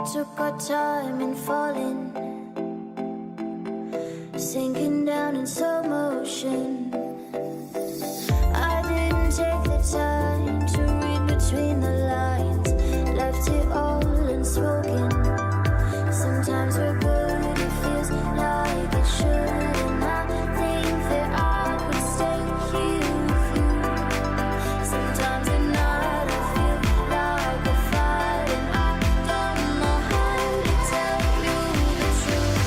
took our time in falling, sinking down in slow motion. I didn't take the time to read between the lines, left it all unspoken. Sometimes we're good, it feels like it should, and I think that I could stay here with you. Sometimes at night I feel like a fight, and I don't know how to tell you the truth.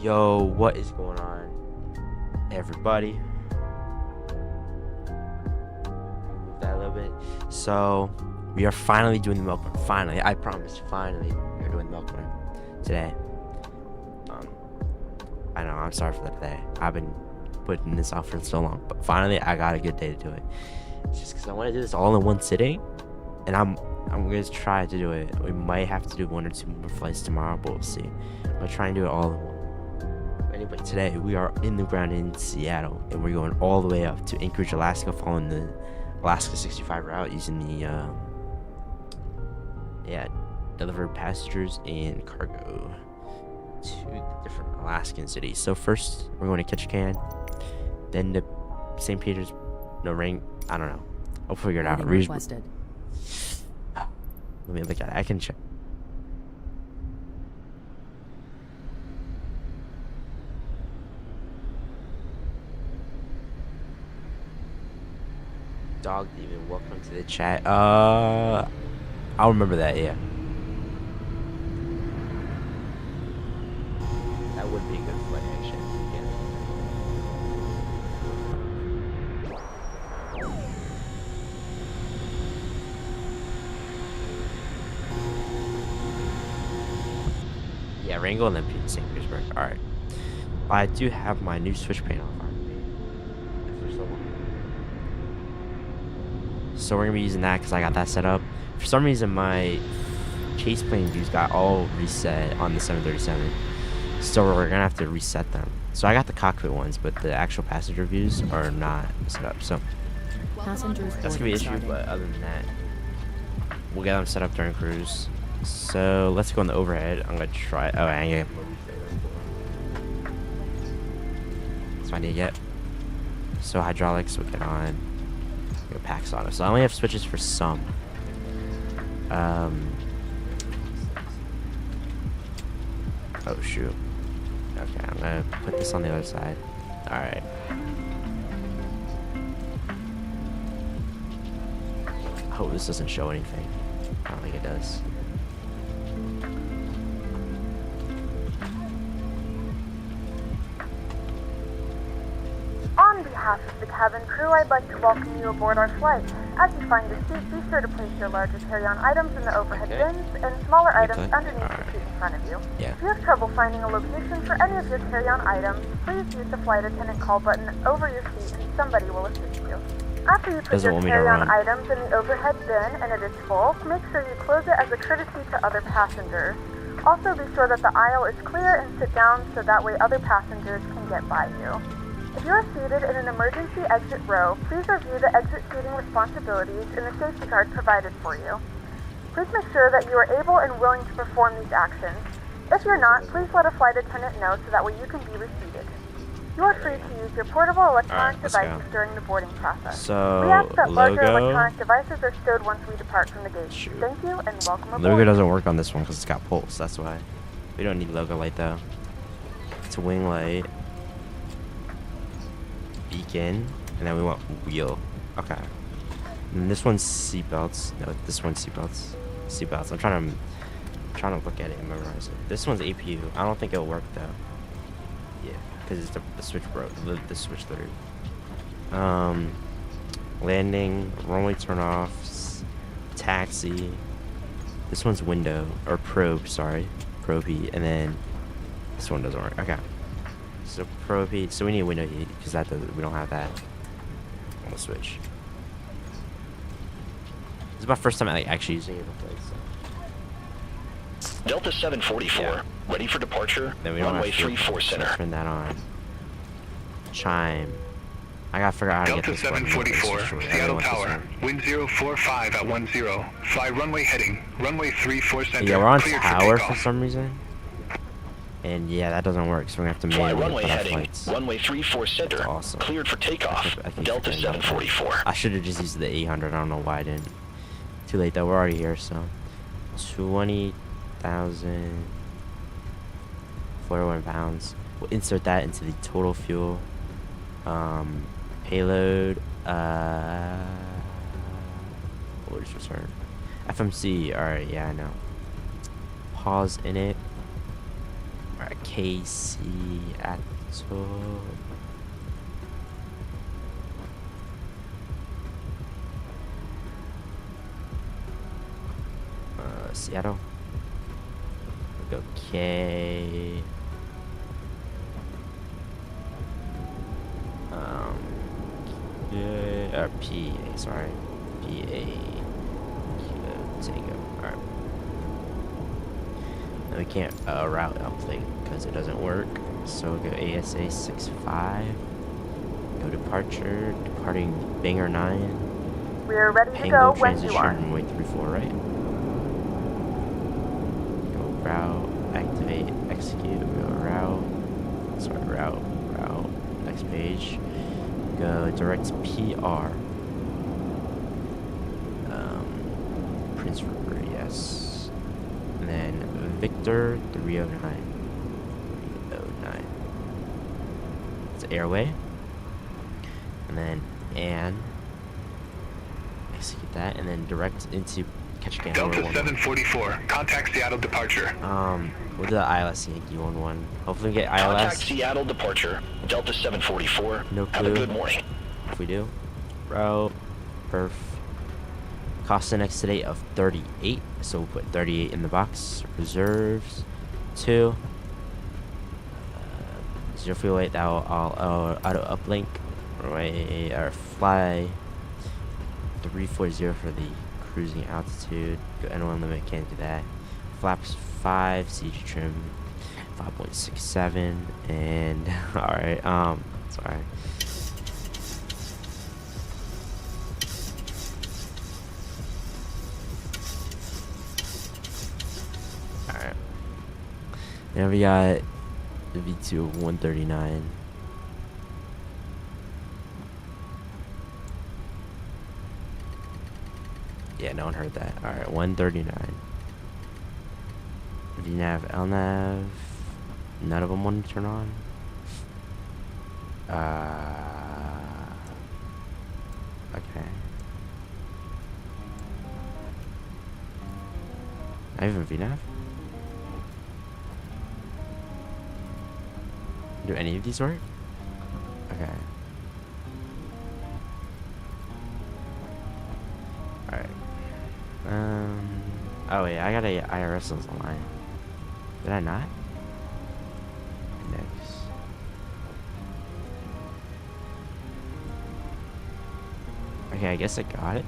Yo, what is going on, everybody? Move that a little bit. So, we are finally doing the MILKRUN. Finally, I promise. Finally, we're doing the MILKRUN today. I know, I'm sorry for the delay. I've been putting this off for so long, but finally, I got a good day to do it. It's just because I want to do this all in one sitting, and I'm gonna try to do it. We might have to do 1 or 2 more flights tomorrow, but we'll see. I'm gonna try and do it all in one. Anyway, today we are in the ground in Seattle, and we're going all the way up to Anchorage, Alaska, following the Alaska 65 route using the delivered passengers and cargo to the different Alaskan cities. So first we're going to Ketchikan, then to St. Peter's, no ring. I don't know. I'll figure it out. Let me look at it. I can check. Dog Demon, welcome to the chat. I'll remember that, yeah. That would be a good flight, actually. Yeah, Wrangell and then St. Petersburg. Alright. I do have my new switch pane on. So we're gonna be using that because I got that set up. For some reason, my chase plane views got all reset on the 737, so we're gonna have to reset them. So I got the cockpit ones, but the actual passenger views are not set up. So that's gonna be an issue. But other than that, we'll get them set up during cruise. So let's go on the overhead. I'm gonna try. Oh, I ain't. That's what I need to get. So hydraulics, we'll get on. Go PAKT on it. So I only have switches for some. Oh shoot. Okay, I'm gonna put this on the other side. Alright. I hope this doesn't show anything. I don't think it does. On behalf of the cabin crew, I'd like to welcome you aboard our flight. As you find your seat, be sure to place your larger carry-on items in the overhead bins and smaller items underneath the seat in front of you. Yeah. If you have trouble finding a location for any of your carry-on items, please use the flight attendant call button over your seat and somebody will assist you. After you put your carry-on items in the overhead bin and it is full, make sure you close it as a courtesy to other passengers. Also be sure that the aisle is clear and sit down so that way other passengers can get by you. If you are seated in an emergency exit row, please review the exit seating responsibilities in the safety card provided for you. Please make sure that you are able and willing to perform these actions. If you're not, please let a flight attendant know so that way you can be reseated. You are free to use your portable electronic devices during the boarding process. So, we ask that larger electronic devices are stowed once we depart from the gate. Thank you and welcome aboard. Logo doesn't work on this one because it's got pulse, that's why. We don't need logo light though. It's a wing light. Beacon, and then we want wheel. Okay. And this one's seatbelts. No, this one's seatbelts. Seatbelts. I'm trying to look at it and memorize it. This one's APU. I don't think it'll work though. Yeah, because it's the switch broke. The switch through. Landing, runway turn-offs, taxi. This one's window or probe. Sorry, probe, and then this one doesn't work. Okay. So probe heat, so we need a window heat because we don't have that on the switch. This is my first time actually using it before. So. Delta 744, ready for departure. Then we don't runway have 34 center. Turn that on. Chime. I gotta figure out how to get this Delta 744, Seattle Tower, wind 045 at 10. Fly runway heading, runway 34 center. Yeah, we're on cleared tower for some reason. And yeah, that doesn't work, so we're gonna have to manually runway put our heading, flights. runway 34 center. That's awesome. Cleared for takeoff. I keep Delta forgetting about that. 744. I should have just used the 800. I don't know why I didn't. Too late though. We're already here, so 20,041 pounds. We'll insert that into the total fuel. Payload. Orders return. FMC. All right. Yeah, I know. Pause in it. Alright, KSEA. Seattle. We'll go K. Or P. Sorry. PA. Tango. Alright. We can't route uplink because it doesn't work. So we'll go ASA 65. Go departure. Departing Banger 9. We are ready to Pango go when you transition are. runway 34, right? Go route. Activate. Execute. Go route. Sorry, route. Next page. Go direct PR. Prince Rupert, yes. And then Victor 309. 309. It's airway. And then execute that, and then direct into Ketchikan. Delta 744, contact Seattle departure. We'll do the ILS Yankee 11. Hopefully we get ILS. Contact Seattle departure. Delta 744. No Have a clue. good morning. If we do. Route. Perf. Cost next today of 38. So we'll put 38 in the box. Reserves. 2. 0 fuel weight. That will all auto uplink. Runway or fly 340 for the cruising altitude. Go N1 limit, can't do that. Flaps 5, CG trim 5.67, and alright, sorry. Alright. Now we got the V2 of 139. Yeah, no one heard that. Alright, 139. VNAV, LNAV. None of them want to turn on. Okay. Not even VNAV? Do any of these work? Okay. Alright. Oh yeah, I got a IRS online. Did I not? Next. Okay, I guess I got it.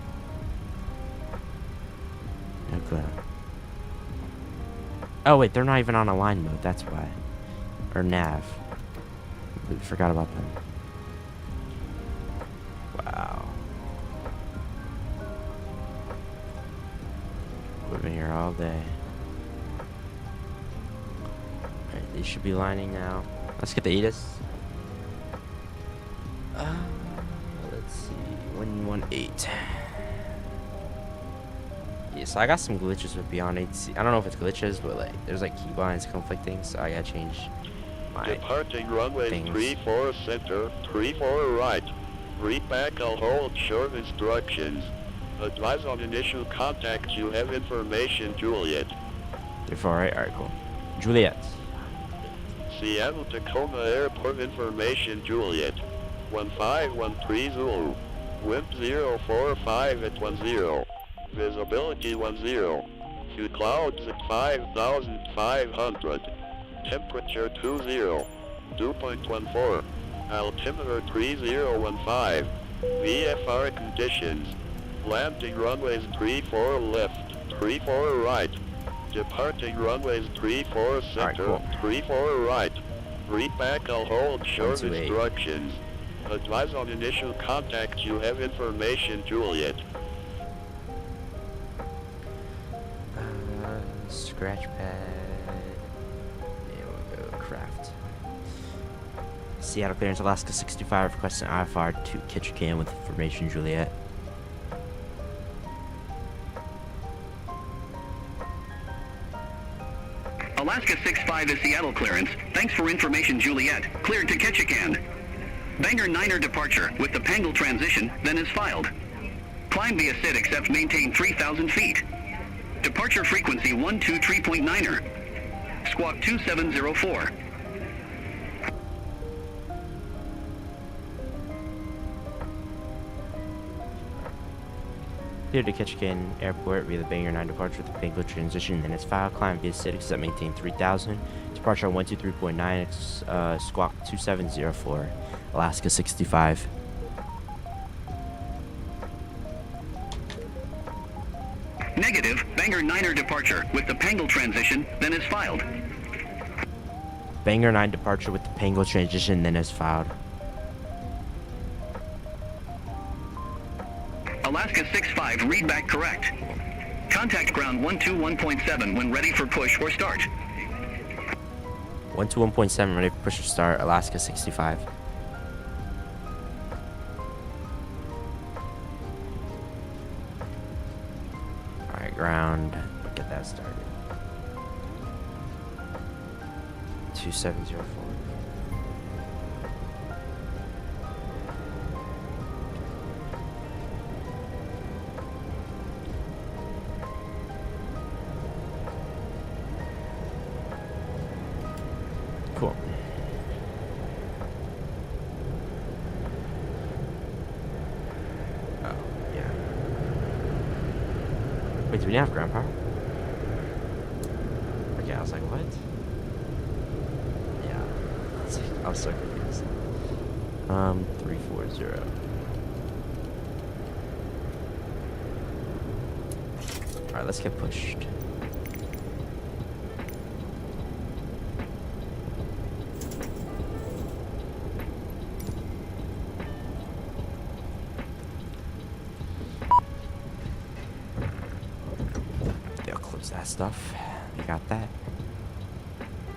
No clue. Oh wait, they're not even on align mode, that's why. Or nav. Completely forgot about them. Wow. We've been here all day. Alright, these should be lining now. Let's get the ATIS. Let's see. 118. Yeah, so I got some glitches with Beyond 8C. I don't know if it's glitches, but like there's like keybinds conflicting, so I gotta change my Departing runway things. 34 center, 34 right. Repack all hold short instructions. Advise on initial contact, you have information, Juliet. 34 right? Alright, cool. Juliet. Seattle Tacoma Airport information, Juliet. 1513 Zulu. Wind 045 at 10. Visibility 10. Few clouds at 5,500. Temperature 20. Dew point 14. Altimeter 3015. VFR conditions. Landing runways 34 left, 34 right. Departing runways 34 center, Alright, cool. 34 right. Repack all hold short 128. instructions. Advise on initial contact, you have information, Juliet. Scratch pad. There we go. Craft. Seattle clearance, Alaska 65 requesting IFR to Ketchikan with information, Juliet. Alaska 65 is Seattle clearance. Thanks for information, Juliet. Cleared to Ketchikan. Bangor 9er departure with the Pangle transition, then is filed. Climb via SID except maintain 3,000 feet. Departure frequency 123.9er. Squawk 2704. Cleared to Ketchikan Airport via the Bangor 9 departure with the Pangle transition, then it's filed. Climb via SID except maintain 3,000. Departure on 123.9, squawk 2704. Alaska 65. Negative, Bangor 9er departure with the Pangle transition, then is filed. Bangor 9 departure with the Pangle transition, then is filed. Alaska 65, read back correct. Contact ground 121.7 when ready for push or start. 121.7 ready for push or start, Alaska 65. Alright, ground. Get that started. 2704. Cool. Oh, yeah. Wait, do we not have ground power? Okay, I was like, what? Yeah. I was so confused. 340. Alright, let's get pushed. They'll close that stuff. We got that.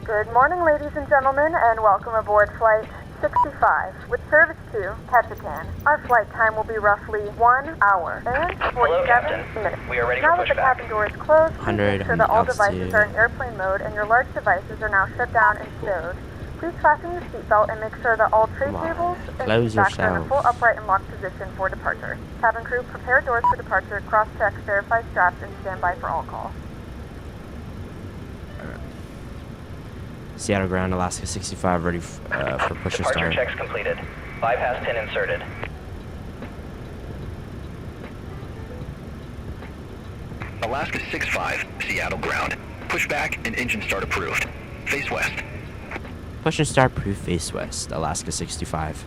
Good morning, ladies and gentlemen, and welcome aboard Flight 65, with service to Ketchikan. Our flight time will be roughly 1 hour and 47 minutes. We are ready Now for that the pushback. cabin door is closed, please 100 make sure that all altitude. devices are in airplane mode and your large devices are now shut down and stowed. Please fasten your seatbelt and make sure that all tray Come on. tables and Close seat backs are in a yourself. full upright and locked position for departure. Cabin crew, prepare doors for departure, cross-check, verify straps, and stand by for all calls. Seattle ground, Alaska 65, ready for push and Departure start. checks completed. Bypass pin inserted. Alaska 65, Seattle ground. Pushback and engine start approved. Face west. Push and start, proof face west, Alaska 65.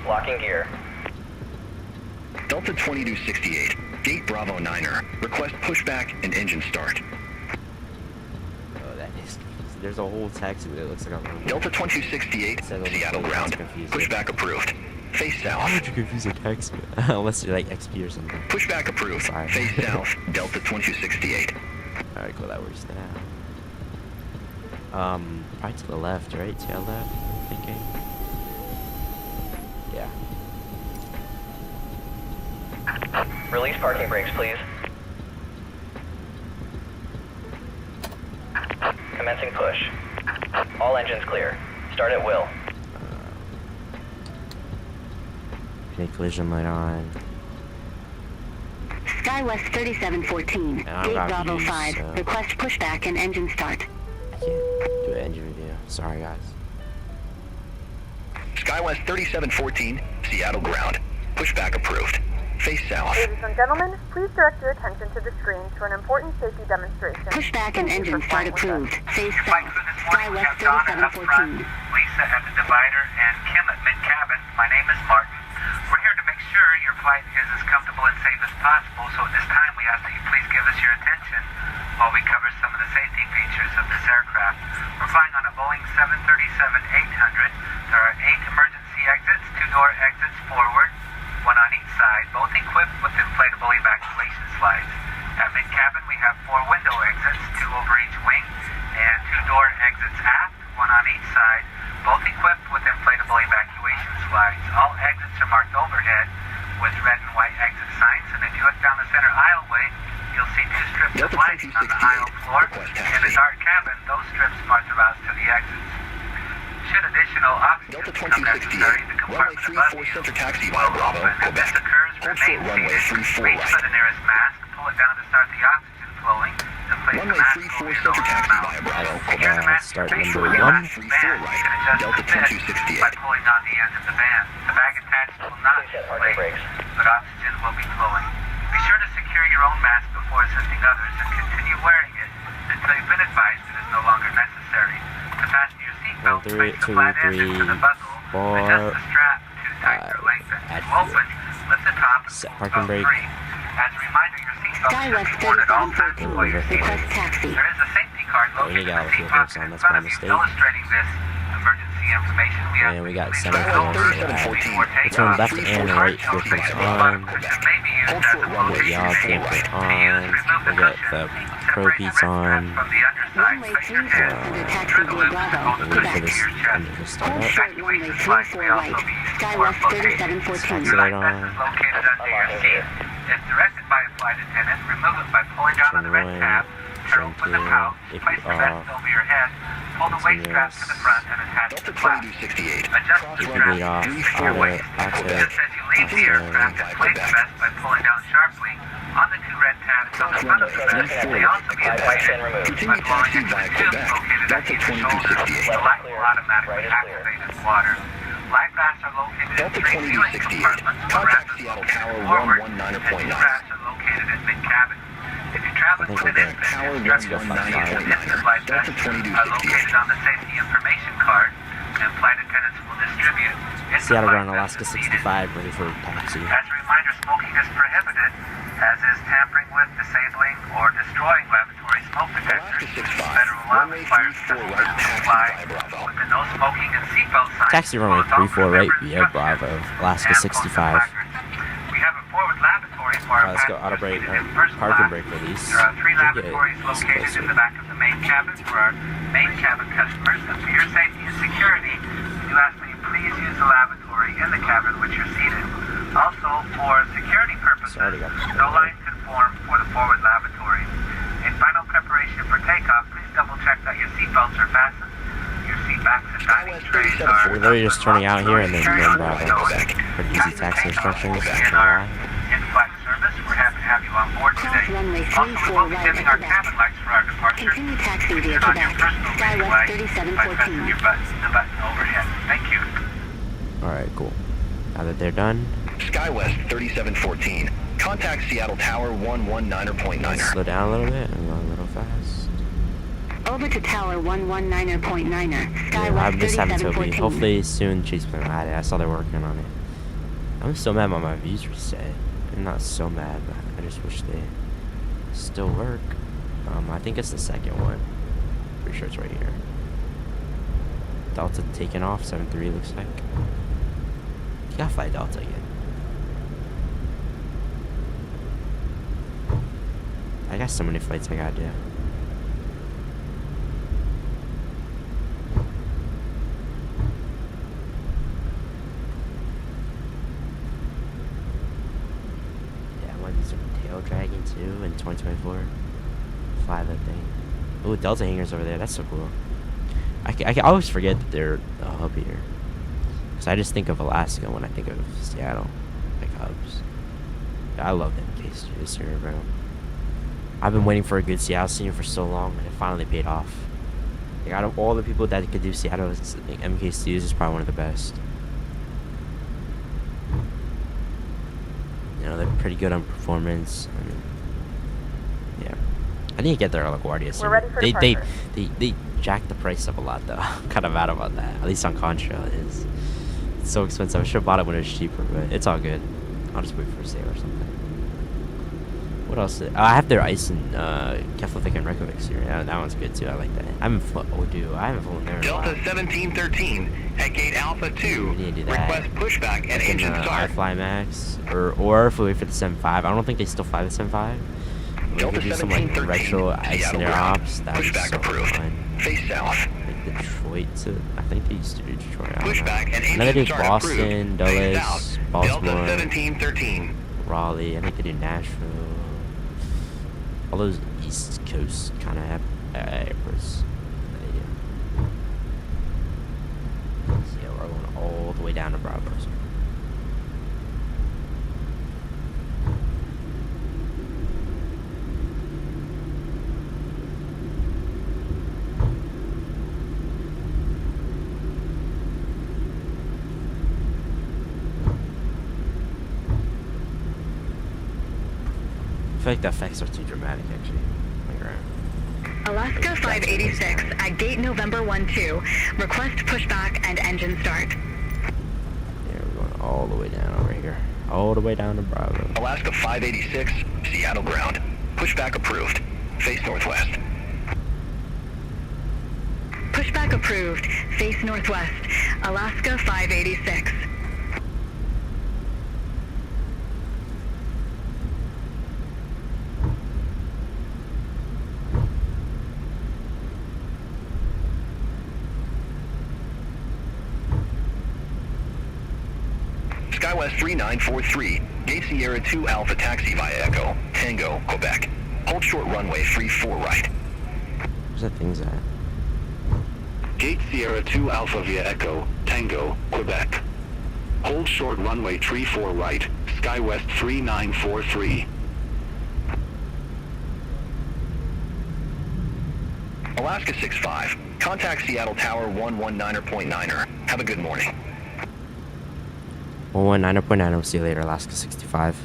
Locking gear. Delta 2268, Gate Bravo 9er. Request pushback and engine start. Oh, that is confusing. There's a whole text, but it looks like a Delta 2268, Seattle Seattle ground. confusing. Pushback approved. Face Why would south. you confuse a text? Unless you're like XP or something. Pushback approved. Sorry. Face south, Delta 2268. Alright, cool, that works now. Probably to the left, right? Tail left, I'm thinking. Yeah. Release parking brakes, please. Commencing push. All engines clear. Start at will. Collision light on. SkyWest 3714, And I'm Gate about to Bravo use, 5, request pushback and engine start. I can't do an engine review. Sorry, guys. SkyWest 3714, Seattle ground. Pushback approved. Face south. Ladies and gentlemen, please direct your attention to the screen for an important safety demonstration. Pushback and Thank you engine for start flying with us. approved. Face Flight south. crew this morning, we SkyWest have Donna up front, 3714. Lisa at the divider, and Kim at mid-cabin. My name is Martin. We're here to make sure your flight is as comfortable and safe as possible, so at this time we ask that you please give us your attention while we cover some of the safety features of this aircraft. We're flying on a Boeing 737-800. There are 8 emergency exits, 2-door exits forward, 1 on each side, both equipped with inflatable evacuation slides. At mid-cabin, we have 4 window exits, 2 over each wing, and 2-door exits aft, 1 on each side, both equipped with inflatable evacuation slides. All exits are marked overhead with red and white exit signs, and if you look down the center aisleway, you'll see 2 strips of Delta lighting on the aisle 2268, floor. request In taxi. the dark cabin, those strips mark the routes to the exits. Should additional oxygen Delta become necessary, 2268, the runway compartment above 34 you center taxi will by Bravo, open. If this Quebec. occurs, Hold remain short runway seated, 34 reach for right. the nearest mast, pull it down to start the oxygen flowing, then place Runway the mask 34 over your center nose taxi and mouth. by Bravo, Secure the Quebec. mask Start face number with the 1. mask band. You can adjust Delta the fit 2268. by pulling on the end of the band. The bag attached will not Please set parking inflate, brakes. but oxygen will be flowing. Be sure to secure your own mask before assisting others and continue wearing it until you've been advised it is no longer necessary. To fasten your seatbelt, place the flat end into the buckle, adjust the strap to tighten or lengthen. To open, lift the top and Set pull parking about brake. 3. As a reminder, your seatbelt should SkyWest be worn at all times 3714, while you're request seated. taxi. There is a safety card Oh, you located got in the a seat fuel pocket on, in that's front my of you mistake. illustrating this emergency information. We ask And we that got you please center turn phone over for that. before We taking turn off. left and right, fuel comes on. Cushion may be used Hold as short a runway Put y'all flotation camper aid. To use, on. remove We the got cushion. the pro Separate the piece wrist on. straps from the underside. Runway Place your 34 hand under through taxi the Gate loop and Bravo, hold the Wait for cushion this to your chest. engine to start up. Runway Evacuation slides may 34 also right. be used for SkyWest flotation. 3714. Taxi light Light vest on. is located under your seat. If directed by a flight attendant, remove it by pulling down on the red Turn tab, tear right, open the turn pouch, if place you the vest are over your head, pull the waist strap to the front and attach Delta the flap. 2268. Adjust Cross the runway strap off, to your auto, waist. auto, Just as you leave the aircraft, place the vest by pulling down sharply on the 2 red tabs on the front of the vest. May also be adjusted by Continue blowing taxi into the via tube Quebec. located Delta at either shoulder. 2268. The light will automatically activate in water. Life rafts are located Delta in 3 ceiling 2268. compartments. One Contact raft is Seattle located Tower forward, 119.9. and 2 rafts are located in mid-cabin. If you're traveling I think with we're an good. infant, Tower instructions 119.9. life Delta vests are 2268. located on the safety information card, and flight attendants will distribute infant Seattle life ground, vests Alaska as needed. 65, ready for taxi. As a reminder, smoking is prohibited, as is tampering with, disabling, or destroying laboratory smoke detectors. Alaska 65, Federal law runway requires 34 customers right, to taxi comply by Bravo. with the no smoking and seatbelt signs. Taxi runway as well as all 34 right crew via members' Bravo, instructions Alaska and postal 65. placards. for our let's go auto passengers brake, seated in first parking class. brake release. There are 3 I think lavatories it's located closer. in the back of the main cabin for our main cabin customers. And for your safety and security, we do ask that you please use the lavatory in the cabin which you're seated. Also, for security purposes, no lines can form for the forward lavatories. In final preparation for takeoff, please double check that your seatbelts are fastened. Your seat backs and dining trays are... We're literally just turning out here and then going Bravo. Pretty easy taxi instructions. In-flight service, we're happy to have you on board Cross today. runway Also, we 34 will be right dimming at our Quebec. cabin lights for our departure. Continue taxiing via Turn on your Quebec. personal Skywest reading light by pressing 3714. your the button overhead. Thank you. Alright, cool. Now that they're done, Skywest 3714. Contact Seattle Tower 119.9er. slow down a little bit and go a little fast. Over to Tower 119.9er. Yeah, Skywest I'm just having Toby. 3714. Hopefully soon Chase will add it. I saw they're working on it. I'm still mad about my views reset. I'm not so mad, but I just wish they still work. I think it's the second one. Pretty sure it's right here. Delta taking off, 7-3 looks like. You gotta fly Delta again. I got so many flights I gotta do. Yeah, I want to do some tail dragging too in 2024. Fly that thing. Ooh, Delta hangars over there. That's so cool. I always forget that they're a hub here. Because I just think of Alaska when I think of Seattle. Like hubs. I love them KSEA this year, bro. I've been waiting for a good Seattle senior for so long, and it finally paid off. Like, out of all the people that could do Seattle, like, MKCUs is probably one of the best. You know, they're pretty good on performance. I mean, yeah. I need to get their LaGuardia We're ready for departure. They jacked the price up a lot, though. I'm kind of mad about that. At least on Contra, it's so expensive. I should have bought it when it was cheaper, but it's all good. I'll just wait for a sale or something. What else? I have their ice and Keflavik and Reykjavik here. Yeah, that one's good too. I like that. I haven't flown. Oh, dude, I haven't flown there in a Delta while. 1713 at gate Alpha 2. We need to do that. Request pushback and Like engine start. iFly Max, or if we wait for the 7.5. I don't think they still fly the 7.5. We Delta could do some like 1713, retro ice Seattle in their ground. ops. That would be Pushback so approved. fun. Face south. Like Detroit to, I think they used to do Detroit. I don't know. Pushback and I know they engine do start Boston, approved. Face Dulles, south. Baltimore, Delta 1713. Raleigh. I think they do Nashville. All those East Coast kind of airports that they do. So yeah, we're going all the way down to Bravo. I feel like the effects are too dramatic, actually. Like, right. Alaska 586 at gate November 12. Request pushback and engine start. Yeah, we're going all the way down over here. All the way down to Bravo. Alaska 586, Seattle ground. Pushback approved. Face northwest. Pushback approved. Face northwest. Alaska 586. Skywest 3943, Gate Sierra 2 Alpha taxi via Echo, Tango, Quebec. Hold short runway 34 right. Where's that thing's at? Gate Sierra 2 Alpha via Echo, Tango, Quebec. Hold short runway 34 right, Skywest 3943. Alaska 65, contact Seattle Tower 119.9er. Have a good morning. 119.9, we'll see you later, Alaska 65.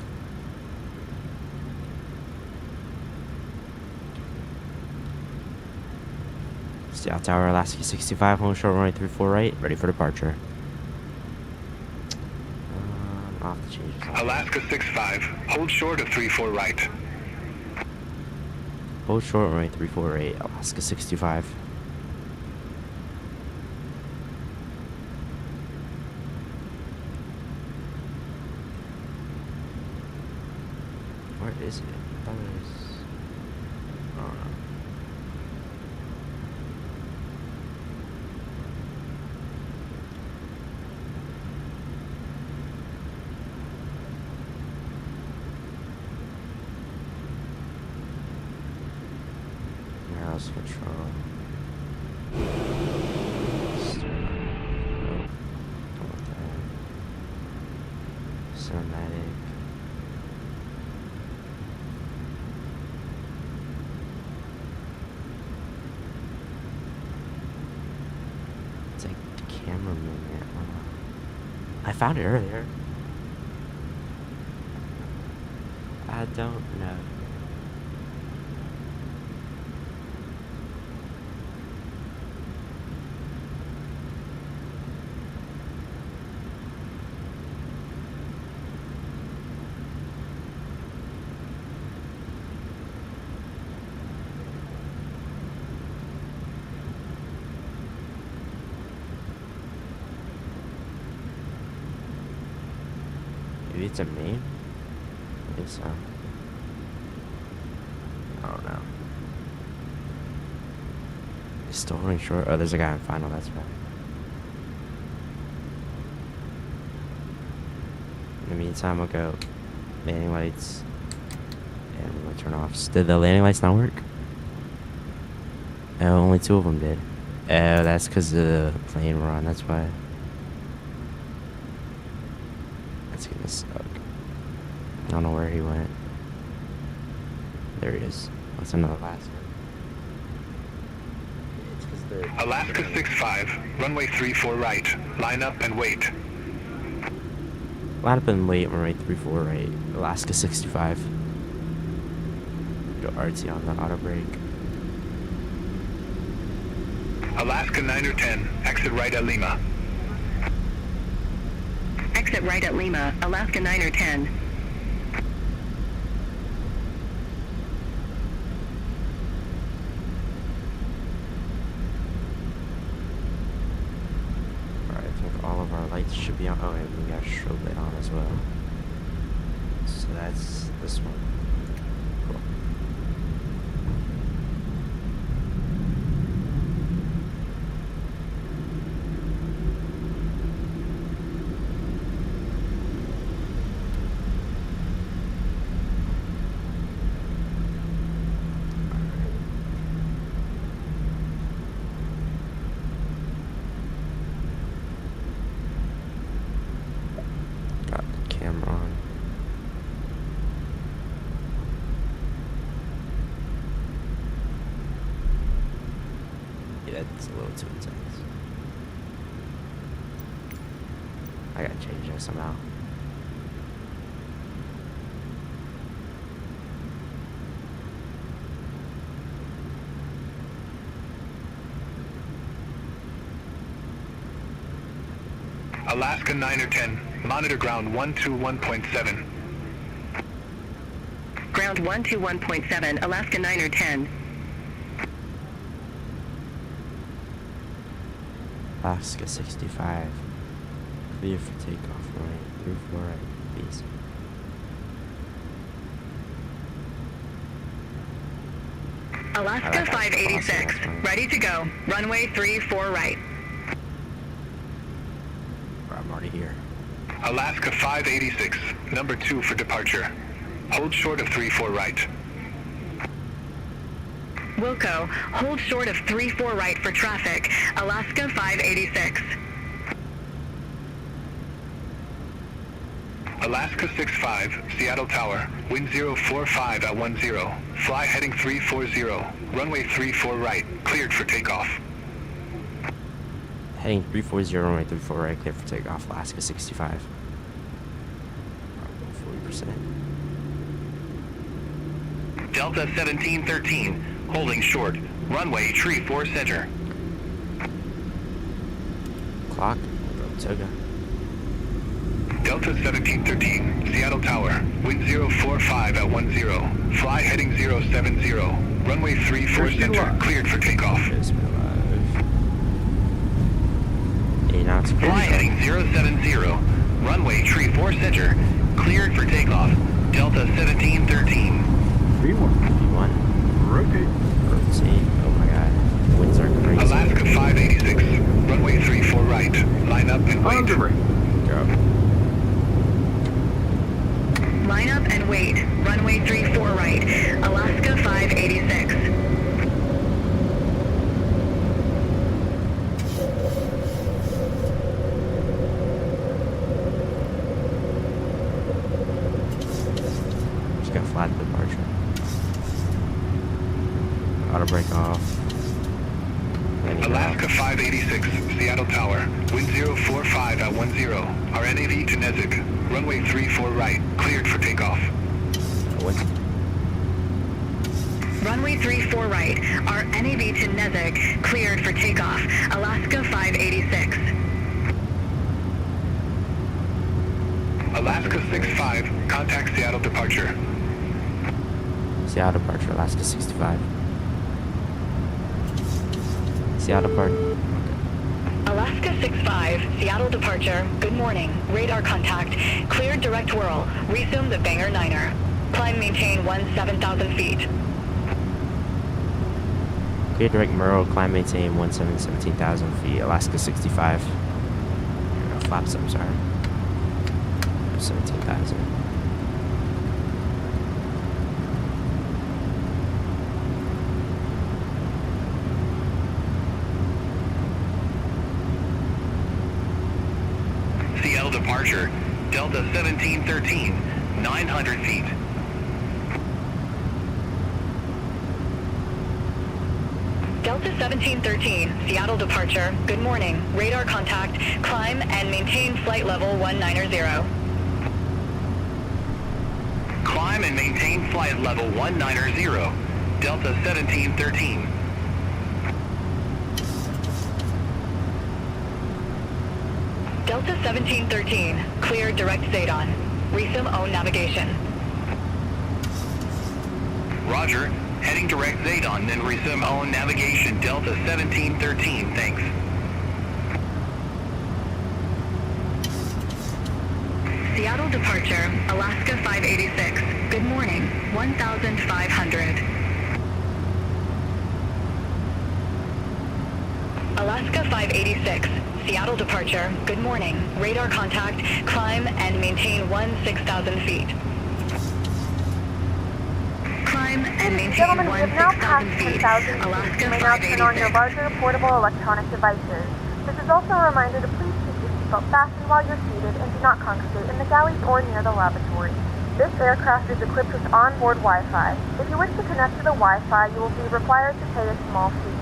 Seattle Tower, Alaska 65, home short runway 34 right, ready for departure. I'll have to change this. Alaska 65, hold short of 34 right. Hold short runway 348, Alaska 65. Where is it? I thought it was... I don't know. Mouse control. Cinematic. It's like the camera movement. I found it earlier. I don't know. Maybe it's a meme? I think so. I don't know. It's still running short. Oh, there's a guy in final, that's right. In the meantime, we'll go landing lights. And we'll turn off. Did the landing lights not work? Oh, only 2 of them did. Oh, that's because the plane run, that's why. That's gonna suck. I don't know where he went. There he is. That's another Alaska. Alaska 65, runway 34 right. Line up and wait. Line up and wait, runway 34 right. Alaska 65. Go RT on the auto brake. Alaska 9 or 10, exit right at Lima. Exit right at Lima, Alaska 9 or 10. Alright, I think all of our lights should be on. Oh, and we got a strobe light on as well. So that's this one. Cool. Got the camera on. Yeah, it's a little too intense. I gotta change that somehow. Alaska 9 or 10, monitor ground 121.7. Ground 121.7, Alaska 9 or 10. Alaska 65. Clear for takeoff, runway 34 right, please. Alaska 586, ready to go. Runway 34 right. I'm already here. Alaska 586, number 2 for departure. Hold short of 34 right. Wilco, hold short of 34 right for traffic. Alaska 586. Alaska 65, Seattle Tower, wind 045 at 10. Fly heading 340, runway 34 right, cleared for takeoff. Heading 340, runway 34 right, clear for takeoff, Alaska 65. 40%. Delta 1713, holding short, runway 34 center. Clock, Toga. Delta 1713, Seattle Tower, wind 045 at 10. Fly heading 070, runway 34 center, cleared for takeoff. It's been alive. 8 knots. Fly heading 070, runway 34 center, cleared for takeoff. Delta 1713. V1. V1. Rotate. Rotate. Oh my god. Winds are crazy. Alaska 586. Runway 34 right. Line up and On wait. the right. Go. Line up and wait. Runway 34 right. Alaska 586. Just got flat departure. Auto brake off. Landing Alaska off. 586. Seattle Tower. Wind 045 at 10. RNAV to Nezik. Runway 34 right. Cleared for takeoff. Wind. Runway 34 right. Our NAV to Nezik cleared for takeoff. Alaska 586. Alaska 65. Contact Seattle departure. Seattle departure. Alaska 65. Seattle departure. Alaska 65, Seattle departure. Good morning. Radar contact. Cleared direct whirl. Resume the Banger 9er. Climb maintain 17,000 feet. Clear direct Merle, climb maintain 17,000 feet. Alaska 65. Flaps up, sorry. 17,000. Seattle departure. Delta 1713. 900 feet. Delta 1713, Seattle departure. Good morning. Radar contact. Climb and maintain flight level 190. Climb and maintain flight level 190. Delta 1713. Delta 1713, clear direct Zadon. Resume own navigation. Roger. Heading direct Zadon, then resume own navigation. Delta 1713. Thanks. Seattle departure, Alaska 586. Good morning, 1,500. Alaska 586, Seattle departure. Good morning. Radar contact. Climb and maintain 16,000 feet. Climb and maintain Gentlemen, we have now 16,000 passed feet. 10,000 feet. Alaska You may now turn on your 586. larger portable electronic devices. This is also a reminder to please keep your seatbelt fastened while you're seated and do not congregate in the galleys or near the lavatory. This aircraft is equipped with onboard Wi-Fi. If you wish to connect to the Wi-Fi, you will be required to pay a small fee.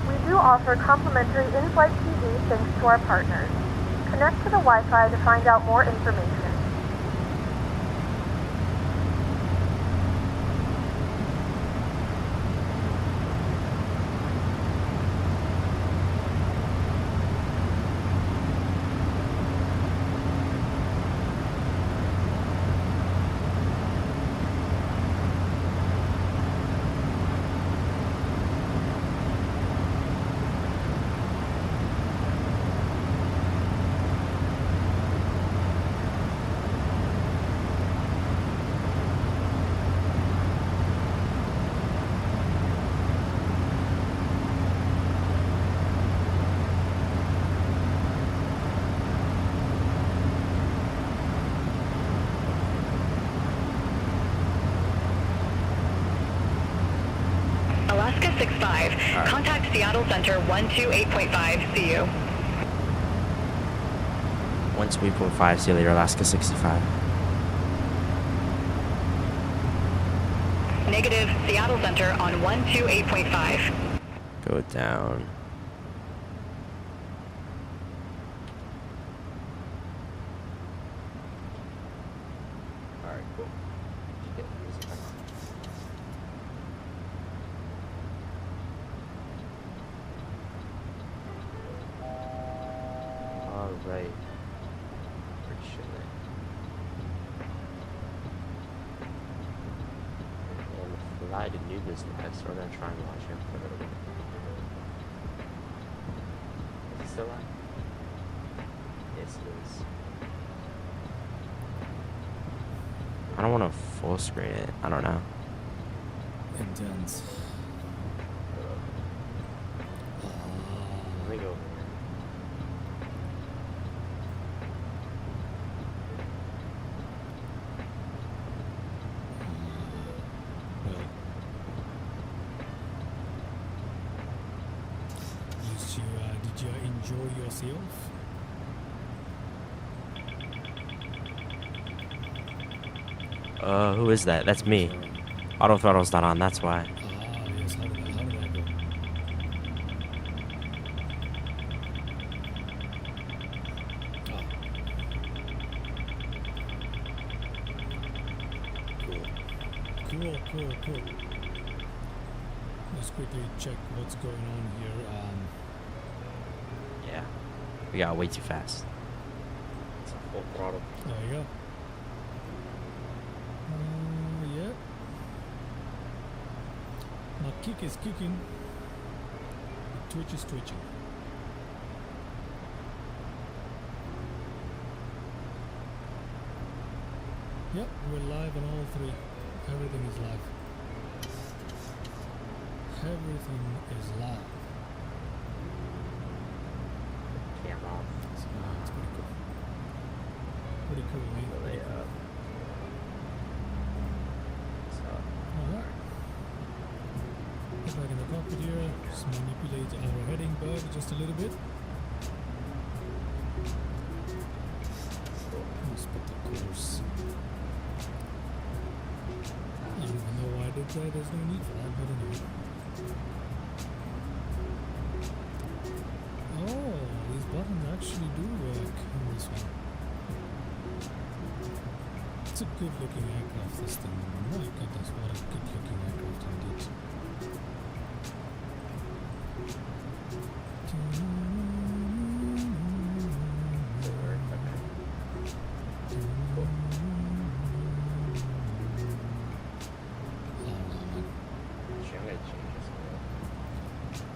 We do offer complimentary in-flight TV thanks to our partners. Connect to the Wi-Fi to find out more information. Alaska 65, contact Seattle Center 128.5, see you. 128.5, see you later, Alaska 65. Negative, Seattle Center on 128.5. Go down. Alright, cool. Get the music back on. Alright. We're chilling. And fly to Nubis next. We're gonna try and watch him for a little bit. Is he still on? Yes, it is. I don't want to full screen it. I don't know. Intense. Let me go. Well, did you enjoy yourself? Who is that? That's me. Auto throttle's not on, that's why. Ah, yes. How did that go? Ah. Cool. Let's quickly check what's going on here. Yeah. We got way too fast. It's full throttle. There you go. Yeah. My kick is kicking. The twitch is twitching. Yep, we're live on all three. Everything is live. Everything is live. Cam off. So, it's pretty cool. Pretty cool, man. Pretty cool. Alright. Get back in the cockpit here. Just manipulate our heading bug just a little bit. Let's put the course. I don't even know why I did that. There's no need for that, but anyway. Oh, these buttons actually do work on this one. It's a good looking aircraft, this thing. My goodness, what a good looking aircraft indeed.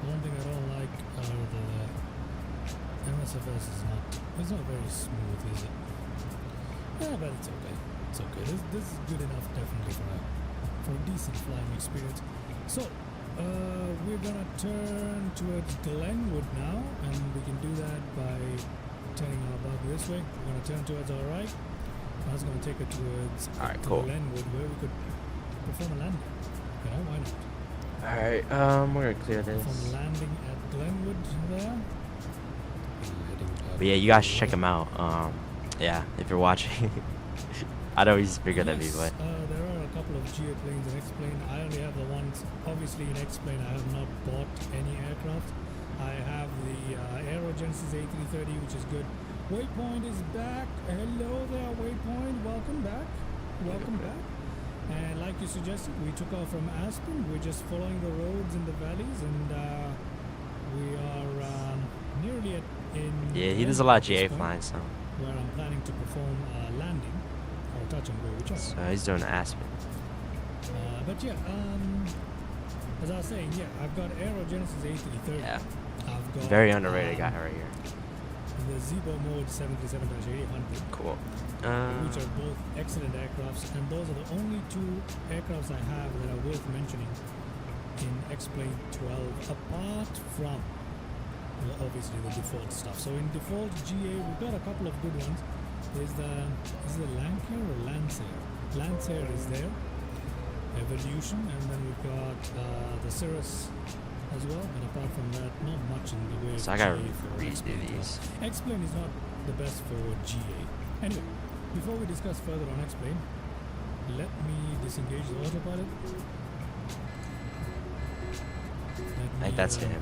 One thing I don't like are the MSFS it's not very smooth, is it? Yeah, but it's okay. It's okay. This is good enough, definitely, for a decent flying experience. So, we're gonna turn towards Glenwood now, and we can do that by turning our bug this way. We're gonna turn towards our right. That's gonna take it towards Glenwood, where we could perform a landing. You know, why not? Alright, we're gonna clear this. From landing at Glenwood there. But yeah, you guys should check him out. Yeah, if you're watching. I know he's bigger than me, but there are a couple of GA planes in X-Plane. I only have the ones, obviously in X-Plane I have not bought any aircraft. I have the Aerogenesis A330, which is good. Waypoint is back. Hello there, Waypoint. Welcome back. Welcome back. And like you suggested, we took off from Aspen. We're just following the roads in the valleys, and we are nearly yeah, he does a lot of GA flying, so where I'm planning to perform a landing or touch and go, whichever. So he's doing Aspen. But yeah, as I was saying, yeah, I've got Aerogenesis A330. Yeah. I've got Very underrated guy right here. The Zebo Mode 737-800. Cool. Which are both excellent aircrafts, and those are the only two aircrafts I have that are worth mentioning in X-Plane 12, apart from obviously the default stuff. So in default GA, we've got a couple of good ones. Is the Lancer or Lancer? Lancer is there. Evolution, and then we've got the Cirrus as well. And apart from that, not much in the way of So I gotta GA for redo X-Plane. these. X-Plane is not the best for GA. Anyway, before we discuss further on X-Plane, let me disengage the autopilot. I think that's him.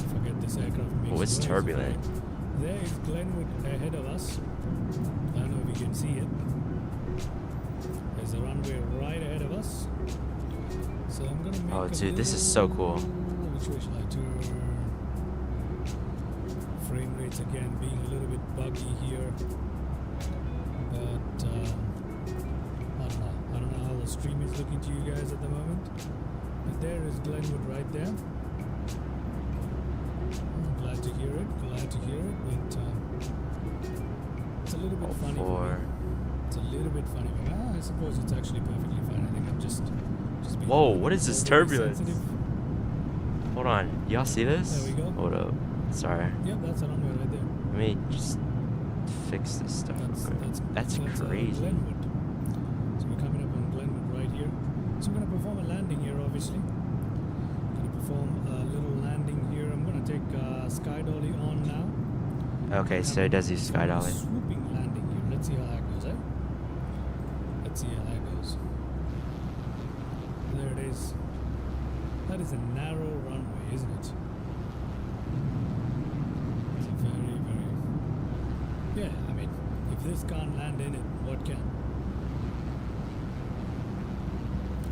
Forget this aircraft. Oh, it's turbulent. There is Glenwood ahead of us. I don't know if you can see it. There's the runway right ahead of us. So I'm gonna make Oh, dude, this is so cool. Which way shall I turn? Frame rates again being a little bit buggy here. But I don't know how the stream is looking to you guys at the moment. But there is Glenwood right there. I'm glad to hear it. Glad to hear it. But it's a little bit funny for me. 04. It's a little bit funny, but I suppose it's actually perfectly fine. I think I'm just being Whoa, a little what is bit this overly turbulence? sensitive. Hold on. Y'all see this? There we go. Hold up. Sorry. Yep, that's a runway right there. Let me just fix this stuff. That's crazy. Glenwood. So we're coming up on Glenwood right here. So we're gonna perform a landing here, obviously. Gonna perform a little landing here. I'm gonna take Sky Dolly on now. Okay, so it does use Sky Dolly. Swooping landing here. Let's see how that goes, eh? Let's see how that goes. There it is. That is a narrow runway, isn't it? It's a very, very... Yeah, I mean, if this can't land in it, what can?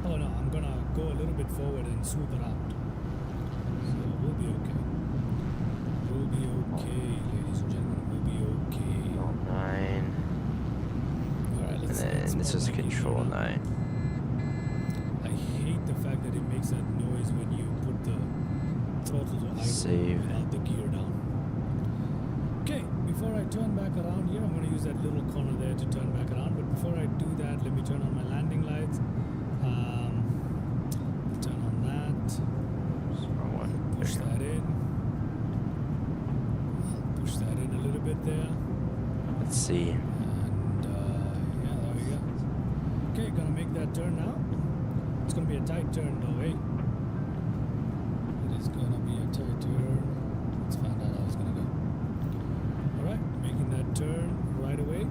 Oh no, I'm gonna go a little bit forward and swoop around. So we'll be okay. We'll be okay, ladies and gentlemen. We'll be okay. 9. Alright, let's And then this put is my gear control on. 9. I hate the fact that it makes that noise when you put the throttle to idle Save. without the gear down. Okay, before I turn back around here, I'm going to use that little corner there to turn back around. But before I do that, let me turn on my landing lights. Turn on that. Wrong one. Push that in. I'll push that in a little bit there. Let's see. And yeah, there we go. Okay, gonna make that turn now. It's gonna be a tight turn though, eh? It is gonna be a tight turn. Let's find out how it's gonna go. Alright, making that turn right away.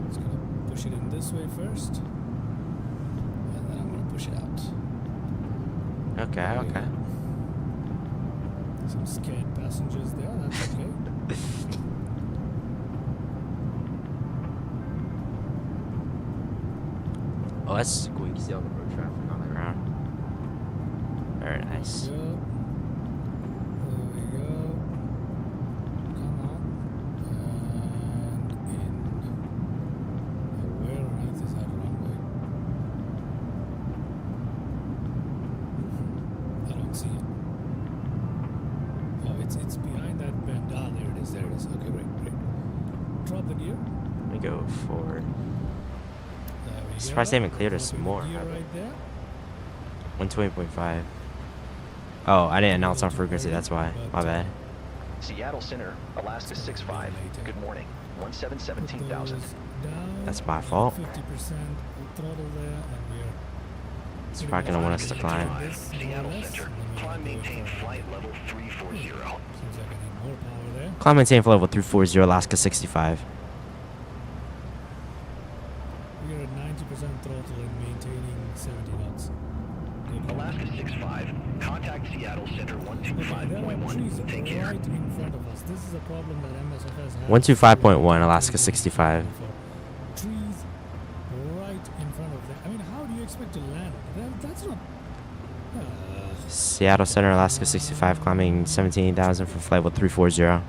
Just gonna push it in this way first. And then I'm gonna push it out. Okay, okay. Some scared passengers there, that's okay. Oh, that's cool. You can see all the road traffic on the ground. Very nice. There we go. There we go. Come on. And in. Where on earth is that runway? I don't see it. Oh, it's behind that bend. Ah, there it is. There it is. Okay, great, great. Drop the gear. Let me go forward. There we Surprised they haven't cleared us Dropping more, the gear have they? right there. 120.5. Oh, I didn't announce on frequency, that's why. My bad. Seattle Center, Alaska 65. Good morning. 17,000. Down. That's my fault. 50% throttle there, and we're It's probably gonna want us to climb. Seattle Center. Climb maintain flight level 340. Seems like I need more power there. Climb maintain for level 340, Alaska 65. We're at 90% throttle and maintaining 70 knots. Good. Alaska 65. Contact Seattle Center Okay, there are trees 125.1. Take care. right in front of us. This is a problem that MSFS has. 125.1, Alaska 65. Trees right in front of them. I mean, how do you expect to land? That's not... Seattle Center, Alaska 65, climbing 17,000 for flight level 340. I'm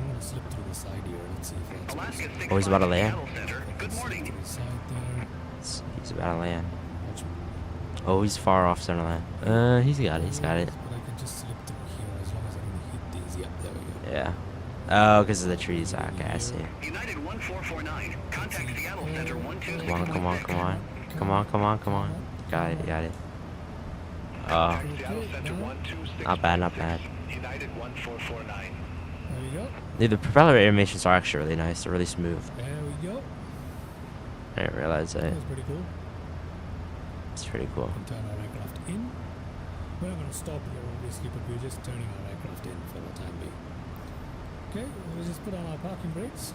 gonna slip through the side here. Let's see if that's Alaska 65. Oh, he's about to land. Seattle Center. Good morning. through the side there. He's about to land. Watch me. Oh, he's far off center line. He's got it, he's got it. But I can just slip through here as long as I don't hit these. Yep, there we go. Yeah. Oh, because of the trees. Okay, I see. United 1449. Contact Seattle Center 126. Come on, come on, come on. Come on, come on, come on. Got it, got it. Oh, Seattle Center 126. not bad, not bad. United 1449. There we go. Dude, the propeller animations are actually really nice. They're really smooth. There we go. I didn't realize that. That was pretty cool. It's pretty cool. We can turn our aircraft in. We're not going to stop here, obviously, but we're just turning our aircraft in for the time being. Okay, we'll just put on our parking brakes.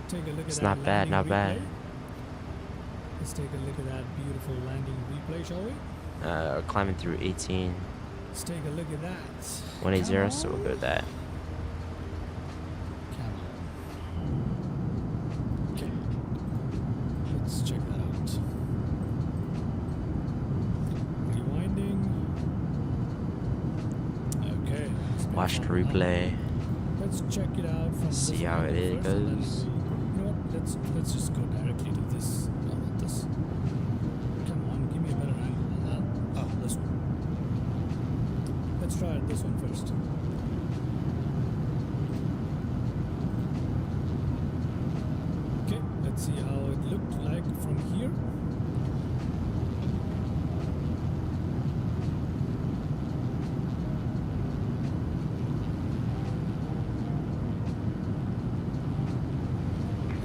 Take a look It's at not that bad, not landing bad. replay. Let's take a look at that beautiful landing replay, shall we? Climbing through 18. Let's take a look at that. 180, so we'll go with that. Come on. Okay. Let's check that out. Rewinding. Okay. Watch the replay. Let's check it out from this See how angle it first, and then goes. we'll- You know what? Let's just go directly to this. No, not this. Come on, give me a better angle on that. Oh, this one. Let's try this one first. from here.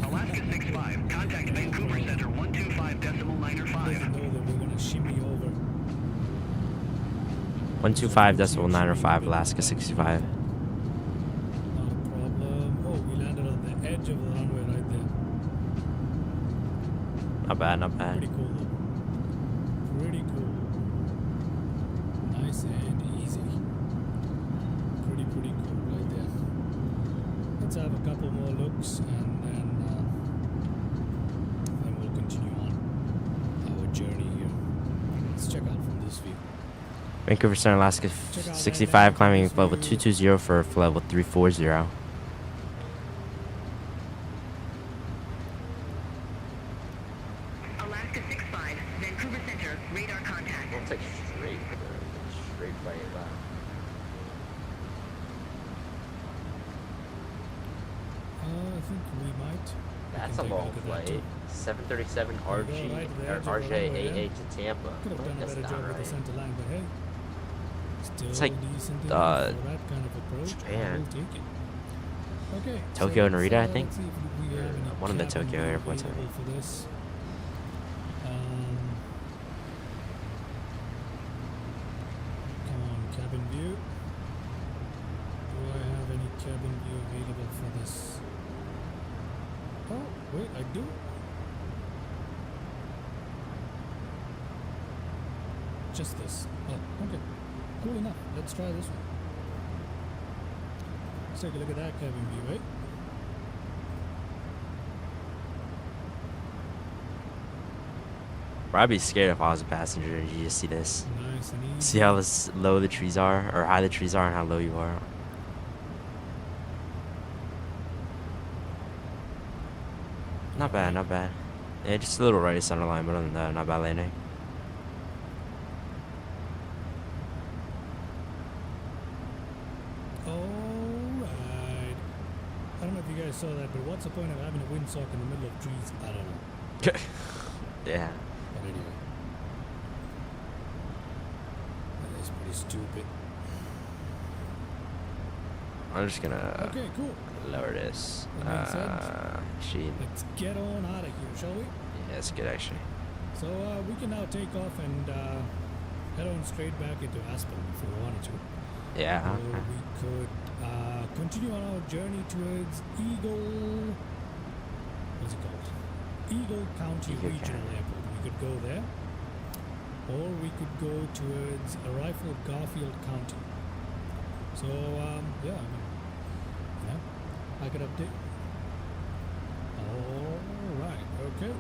Alaska 65, contact Vancouver Center 125.905. Doesn't know that we're gonna shimmy over. 125.905 Alaska 65. Not a problem. Oh, we landed on the edge of the runway right there. Not bad, not bad. Pretty cool though. Pretty cool. Nice and easy. Pretty cool right there. Let's have a couple more looks and then we'll continue on our journey here. Let's check out from this view. Vancouver Center, Alaska 65, climbing level 220 for level 340. Alaska 65, Vancouver Center, radar contact. Looks like straight right left. I think we might. That's a We can take long look at that flight. too. 737 Go right to the edge of the runway, RJ88 yeah. to Tampa. Could have done a That's better not job with the right. center line, but hey, still It's like, decent enough for that kind of approach. Japan. We'll take it. Okay. Tokyo and let's, Narita, I let's think? see if we have any One of the cabin Tokyo view airports, I available think. for this. Come on, cabin view. Do I have any cabin view available for this? Oh, wait, I do. Just this. Oh, okay. Cool enough. Let's try this one. Let's take a look at that cabin view, right? Bro, I'd be scared if I was a passenger and you just see this. Nice and easy. See how low the trees are, or high the trees are, and how low you are. Not bad, not bad. Yeah, just a little right of center line, but other than that, not bad landing. Alright. I don't know if you guys saw that, but what's the point of having a windsock in the middle of trees? I don't know. Yeah. But anyway. That is pretty stupid. I'm just gonna Okay, cool. lower this. That makes sense. Actually, Let's get on out of here, shall we? yeah, it's good actually. So we can now take off and head on straight back into Aspen if we wanted to. Yeah. Or we could continue on our journey towards Eagle. What's it called? Eagle County Eagle Regional County. Airport. We could go there. Or we could go towards Rifle Garfield County. So, yeah, I mean, yeah, I could update. Alright, okay.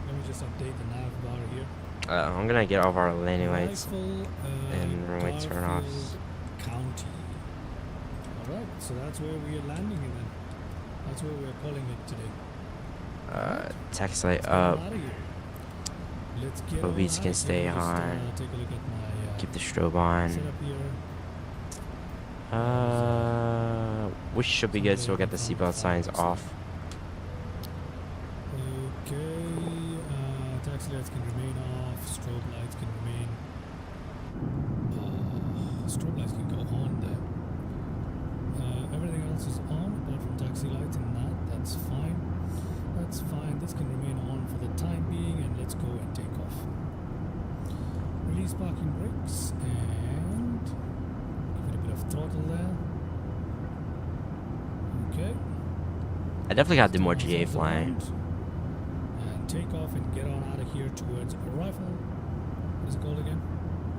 Let me just update the nav bar here. I'm gonna get off our landing lights Rifle, and runway turn-offs. Garfield County. Alright, so that's where we are landing in then. That's where we're calling it today. Taxi light Let's get up. on outta here. Let's get Movies on can outta stay here. Just, on. take a look at my Keep the strobe on. setup here. We should be good, so we'll get the seatbelt signs off. Okay, taxi lights can remain off, strobe lights can remain. Strobe lights can go on there. Everything else is on apart from taxi lights and that's fine. That's fine. This can remain on for the time being, and let's go and take off. Release parking brakes and give it a bit of throttle there. Okay. I definitely gotta do more Turn GA ourselves flying. around and take off and get on out of here towards Rifle. What is it called again?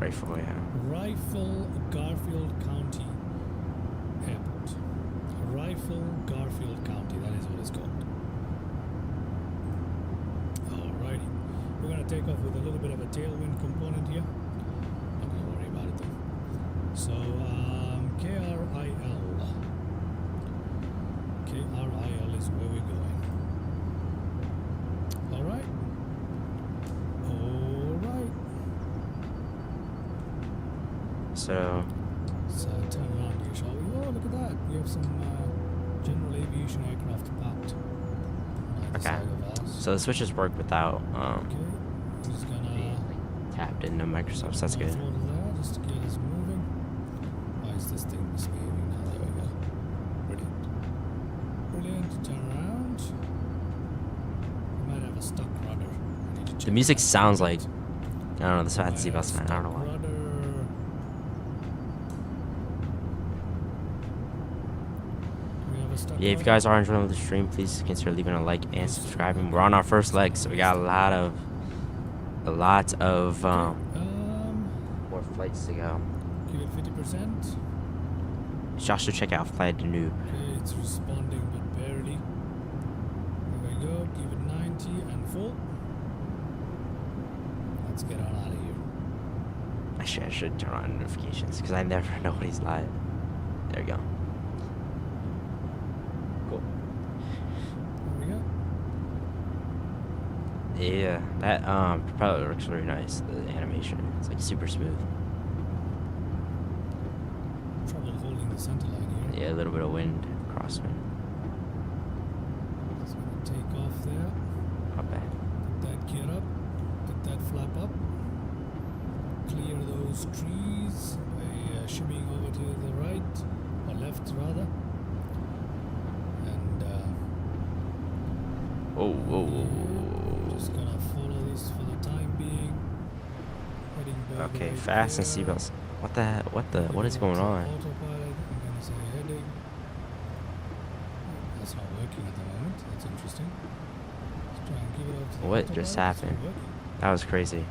Rifle, yeah. Rifle Garfield County Airport. Rifle Garfield County, that is what it's called. Alrighty. We're gonna take off with a little bit of a tailwind component here. Not gonna worry about it though. So, KRIL. KRIL is where we're going. Alright. Alright. So, So turn around here, shall we? Oh, look at that. We have some general aviation aircraft parked. the Okay. side of us. So the switches work without Okay. Just gonna being tapped into Microsoft. So that's good. throttle there just to get us moving. Why is this thing misbehaving now? There we go. Brilliant. Brilliant. Turn around. We might have a stuck rudder. I need to check The music that. sounds like, I don't know, this Might fancy have bus a man. I don't know stuck why. rudder. We have a stuck Yeah, if you rudder. guys are enjoying the stream, please consider leaving a like and subscribing. We're on our first leg, so we got a lot of more flights to go. Give it 50%. Josh should check out Flight to Noob. Okay, it's responding but barely. There we go. Give it 90 and full. Let's get on out of here. Actually, I should turn on notifications because I never know when he's live. There we go. Cool. There we go. Yeah, that propeller looks really nice. The animation, it's like super smooth. Trouble holding the center line here. Yeah, a little bit of wind, crosswind. Just gonna take off there. Not bad. Put that gear up. Put that flap up. Clear those trees by shimmying over to the right or left rather. And Whoa, whoa, whoa, just gonna follow this for the time being. Heading whoa. by Okay, the fast and there. seatbelts. What is going on? Autopilot. I'm gonna say heading. That's not working at the moment. That's interesting. Let's try and give it up to the What autopilot. just It's not happened? working. That was crazy.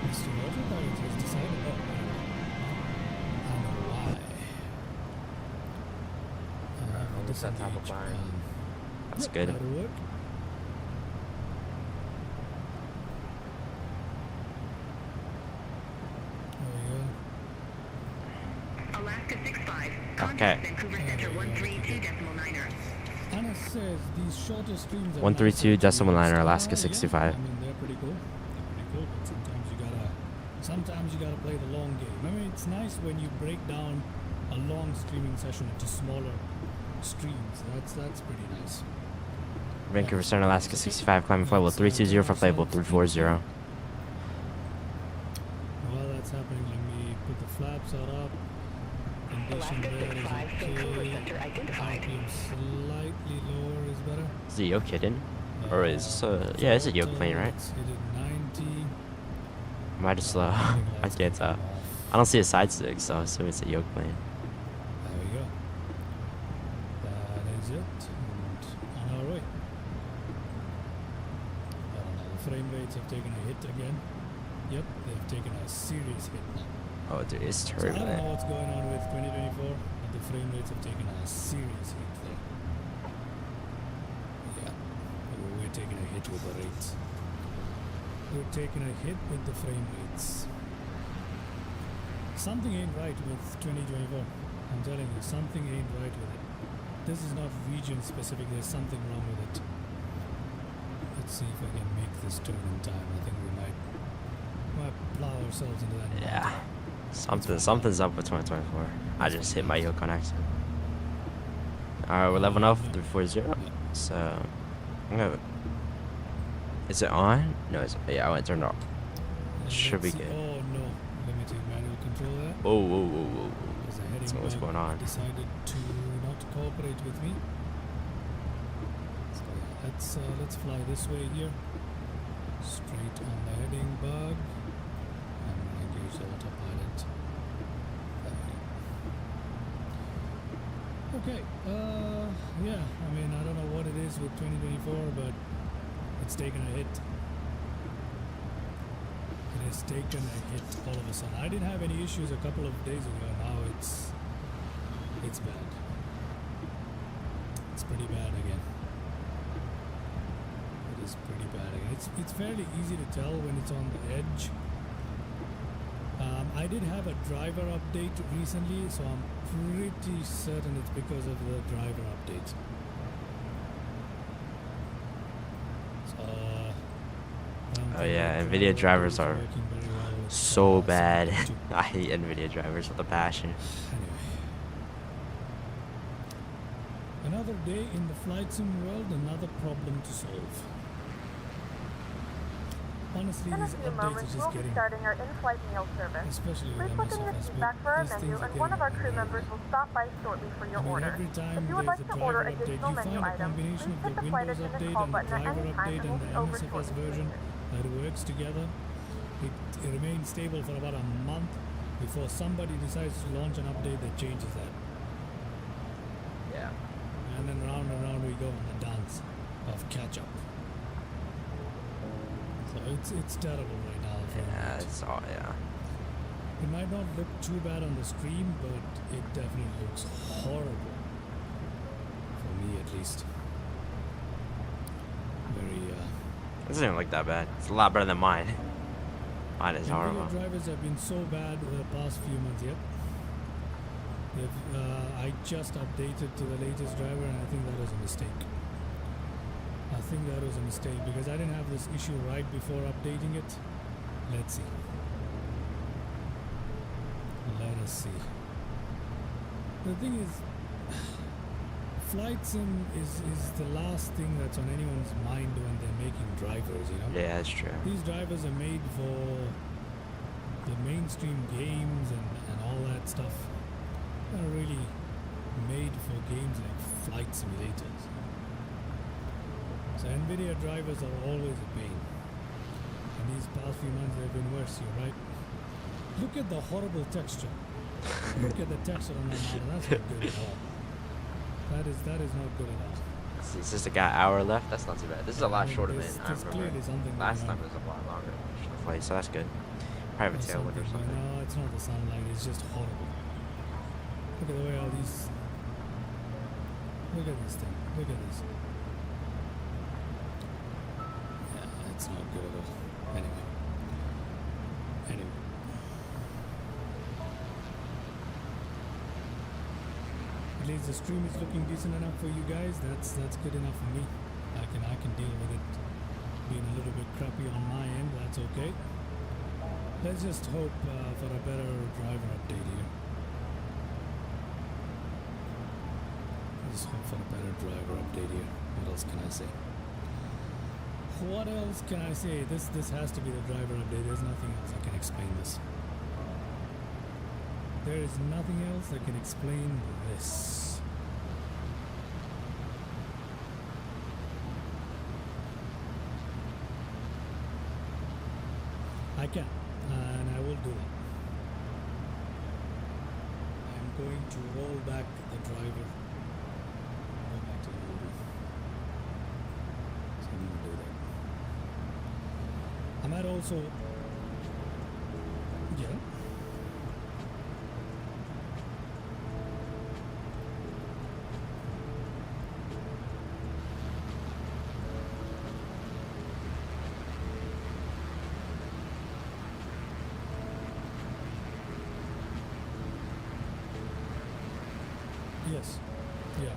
Mr. Autopilot has decided. Oh, I know why. what's that type of Disengage. line? That's Yep, good. that'll work. Alaska 65. Okay. Vancouver Center 132.9er. Anna says these shorter streams are 132.9er, Alaska Yeah, 65. I mean, they're pretty cool. They're pretty cool, but sometimes you gotta play the long game. I mean, it's nice when you break down a long streaming session into smaller streams. That's pretty nice. Vancouver Center, Alaska 65, climbing flight level 320 for flight level 340. While that's happening, let me put the flaps out up. Condition Alaska there is 65, Vancouver okay. Center identified. RPM slightly lower is better. Is it yoke hidden? Or is this a, yeah, it's a yoke plane, right? Let's hit it 90. Might as slow. I can't tell. I don't see a side stick, so I assume it's a yoke plane. There we go. That is it. And on our way. I don't know. The frame rates have taken a hit again. Yep, they've taken a serious hit now. Oh, dude, it's So I don't know turbulent. what's going on with 2024, but the frame rates have taken a serious hit there. Yeah, we're taking a hit with the rates. We're taking a hit with the frame rates. Something ain't right with 2024. I'm telling you, something ain't right with it. This is not region specific, there's something wrong with it. Let's see if I can make this turn in time. I think we might plow ourselves into that. Yeah. Something's up with 2024. I just hit my yoke on accident. Alright, we're leveling off 340. So, I'm gonna. Is it on? No, yeah, I went turned off. Should be Let's see. good. Oh no, limited manual control there. Whoa, whoa, whoa, whoa. There's a heading So what's bug going on? Decided to not cooperate with me. So yeah, let's fly this way here. Straight on the heading bug. I'm gonna engage the autopilot. There we go. Okay. Yeah. I mean, I don't know what it is with 2024, but it's taken a hit. It has taken a hit all of a sudden. I didn't have any issues a couple of days ago. Now it's bad. It's pretty bad again. It is pretty bad again. It's fairly easy to tell when it's on the edge. I did have a driver update recently, so I'm pretty certain it's because of the driver update. So, Oh yeah, NVIDIA drivers are so bad. I hate NVIDIA drivers with a passion. Anyway. Another day in the flight sim world, another problem to solve. Honestly, In a these few updates moments, are we'll just be getting, starting our in-flight meal service. especially with Please look in your MSFS, seat but back for our these menu, things are and one of our getting crew annoying. members will stop by shortly for your I mean, order. every time If you would there's like a to order driver update, additional you menu find a items, combination please of hit the the flight Windows attendant update call and the button at driver any time, update and and we'll the be over MSFS shortly to version assist. that works together. It remains stable for about a month before somebody decides to launch an update that changes that. Yeah. And then round and round we go in the dance of catch up. So it's terrible right now. Yeah, it's all, yeah. It might not look too bad on the screen, but it definitely looks horrible. For me, at least. Very, It doesn't even look that bad. It's a lot better than mine. Mine is horrible. Video drivers have been so bad over the past few months yet. I just updated to the latest driver, and I think that was a mistake. Because I didn't have this issue right before updating it. Let's see. Let us see. The thing is, flight sim is the last thing that's on anyone's mind when they're making drivers, you know? Yeah, that's true. These drivers are made for the mainstream games and all that stuff. They're really made for games like flight simulators. So NVIDIA drivers are always a pain. And these past few months they've been worse, you're right. Look at the horrible texture. Look at the texture on that model. That's not good at all. That is not good at all. It's just a got hour left. That's not too bad. This is a lot shorter than I There's remember. clearly something Last going time on. it was a lot longer. Flight, so that's good. Probably have a There's tailwind or something, something. no, it's not the sunlight. It's just horrible. Look at the way all these. Look at this thing. Look at this. Yeah, it's not good at all. Anyway. At least the stream is looking decent enough for you guys. That's good enough for me. I can deal with it being a little bit crappy on my end. That's okay. Let's just hope for a better driver update here. Let's hope for a better driver update here. What else can I say? What else can I say? This has to be the driver update. There's nothing else that can explain this. There is nothing else that can explain this. I can, and I will do it. I'm going to roll back the driver. Go back to the movie. So I'm going to do that. I might also... Yeah? Yes. Yeah.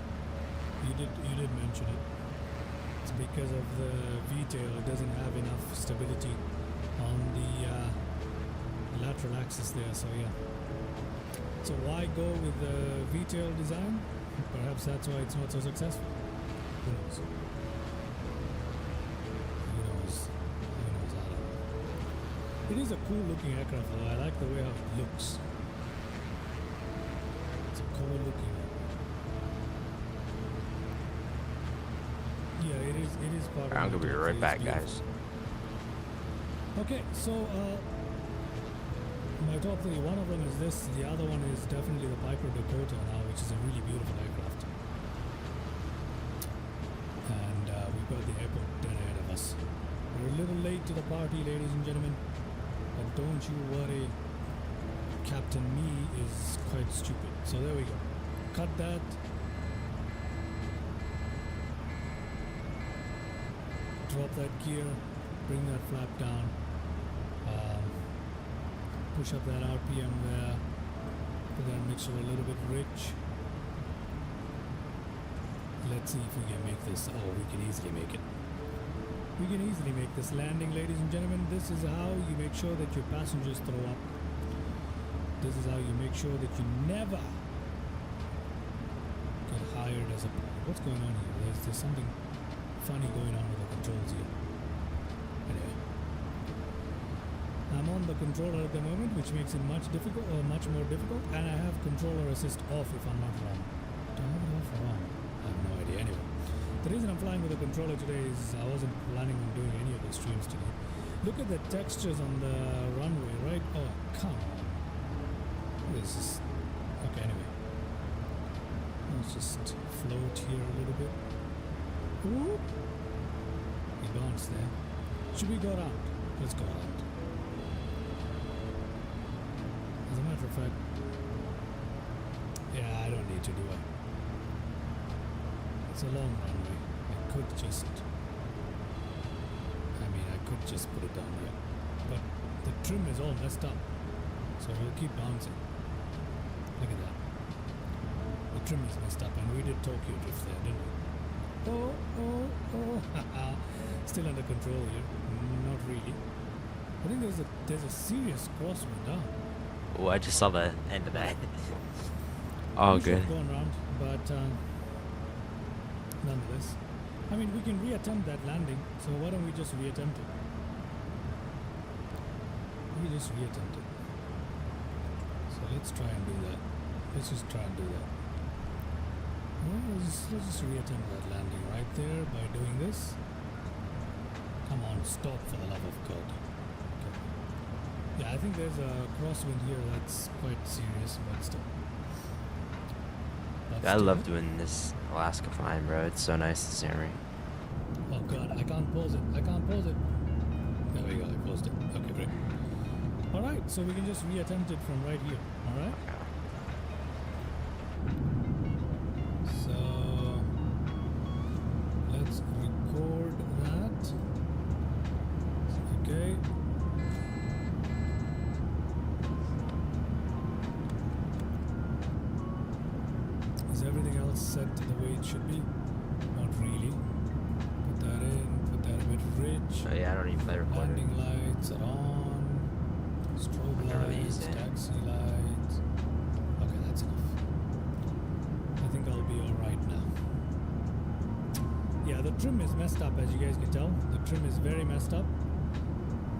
You did mention it. It's because of the V-tail. It doesn't have enough stability on the lateral axis there. So yeah. So why go with the V-tail design? Perhaps that's why it's not so successful. Who knows? Who knows? I don't know. It is a cool looking aircraft though. I like the way how it looks. It's a cool looking aircraft. Yeah, it is part of I'm my gonna be top right three. back, It's beautiful. guys. Okay, so my top three, one of them is this, the other one is definitely the Piper Dakota now, which is a really beautiful aircraft. And we've got the airport dead ahead of us. We're a little late to the party, ladies and gentlemen, but don't you worry, Captain Me is quite stupid. So there we go. Cut that. Drop that gear, bring that flap down, push up that RPM there, put that mixture a little bit rich. Let's see if we can make this. Oh, we can easily make it. We can easily make this landing, ladies and gentlemen. This is how you make sure that your passengers throw up. This is how you make sure that you never get hired as a pilot. What's going on here? There's something funny going on with the controls here. Anyway. I'm on the controller at the moment, which makes it much more difficult, and I have controller assist off if I'm not wrong. Do I have it off or on? I have no idea. Anyway, the reason I'm flying with the controller today is I wasn't planning on doing any of the streams today. Look at the textures on the runway, right? Oh, come on. This is... Okay, anyway. Let's just float here a little bit. Ooh. We bounced there. Should we go around? Let's go around. As a matter of fact, yeah, I don't need to do it. It's a long runway. I could just put it down here. But the trim is all messed up. So we'll keep bouncing. Look at that. The trim is messed up, and we did Tokyo drift there, didn't we? Oh. Still under control here. Not really. I think there's a serious crosswind down. Oh, I just saw the end of that. Oh, good. Going around, but nonetheless, I mean, we can reattempt that landing. So why don't we just reattempt it? We just reattempt it. So let's try and do that. Let's just try and do that. Well, let's just reattempt that landing right there by doing this. Come on, stop for the love of God. Okay. Yeah, I think there's a crosswind here that's quite serious, but still. I love doing this Alaska flying, bro. It's so nice, the scenery. Oh God, I can't pause it. I can't pause it. There we go, I paused it. Okay, great. Alright, so we can just reattempt it from right here. Alright? So let's record that. Okay. Is everything else set to the way it should be? Not really. Put that in, put that a bit rich. Oh yeah, I don't even play recorder. Landing lights are on. Strobe lights, taxi lights. Okay, that's enough. I think I'll be alright now. Yeah, the trim is messed up, as you guys can tell. The trim is very messed up.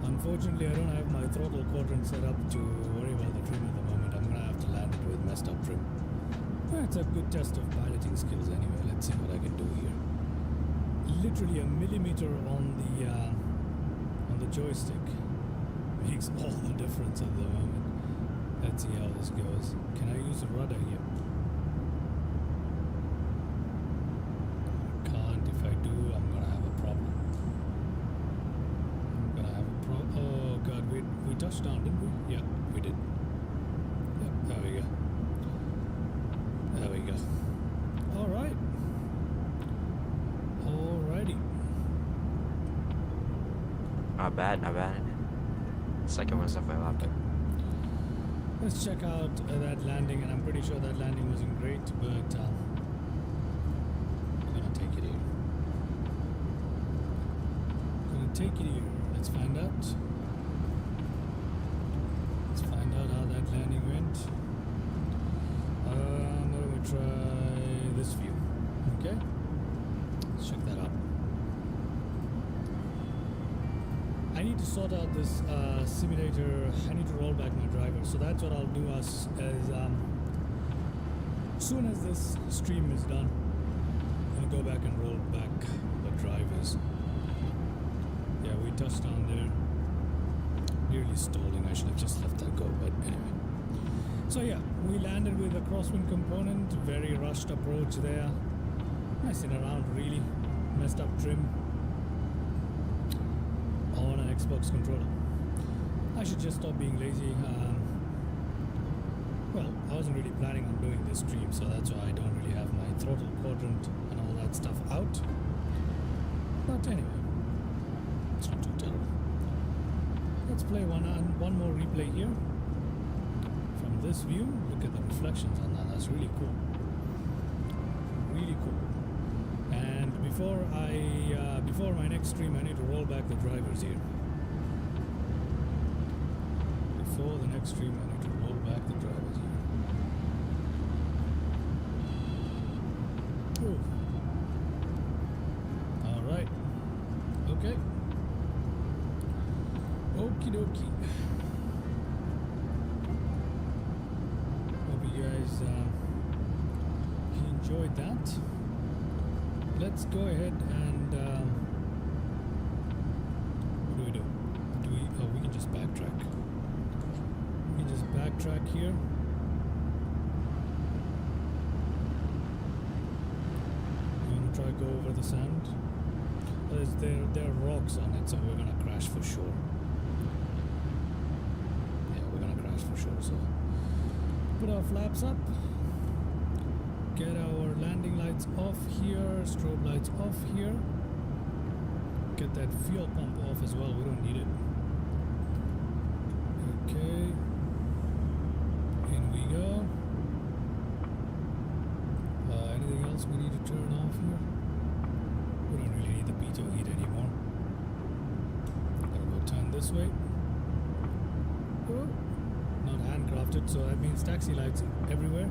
Unfortunately, I don't have my throttle quadrant set up to worry about the trim at the moment. I'm gonna have to land it with messed up trim. It's a good test of piloting skills anyway. Let's see what I can do here. Literally a millimeter on the joystick makes all the difference at the moment. Let's see how this goes. Can I use a rudder here? I can't. If I do, I'm gonna have a problem. Oh God, we touched down, didn't we? Yeah, we did. Yep, there we go. There we go. Alright. Alrighty. Not bad, not bad. Second one's definitely a lot better. Let's check out that landing, and I'm pretty sure that landing wasn't great, but I'm gonna take it here. Let's find out. Let's find out how that landing went. I'm gonna try this view. Okay? Let's check that out. I need to sort out this simulator. I need to roll back my driver. So that's what I'll do as soon as this stream is done, I'm gonna go back and roll back the drivers. Yeah, we touched down there. Nearly stalling. I should have just let that go, but anyway. So yeah, we landed with a crosswind component. Very rushed approach there. Messing around really. Messed up trim. On an Xbox controller. I should just stop being lazy. Well, I wasn't really planning on doing this stream, so that's why I don't really have my throttle quadrant and all that stuff out. But anyway, it's not too terrible. Let's play one more replay here. From this view, look at the reflections on that. That's really cool. Really cool. And before my next stream, I need to roll back the drivers here. Before the next stream, I need to roll back the drivers here. Oh, dokie. Hope you guys enjoyed that. Let's go ahead and what do? Oh, we can just backtrack. We can just backtrack here. You wanna try go over the sand? There are rocks on it, so we're gonna crash for sure. Yeah, we're gonna crash for sure. So put our flaps up. Get our landing lights off here, strobe lights off here. Get that fuel pump off as well, we don't need it. Okay. In we go. Anything else we need to turn off here? We don't really need the pitot heat anymore. Gotta go turn this way. Oh, not handcrafted, so that means taxi lights everywhere.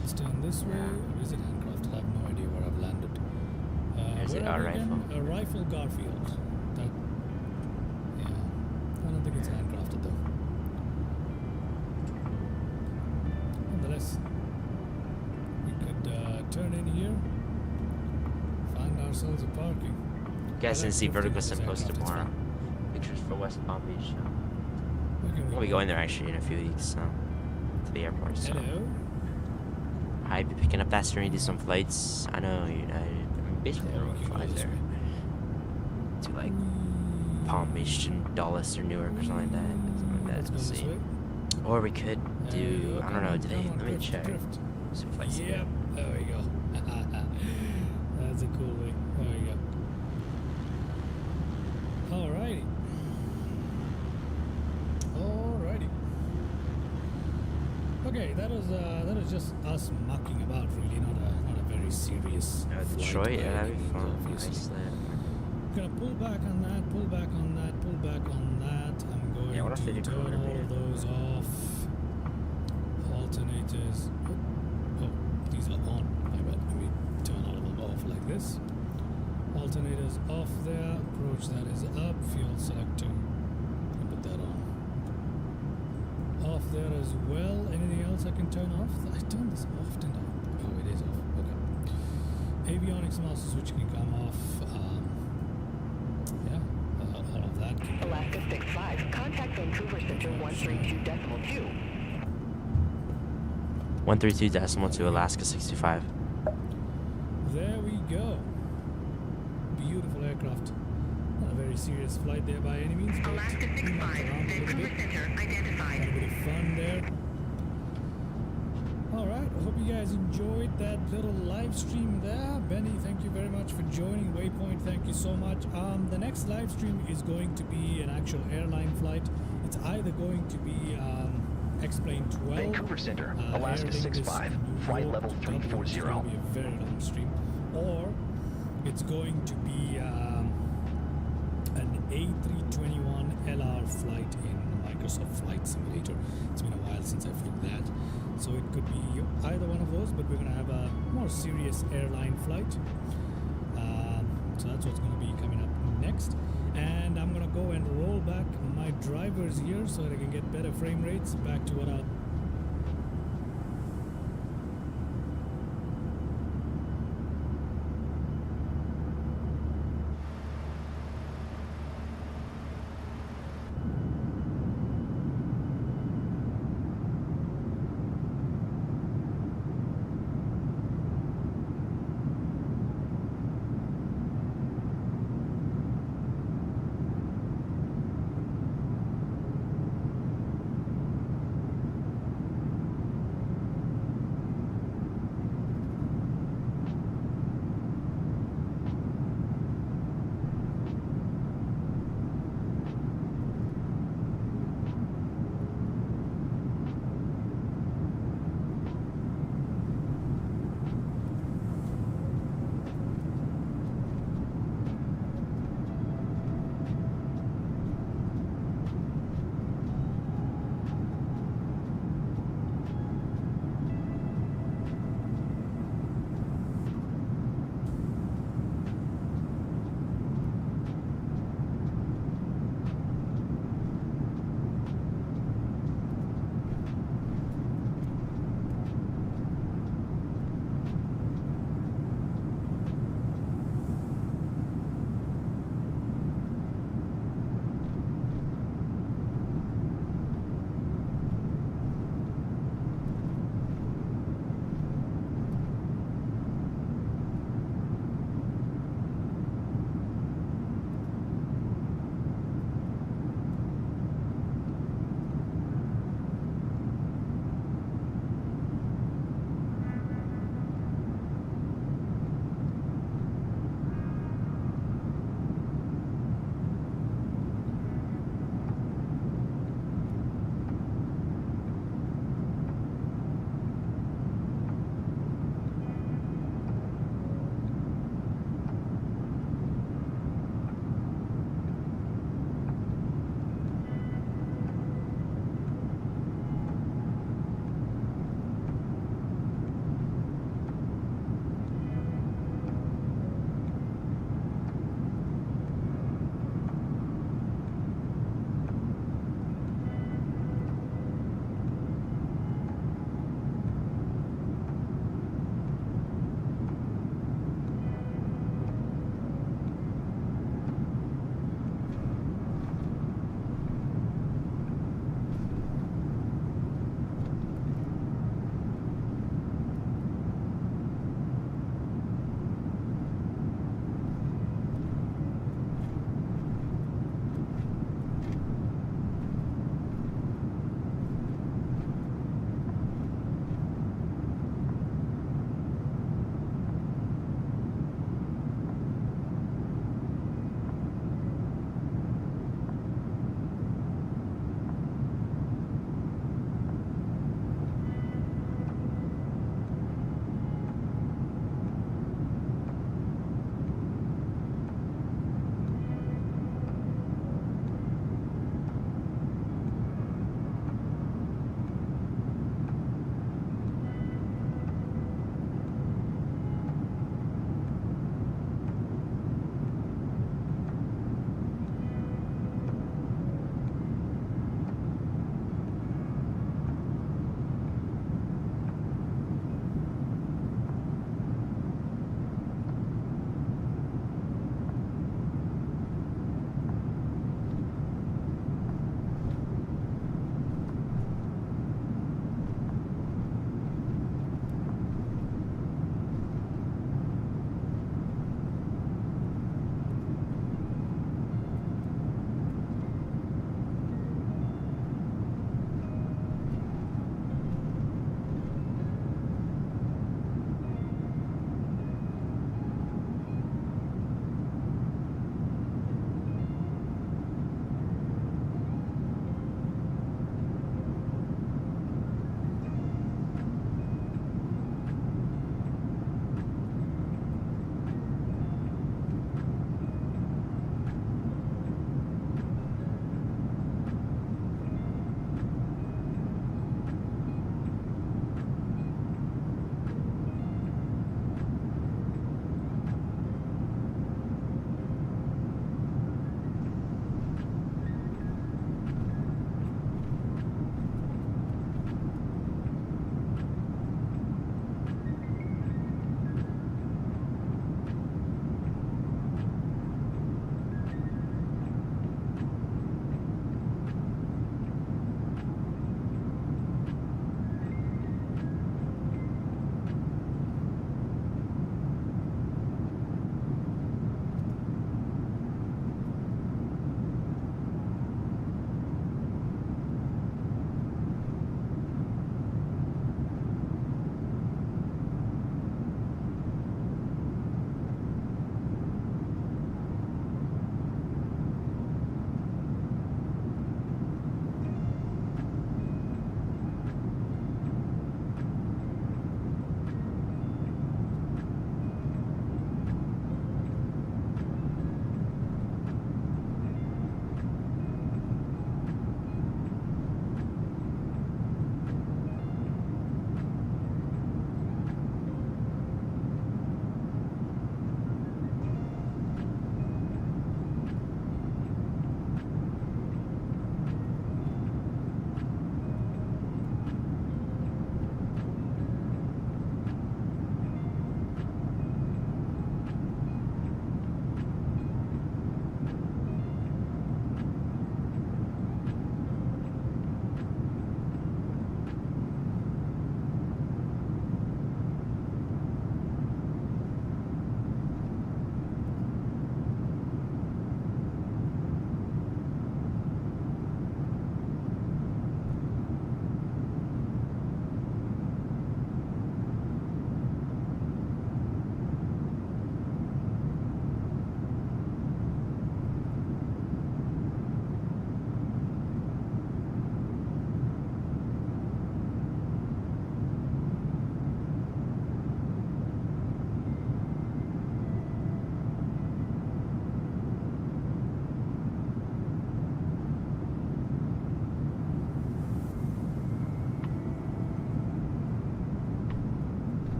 Let's turn this way. Or is it handcrafted? I have no idea where I've landed. Is it a rifle? A rifle Garfield. That, yeah. I don't think it's handcrafted though. Nonetheless, we could turn in here, find ourselves a parking. You guys can see Vertical Sim post tomorrow. Pictures for West Palm Beach. We'll be going there actually in a few weeks, to the airport. So. Hello. I'd be picking up that Serenity some flights. I know United. I mean, basically everyone flies there. To like Palm Beach and Dulles or Newark or something like that. Something like that. We'll see. Or we could do. I don't know. Do they? Let me check. Some flights. Yep. There we go. That's a cool way. There we go. Alrighty. Alrighty. Okay, that was just us mucking about, really, not a very serious. Detroit, yeah, that'd be means, fun. obviously. Iceland. Gonna pull back on that, pull back on that, pull back on that. I'm going Yeah, what if they to do turn corner all here? of those off. Alternators. Oh, these are on. My bad. Let me turn all of them off like this. Alternators off there. Approach that is up. Fuel selector. Put that on. Off there as well. Anything else I can turn off? I turn this off, didn't I? Oh, it is off. Okay. Avionics master switch can come off. Yeah, all of that. Alaska 65, contact Vancouver Center 132.2. 132.2 Alaska 65. There we go. Beautiful aircraft. Not a very serious flight there by any means. But Alaska 65, Vancouver Center identified. Had a bit of fun there. Alright, I hope you guys enjoyed that little live stream there. Benny, thank you very much for joining. Waypoint, thank you so much. The next live stream is going to be an actual airline flight. It's either going to be X-Plane 12. Vancouver Center, Alaska 65, flight level 340. It's going to be a very long stream. Or it's going to be an A321 LR flight in Microsoft Flight Simulator. It's been a while since I flew that. So it could be either one of those, but we're going to have a more serious airline flight. So that's what's going to be coming up next. And I'm going to go and roll back my drivers here so that I can get better frame rates back to what I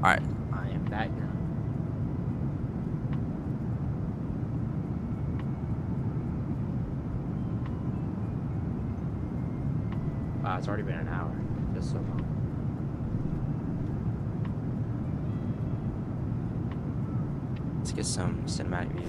Alright, I am back now. Wow, it's already been an hour. Just so long. Let's get some cinematic views.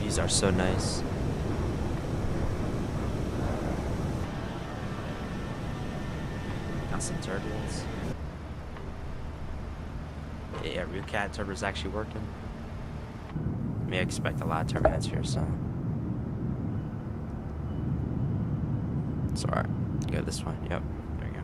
These are so nice. Got some turbulence. Yeah, rear cat turbo is actually working. May expect a lot of turbulence here, so it's alright. Go this one. Yep. There we go.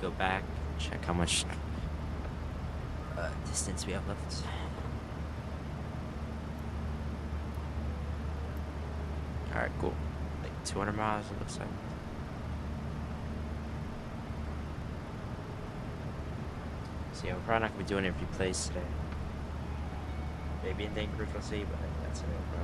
Go back, check how much distance we have left. Alright, cool. Like 200 miles, it looks like. So yeah, we're probably not going to be doing every place today. Maybe in Anchorage, we'll see, but that's it, bro.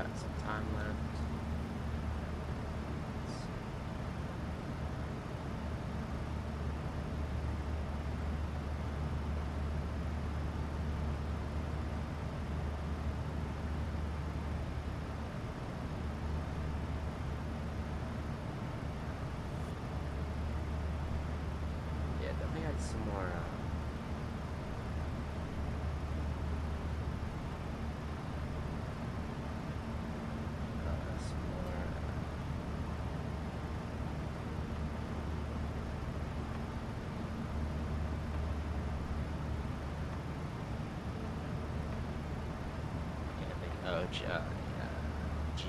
got some time left. Yeah, definitely had some more. Some more. Can't think. Oh, G.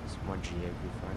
Some more GA would be fun.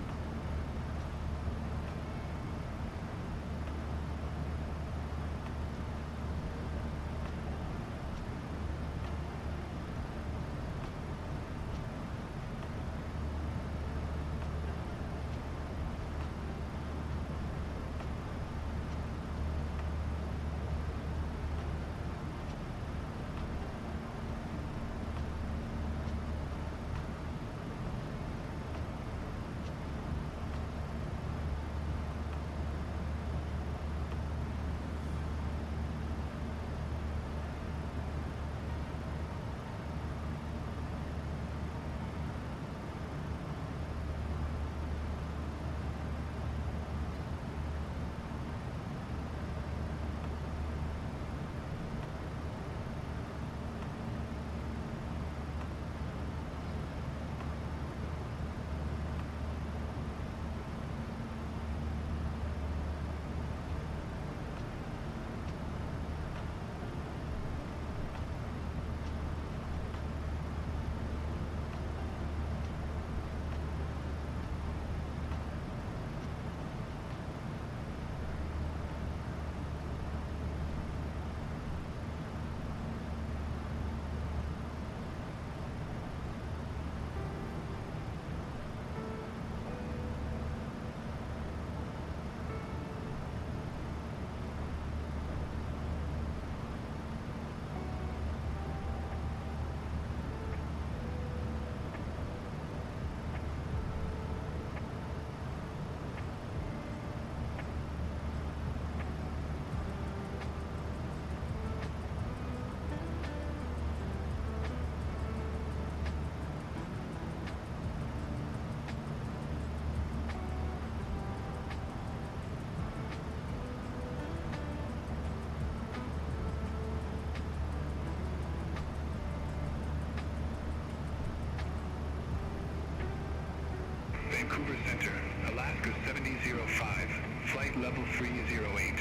Vancouver Center, Alaska 7005, flight level 308.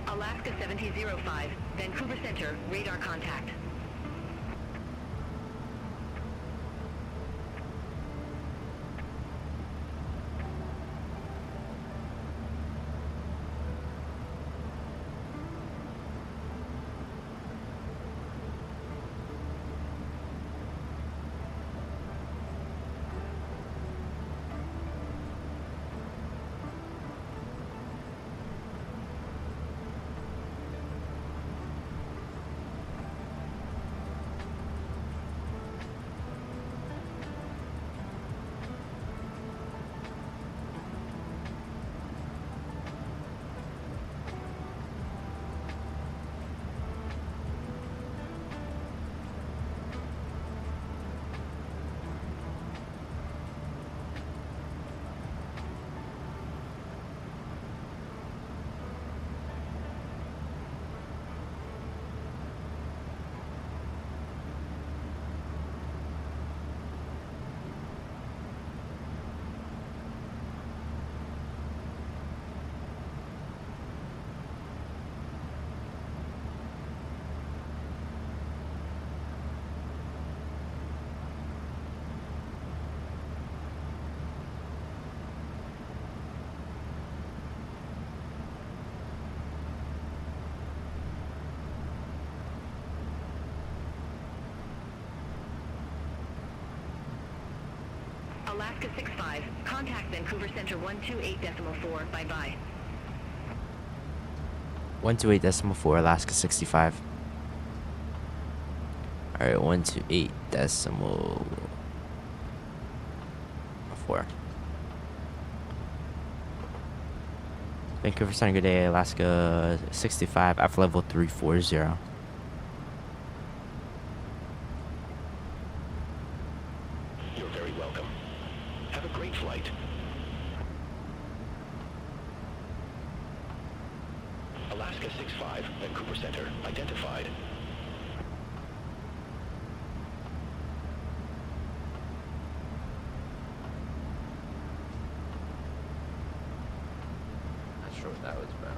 Alaska 7005, Vancouver Center, radar contact. Alaska 65. Contact Vancouver Center 128.4. Bye-bye. 128.4, Alaska 65. Alright, 128.4. Vancouver Center, good day, Alaska 65, F level 340. You're very welcome. Have a great flight. Alaska 65, Vancouver Center, identified. Not sure what that was about.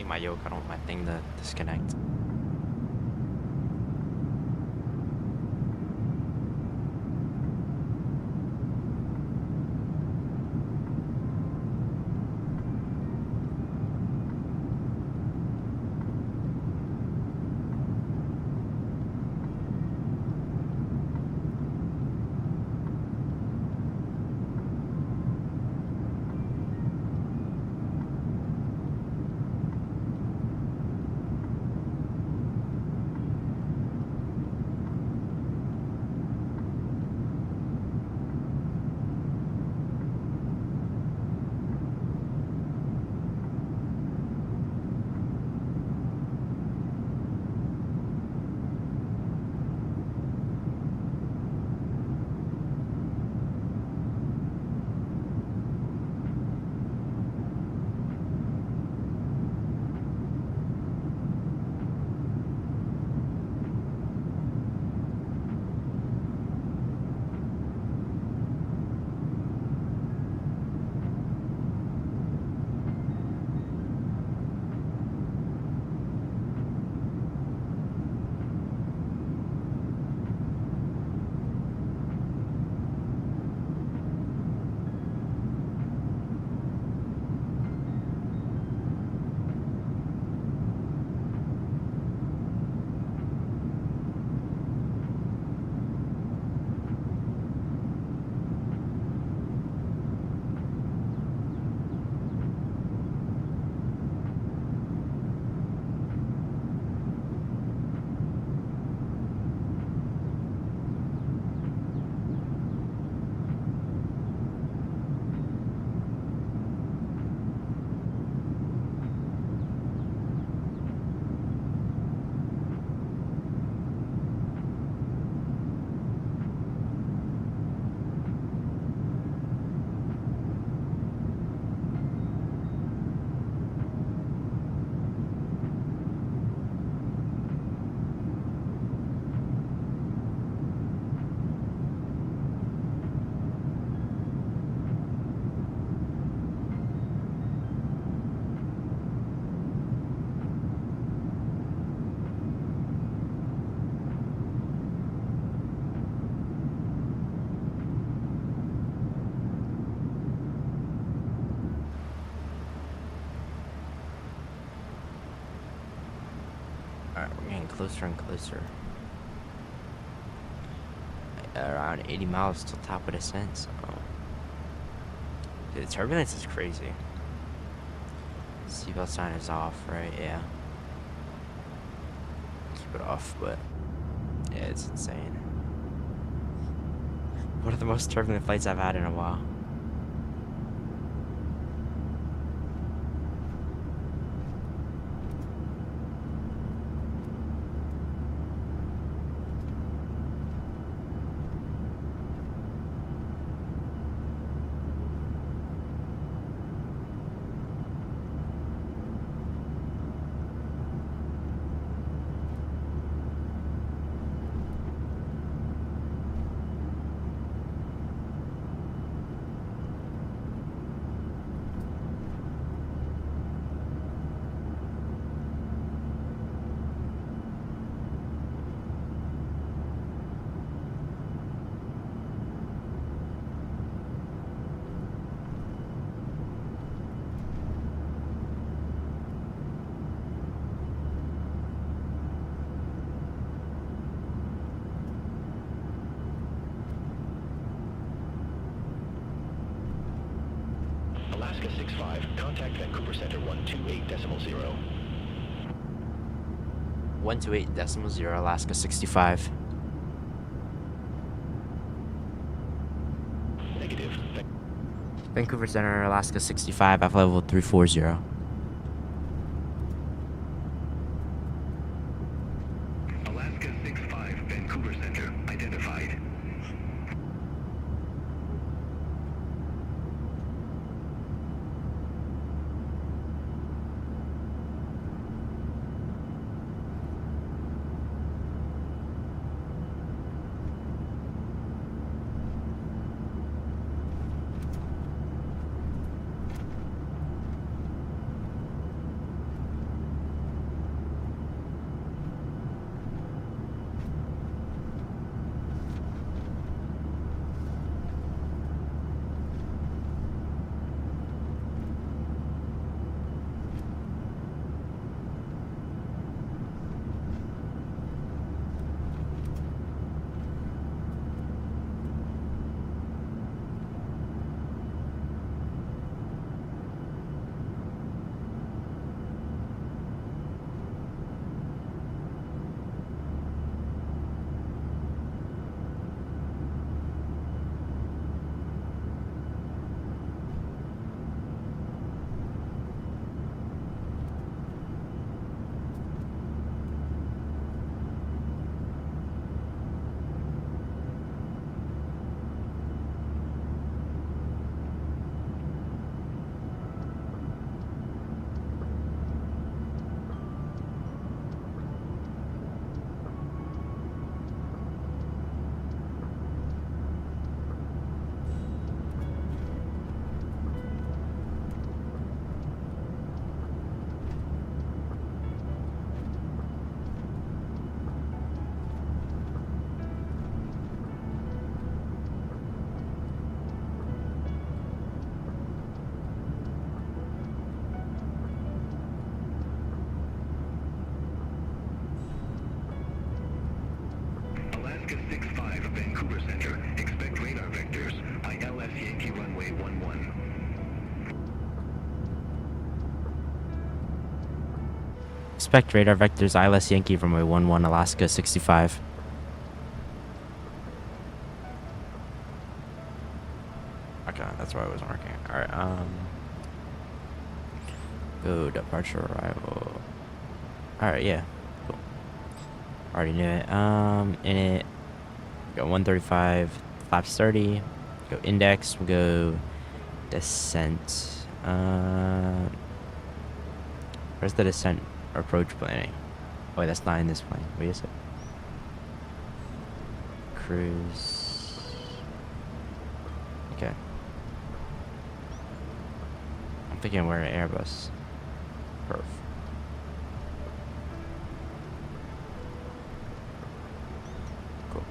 think my yoke, I don't want my thing to disconnect. Alright, we're getting closer and closer. Around 80 miles to top of descent, so... Dude, the turbulence is crazy. Seatbelt sign is off, right? Yeah. Keep it off, but... Yeah, it's insane. One of the most turbulent flights I've had in a while. Alaska 65, contact Vancouver Center 128.0. 128.0, Alaska 65. Negative. Vancouver Center, Alaska 65, F level 340. Alaska 65, Vancouver Center, identified. Expect radar vectors ILS Yankee runway 11 Alaska 65. Okay, that's why I was marking. Alright, go departure arrival. Alright, yeah. Cool. Already knew it. In it, go 135, flaps 30. Go index, we'll go descent. Where's the descent approach planning? Oh, wait, that's not in this plane. Wait, is it? Cruise. Okay. I'm thinking we're an Airbus. Perf. Cool.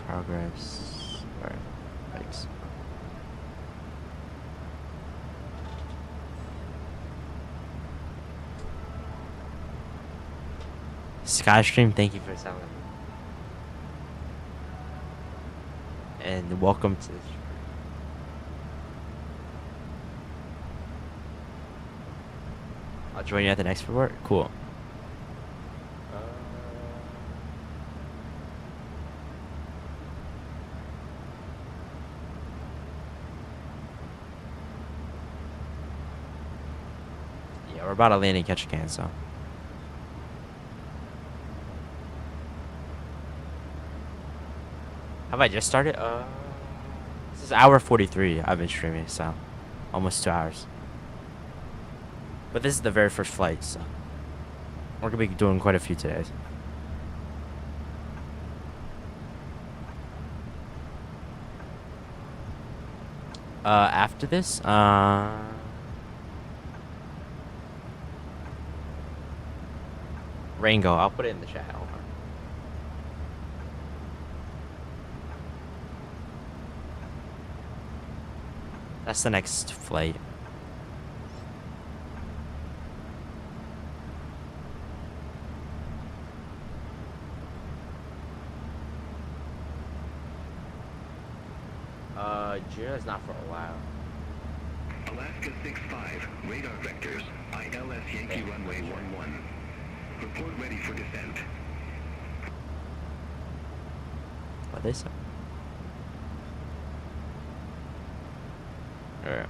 Progress. Alright. Thanks. Skystream, thank you for selling. And welcome to the stream. I'll join you at the next report. Cool. Yeah, we're about to land in Ketchikan, so. Have I just started? This is hour 43. I've been streaming, so almost 2 hours. But this is the very first flight, so we're gonna be doing quite a few today. After this, Rango, I'll put it in the chat. Hold on. That's the next flight. Juneau's not for a while. Alaska 65, radar vectors, ILS Yankee runway 11. Report ready for descent. What they say? Alright.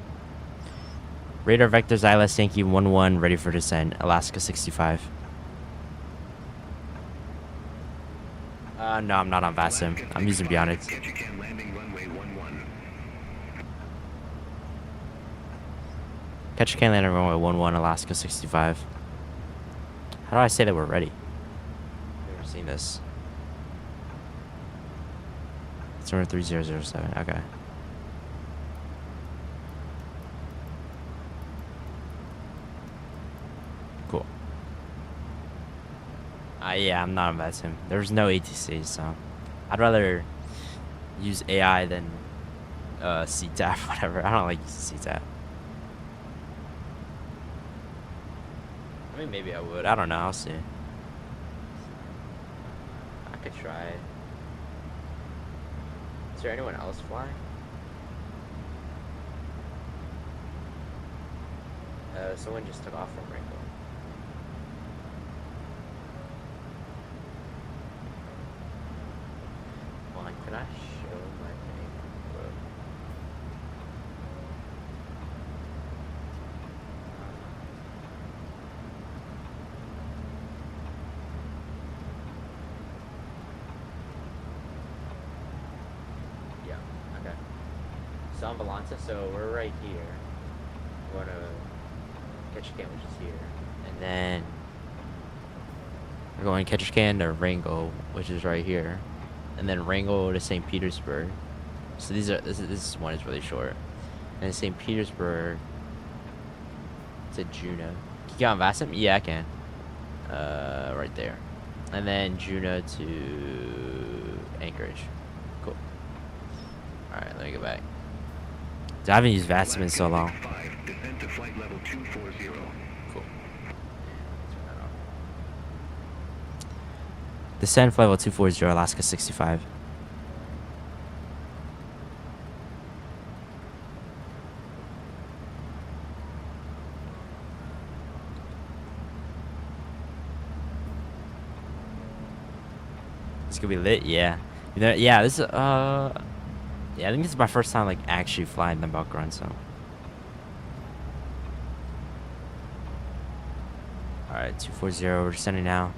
Radar vectors ILS Yankee 11 ready for descent. Alaska 65. No, I'm not on VASIM. I'm using Beyond. Ketchikan landing runway 11. Ketchikan landing runway 11, Alaska 65. How do I say that we're ready? I've never seen this. It's number 3007. Okay. Cool. Yeah, I'm not on VASIM. There's no ATC, so I'd rather use AI than CTAP, whatever. I don't like using CTAP. I mean, maybe I would. I don't know. I'll see. I could try it. Is there anyone else flying? Someone just took off from Ringo. Can I show my thing? Yeah, okay. So I'm Valanta, so we're right here. We're going to Ketchikan, which is here. And then we're going Ketchikan to Wrangell, which is right here. And then Wrangell to St. Petersburg. So this one is really short. And St. Petersburg to Juneau. Can you get on VASIM? Yeah, I can. Right there. And then Juneau to Anchorage. Cool. Alright, let me go back. I haven't used VASIM in so long. Descent to flight level 240. Cool. Descend flight level 240, Alaska 65. gonna be lit. Yeah. You know, yeah. This is yeah. I think this is my first time like actually flying the MILKRUN. So. All right, 240. We're descending now.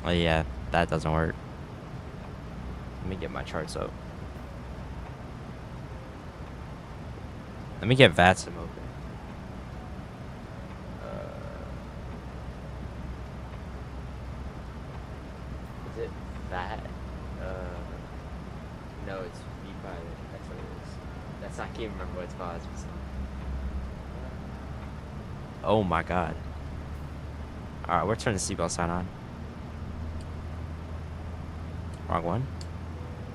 Oh yeah, that doesn't work. Let me get my charts up. Let me get VATSIM open. Is it VAT? No, it's VPilot. That's what it is. That's I can't remember what it's called. Oh my god. Alright, we're turning the seatbelt sign on. Wrong one.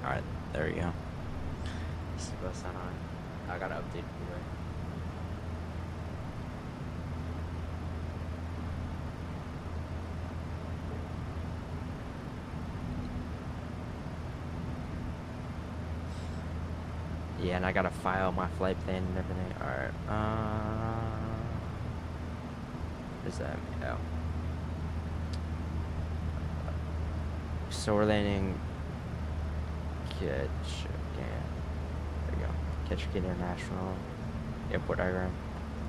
Alright, there we go. Seatbelt sign on. I gotta update it anyway. Yeah, and I gotta file my flight plan and everything. Alright, where's that? Oh. So we're landing Ketchikan. There we go. Ketchikan International Airport diagram.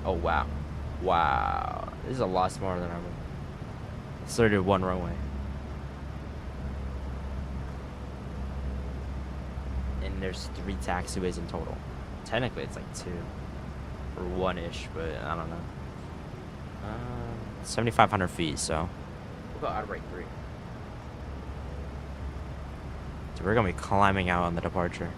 Oh wow. Wow. This is a lot smaller than I would. It's literally one runway. And there's 3 taxiways in total. Technically it's like 2. Or 1-ish, but I don't know. 7,500 feet, so we'll go out of break 3. So we're gonna be climbing out on the departure.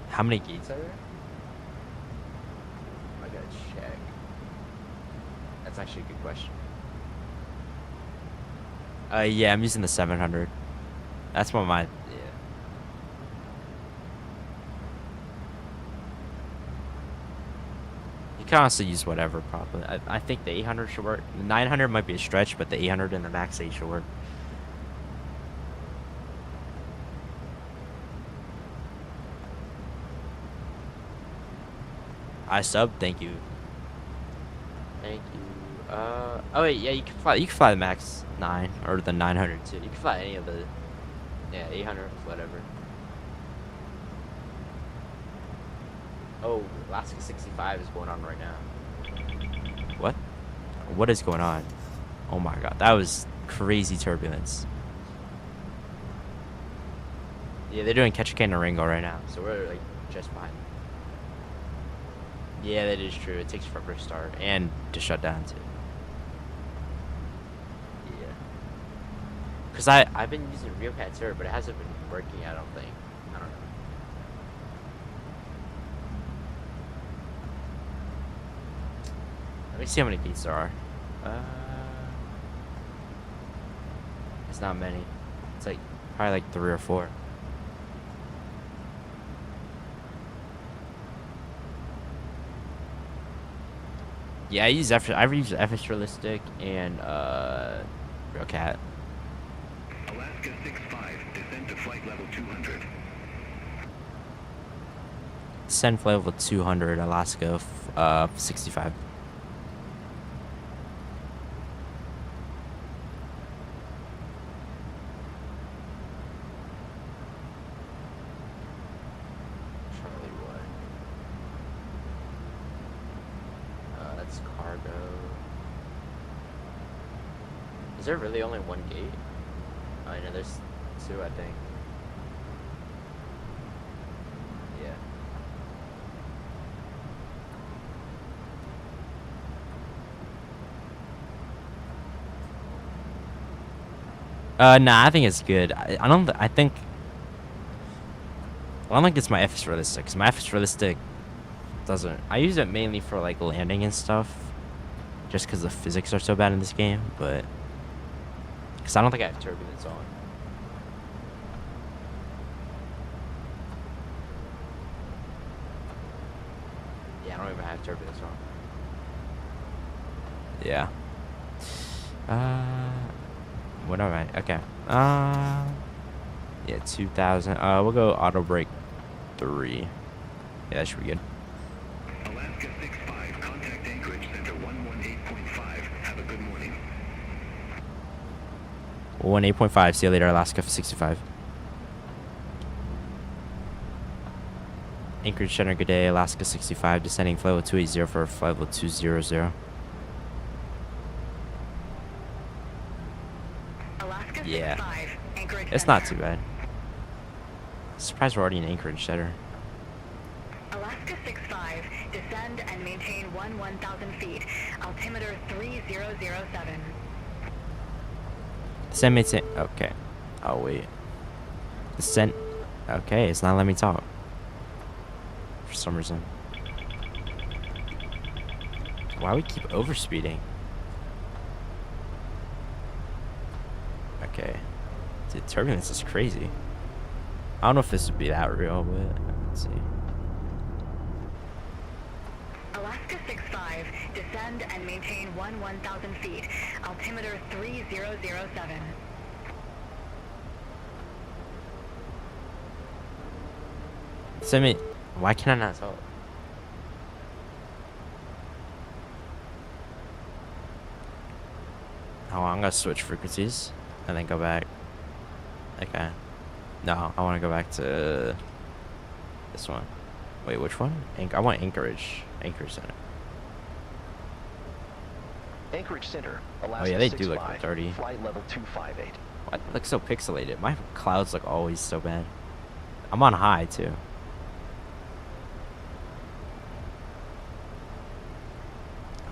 How many gates are there? I gotta check. That's actually a good question. Yeah, I'm using the 700. That's what my You can honestly use whatever, probably. I think the 800 should work. The 900 might be a stretch, but the 800 and the Max 8 should work. I sub, thank you. Thank you. Oh wait, yeah, you can fly the Max 9 or the 900 too. You can fly any of the 800, whatever. Oh, Alaska 65 is going on right now. What? What is going on? Oh my god, that was crazy turbulence. Yeah, they're doing Ketchikan and Ringo right now, so we're like just behind. Yeah, that is true. It takes forever to start and to shut down too. Yeah. Cause I've been using RioCat server, but it hasn't been working. I don't think. I don't know. Let me see how many gates there are. It's not many. It's like probably like 3 or 4. Yeah, I use FS Realistic and RioCat. Alaska 65, descend to flight level 200. Descend flight level 200, Alaska 65. Is there really only one gate? Oh, I know there's 2, I think. Yeah. Nah, I think it's good. I don't think it's my FS Realistic, because my FS Realistic doesn't. I use it mainly for like landing and stuff, just because the physics are so bad in this game, but. Because I don't think I have turbulence on. Yeah, I don't even have turbulence on. Yeah. What am I? Okay. Yeah, 2000. We'll go auto brake 3. Yeah, that should be good. Alaska 65, contact Anchorage Center 118.5. Have a good morning. 18.5. See you later, Alaska 65. Anchorage Center, good day. Alaska 65, descending flight level 280 for flight level 200. Alaska Yeah. 65, Anchorage It's Center. not too bad. Surprised we're already in Anchorage Center. Alaska 65, descend and maintain 1,000 feet. Altimeter 3007. Descend, maintain. Okay. Oh, wait. Descend. Okay, it's not letting me talk. For some reason. Why we keep overspeeding? Okay. Dude, turbulence is crazy. I don't know if this would be that real, but let's see. Alaska 65, descend and maintain 1,000 feet. Altimeter 3007. Send me. Why can I not talk? Oh, I'm gonna switch frequencies and then go back. Okay. No, I want to go back to this one. Wait, which one? I want Anchorage. Anchorage Center. Anchorage Center, Alaska Oh yeah, they do look 65, dirty. flight level 258. Why do they look so pixelated? My clouds look always so bad. I'm on high too.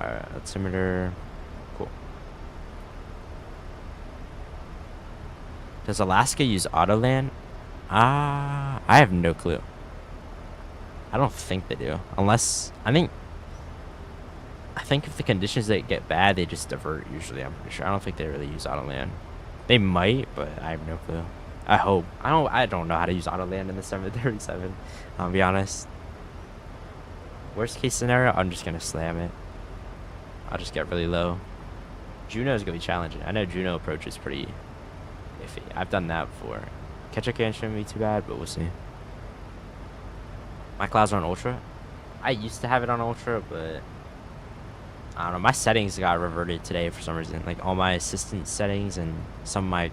Alright, altimeter. Cool. Does Alaska use Autoland? I have no clue. I don't think they do. Unless, I think if the conditions that get bad, they just divert usually, I'm pretty sure. I don't think they really use Autoland. They might, but I have no clue. I hope. I don't know how to use Autoland in the 737. I'll be honest. Worst case scenario, I'm just gonna slam it. I'll just get really low. Juneau's gonna be challenging. I know Juneau approach is pretty iffy. I've done that before. Ketchikan shouldn't be too bad, but we'll see. My clouds are on ultra. I used to have it on ultra, but I don't know. My settings got reverted today for some reason. Like all my assistant settings and some of my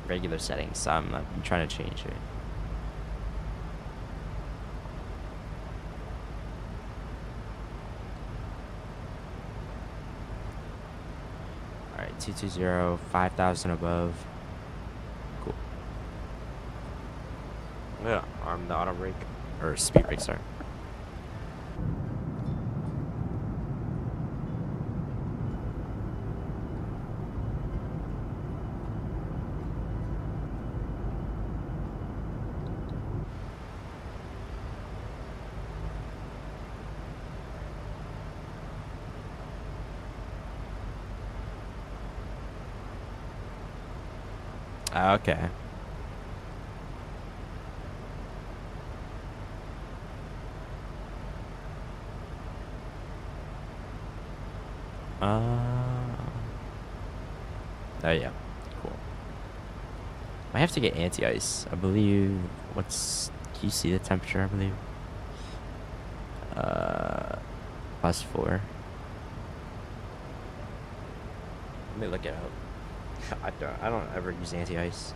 regular settings. So I'm trying to change it. Alright, 220, 5,000 above. Cool. I'm gonna arm the auto brake. Or speed brake, sorry. Okay. Oh yeah, cool. I have to get anti-ice. I believe. What's? Can you see the temperature? I believe. +4. Let me look it up. I don't ever use anti-ice.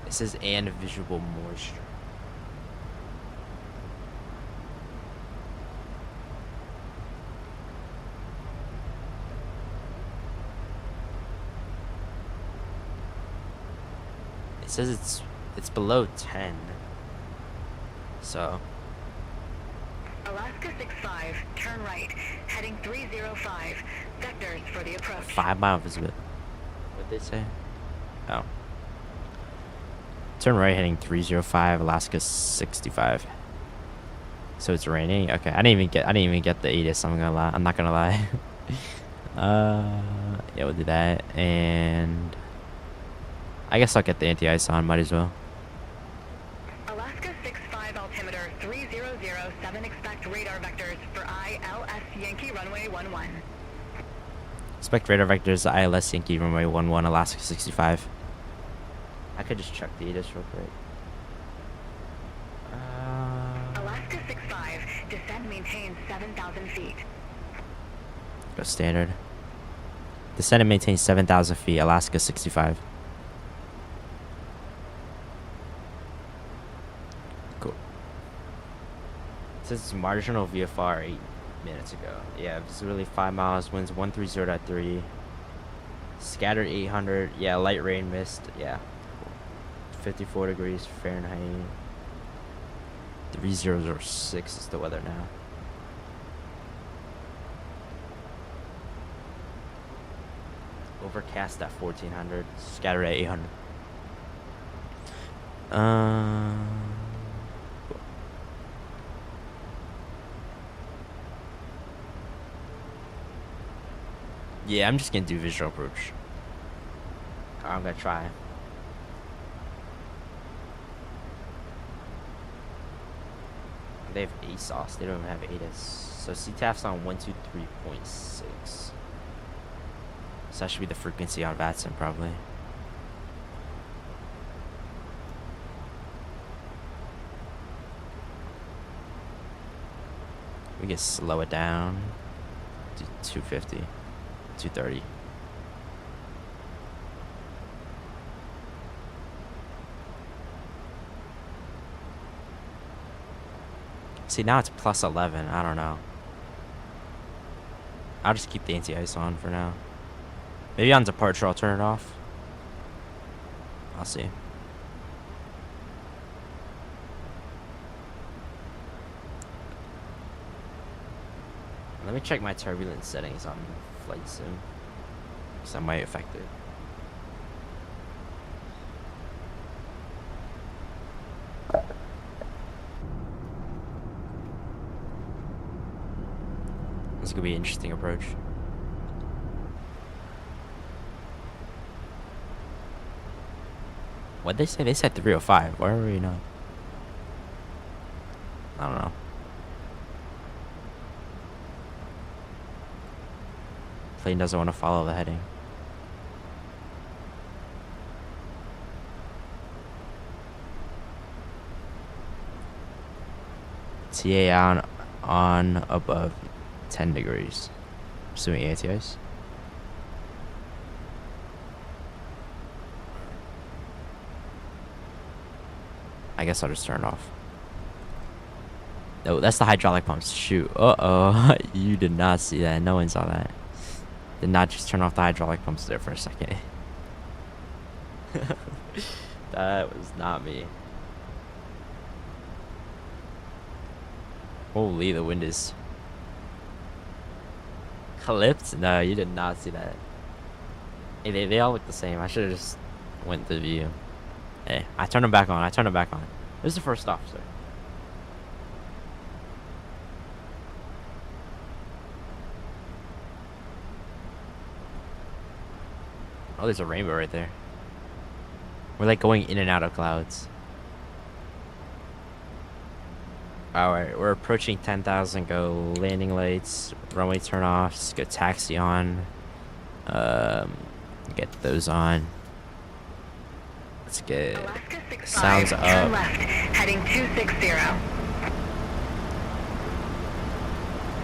It says and visual moisture. It says it's below 10. So Alaska 65, turn right, heading 305. Vectors for the approach. 5 mile visibility. What'd they say? Oh. Turn right heading 305, Alaska 65. So it's raining. Okay, I didn't even get the ATIS. I'm not gonna lie. Yeah, we'll do that, and I guess I'll get the anti-ice on. Might as well. Alaska 65, altimeter 3007 Expect radar vectors ILS Yankee runway 11 Alaska 65. I could just check the ATIS real quick. Alaska 65, descent maintains 7,000 feet. Go standard. Descent and maintain 7,000 feet, Alaska 65. Cool. It says marginal VFR 8 minutes ago. Yeah, visibility 5 miles, winds 130.3. Scattered 800. Yeah, light rain, mist. Yeah. 54 degrees Fahrenheit. 3006 is the weather now. Overcast at 1400, scattered at 800. Yeah, I'm just gonna do visual approach. I'm gonna try. They have ASOS, they don't even have ATIS. So CTAF's on 123.6. So that should be the frequency on Vatson, probably. We can slow it down to 250, 230. See, now it's plus 11. I don't know. I'll just keep the anti-ice on for now. Maybe on departure I'll turn it off. I'll see. Let me check my turbulence settings on flight sim, because that might affect it. This is gonna be an interesting approach. What'd they say? They said 305. Where were we not? I don't know. Plane doesn't want to follow the heading. TA on above 10 degrees. Pursuing anti-ice. I guess I'll just turn it off. No, that's the hydraulic pumps. Shoot. Uh-oh. You did not see that. No one saw that. Did not just turn off the hydraulic pumps there for a second. That was not me. Holy, the wind is clipped. No, you did not see that. Hey, they all look the same. I should have just went to view. Hey, I turned them back on. This is the first officer. Oh, there's a rainbow right there. We're like going in and out of clouds. Alright, we're approaching 10,000. Go landing lights, runway turn offs, go taxi on. Get those on. Let's get sounds up. Turn left, heading 260.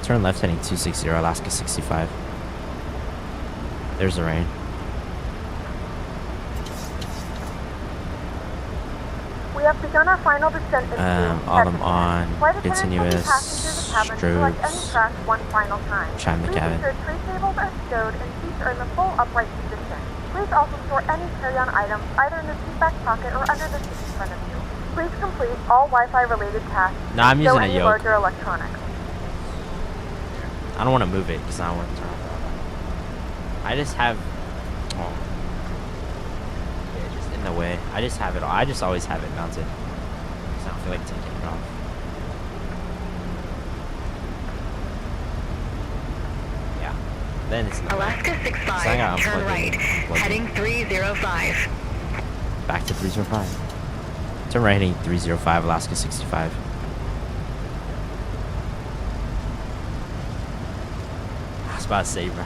Turn left, heading 260, Alaska 65. There's the rain. We have begun our final descent into Autumn on, Flight attendants continuous, will be passing through the cabin to select any strobes, track one final time. chime the Please cabin. ensure tray tables are stowed and seats are in the full upright position. Please also store any carry-on items either in the seat back pocket or under the seat in front of you. Please complete all Wi-Fi related tasks. Nah, I'm using a any yoke. larger electronics. I don't want to move it because I don't want to turn off. I just have. Oh. Yeah, just in the way. I just have it. I just always have it mounted. Because I don't feel like taking it off. Yeah. Then it's not. Alaska 65, turn right, heading 305. Back to 305. Turn right heading 305, Alaska 65. I was about to say, bro.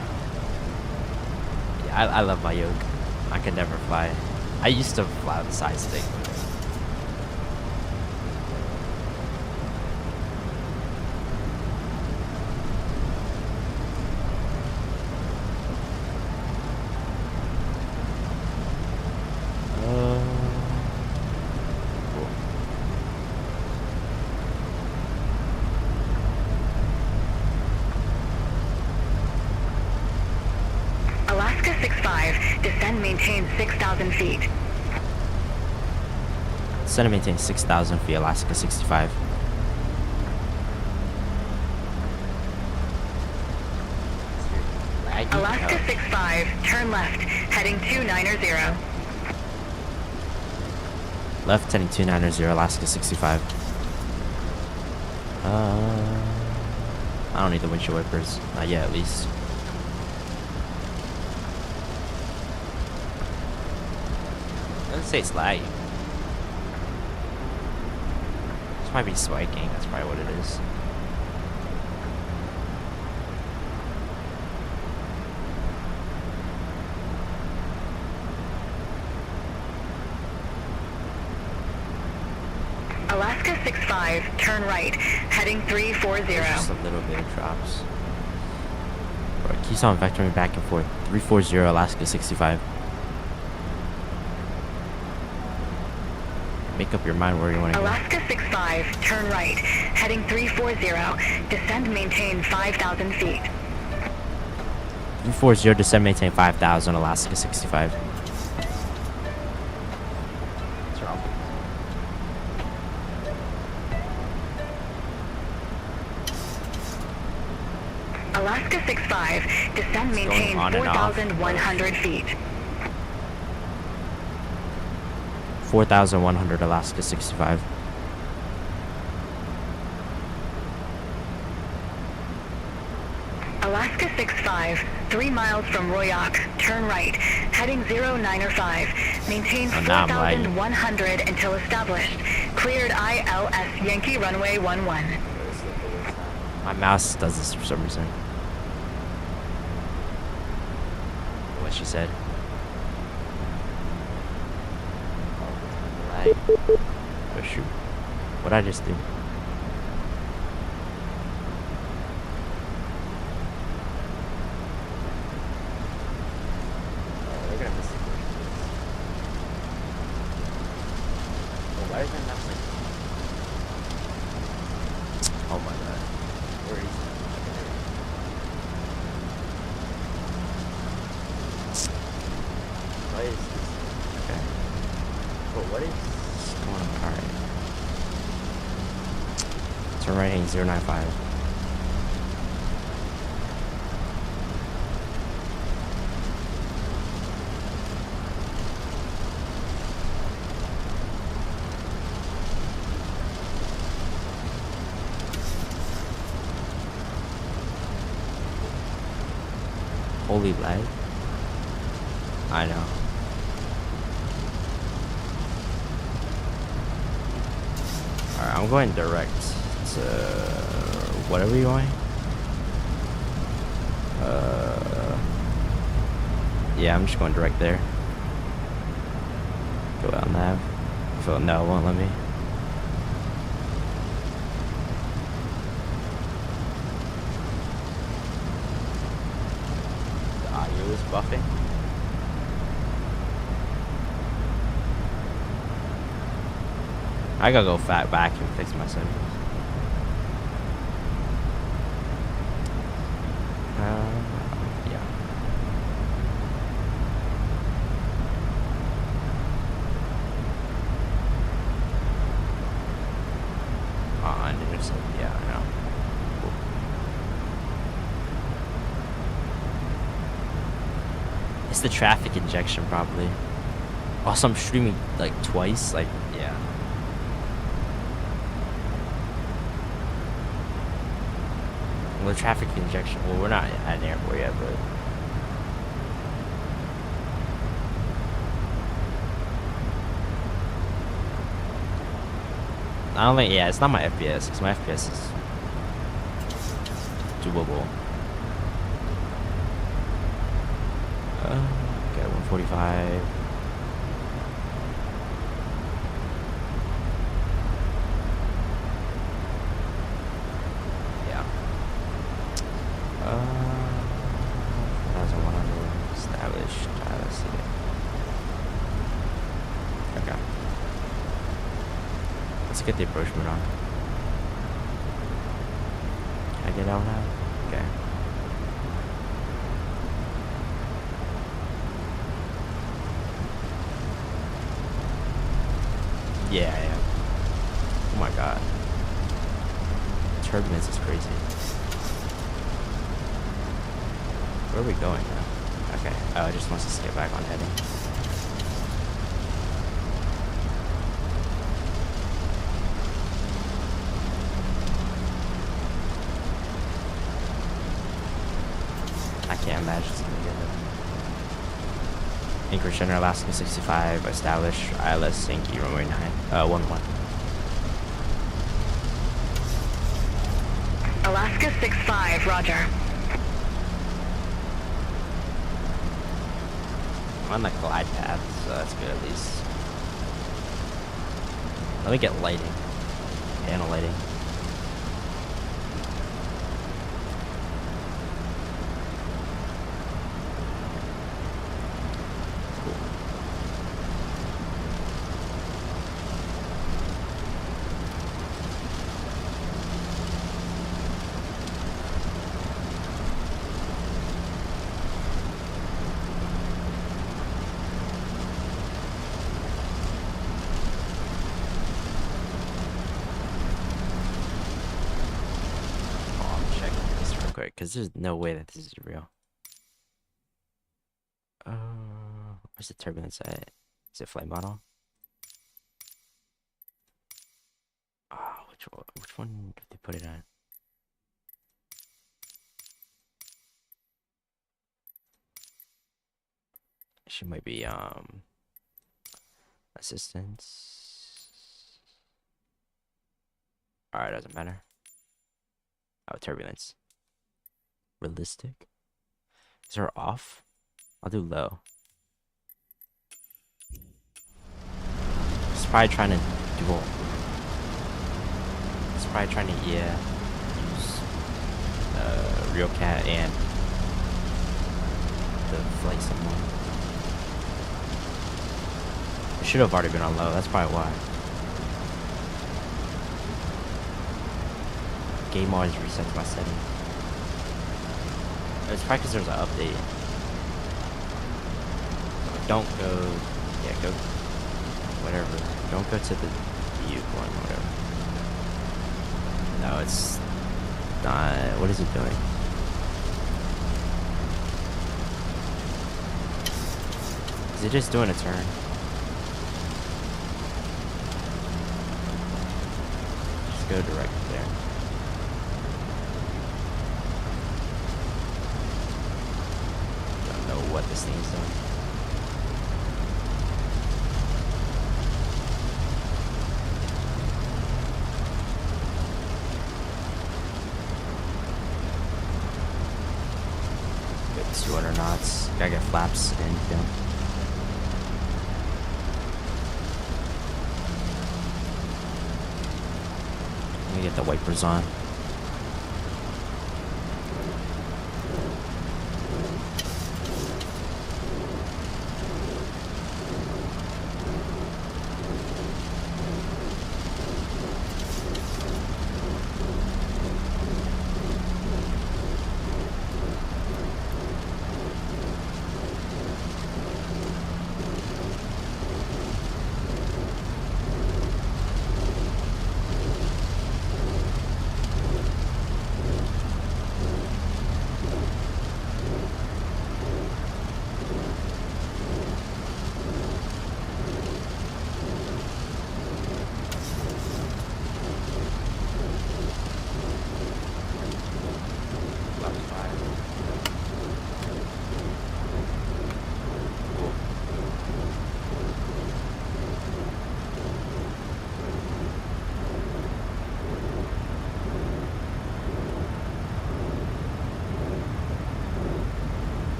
I love my yoke. I can never fly. I used to fly with a side stick. Alaska 65, descend maintain 6,000 feet. Descend and maintain 6,000 feet, Alaska 65. Alaska 65, turn left, heading 290. Left heading 290, Alaska 65. I don't need the windshield wipers. Not yet, at least. Doesn't say it's lagging. This might be spiking. That's probably what it is. Alaska 65, turn right, heading 340. Just a little bit of drops. Alright, keeps on vectoring back and forth. 340, Alaska 65. Make up your mind where you want to go. Alaska 65, turn right, heading 340, descend maintain 5,000 feet. 340, descend maintain 5,000, Alaska 65. What's wrong? Alaska 65, descend maintain 4,100 feet. 4,100, Alaska 65. Alaska 65, 3 miles from Royak, turn right, heading 095, maintain 4,100 until established. Cleared ILS Yankee runway 11. My mouse does this for some reason. What she said. Oh shoot. What'd I just do? They're gonna miss it. Oh, why is that not like... Oh my god. Where is it? Why is this? Okay. But what is going on? Alright. Turn right heading 095. Holy lag. I know. Alright, I'm going direct to whatever you're going. Yeah, I'm just going direct there. Go out nav. So no, it won't let me. The audio is buffing. I gotta go back and fix my settings. Yeah. On intercept. Yeah, I know. Cool. It's the traffic injection, probably. Also, I'm streaming like twice. Like, yeah. Well, the traffic injection. Well, we're not at an airport yet, but I don't think. Yeah, it's not my FPS because my FPS is doable. 245. Yeah. 1,100 established. Let's see. Okay. Let's get the approachment on. Can I get out now? Okay. Yeah, I am. Oh my god. Turbulence is crazy. Where are we going now? Okay. Oh, it just wants us to get back on heading. I can't imagine it's gonna get it. Anchorage Center, Alaska 65, established ILS Yankee runway 11. Alaska 65, roger. I'm on the glide path, so that's good at least. Let me get lighting. Panel lighting. Because there's no way that this is real. Where's the turbulence at? Is it flight model? Which one did they put it on? She might be assistance. Alright, doesn't matter. Oh, turbulence. Realistic? Is her off? I'll do low. It's probably trying to dual. It's probably trying to, yeah, use real cat and the flight someone. It should have already been on low, that's probably why. Game always resets my setting. It's probably because there's an update. Don't go, yeah, go, whatever. Don't go to the view one, whatever. No, it's not, what is it doing? Is it just doing a turn? Just go direct there. What this thing's doing. Good, 200 knots. Gotta get flaps and down. Let me get the wipers on.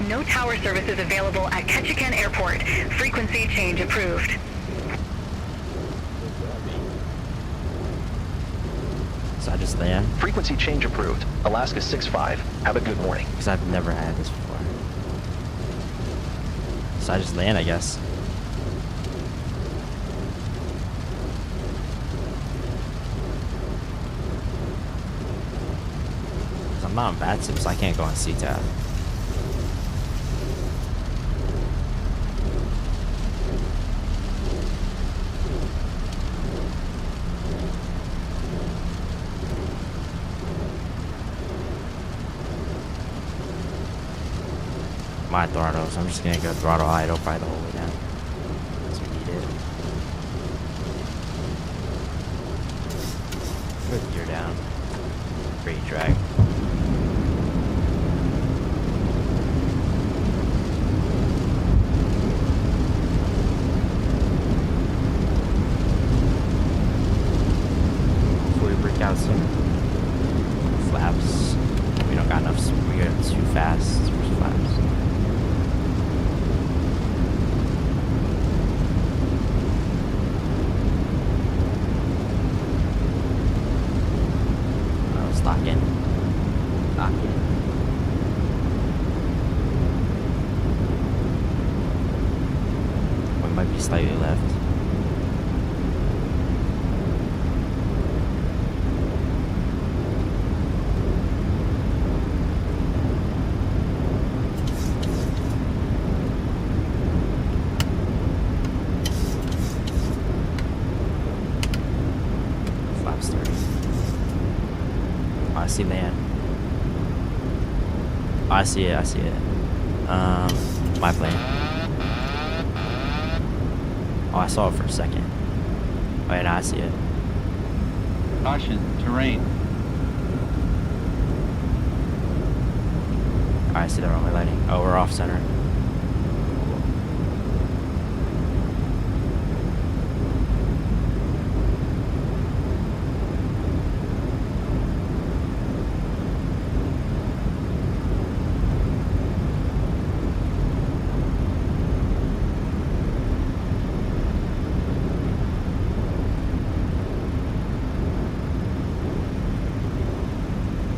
No tower services available at Ketchikan Airport. Frequency change approved. So I just land? Frequency change approved. Alaska 6-5. Have a good morning. Because I've never had this before. So I just land, I guess. I'm not on bad sim, so I can't go on CTAB. My throttle, so I'm just gonna go throttle idle probably the whole way down. Because we need it. Put the gear down. Great drag. Out some flaps. We don't got enough. We got too fast for flaps. Oh, lock in. Lock in. We might be slightly left. I see land. Oh, I see it, I see it. My plane. Oh, I saw it for a second. Oh yeah, now I see it. Caution, terrain. Oh, I see the runway lighting. Oh, we're off center.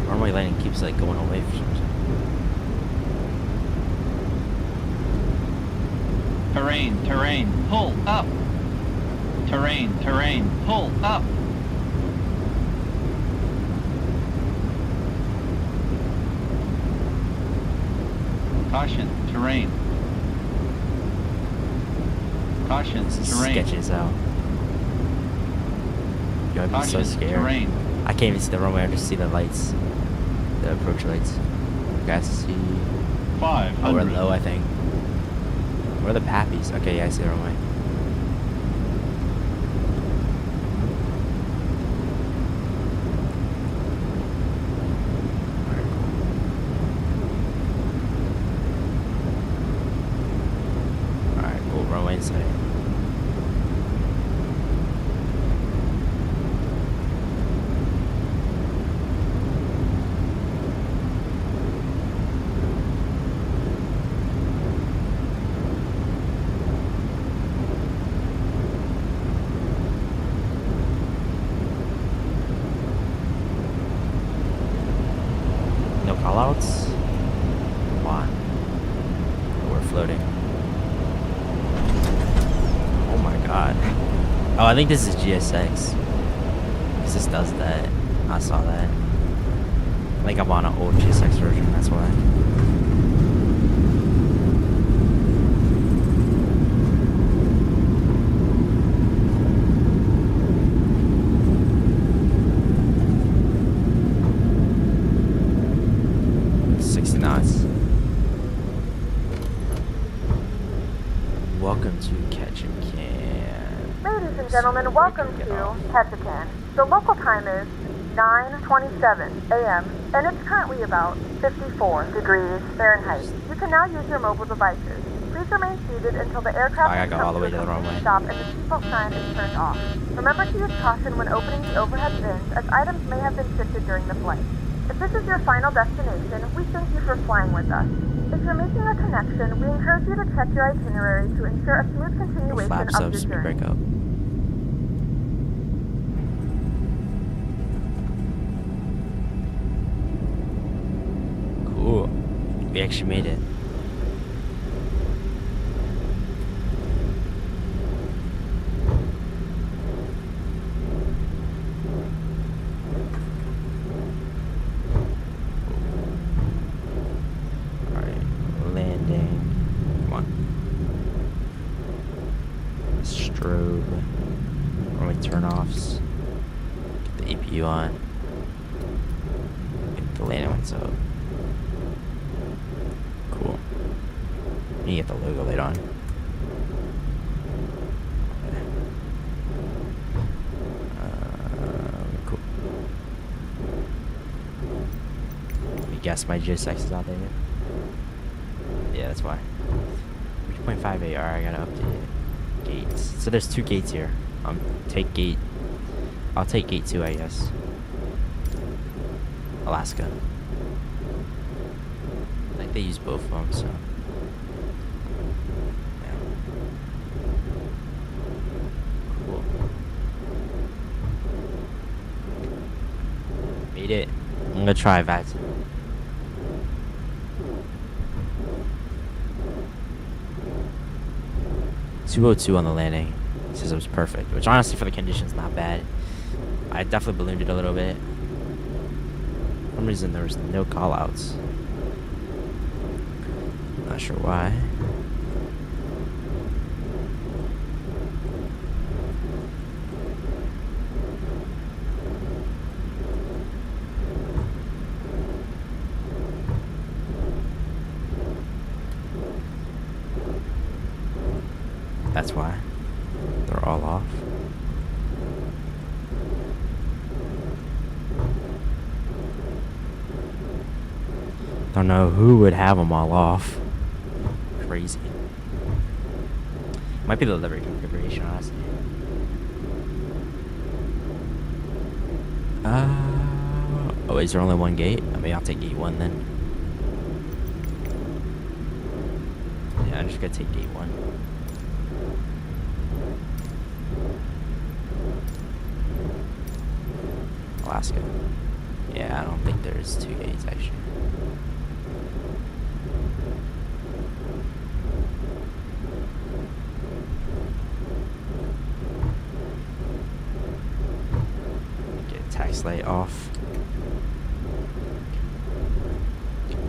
Runway lighting keeps like going away for some reason. Terrain, terrain, pull up. Terrain, terrain, pull up. Caution, terrain. Caution, terrain. Sketches out. Yo, I'd be so scared. Terrain. I can't even see the runway, I just see the lights. The approach lights. You guys see. 500. Oh, we're low, I think. Where are the PAPs? Okay, yeah, I see the runway. Alright, cool. Runway inside. Callouts? Why? Oh, we're floating. Oh my god. Oh, I think this is GSX. Because this does that. I saw that. I think I'm on an old GSX version, that's why. Welcome to Ketchikan. Ladies and gentlemen, welcome to Ketchikan. The local time is 9:27 a.m. and it's currently about 54 degrees Fahrenheit. You can now use your mobile devices. Please remain seated until the aircraft I gotta go all the way to the runway. stop and the seatbelt sign is turned off. Remember to use caution when opening the overhead bins, as items may have been shifted during the flight. If this is your final destination, we thank you for flying with us. If you're making a connection, we encourage you to check your itinerary to ensure a smooth No continuation flaps of up, your speed journey. break up. Cool. We actually made it. Alright, landing. Come on. Strobe. Runway turn-offs. Get the APU on. Get the landing lights up. Cool. You get the logo light on. Cool. Let me guess my JSX is out there. Yeah, that's why. 3.5 AR, I gotta update it. Gates. So there's 2 gates here. I'll take gate 2, I guess. Alaska. I think they use both of them, so. Yeah. Cool. Made it. I'm gonna try that. 202 on the landing. Says it was perfect, which honestly for the conditions not bad. I definitely ballooned it a little bit. For some reason there was no call outs. Not sure why. That's why. They're all off. Don't know who would have them all off. Crazy. Might be the livery configuration, honestly. Oh, is there only one gate? I mean, I'll take gate 1 then. Yeah, I'm just gonna take gate 1. Alaska. Yeah, I don't think there's 2 gates actually. Get tax light off.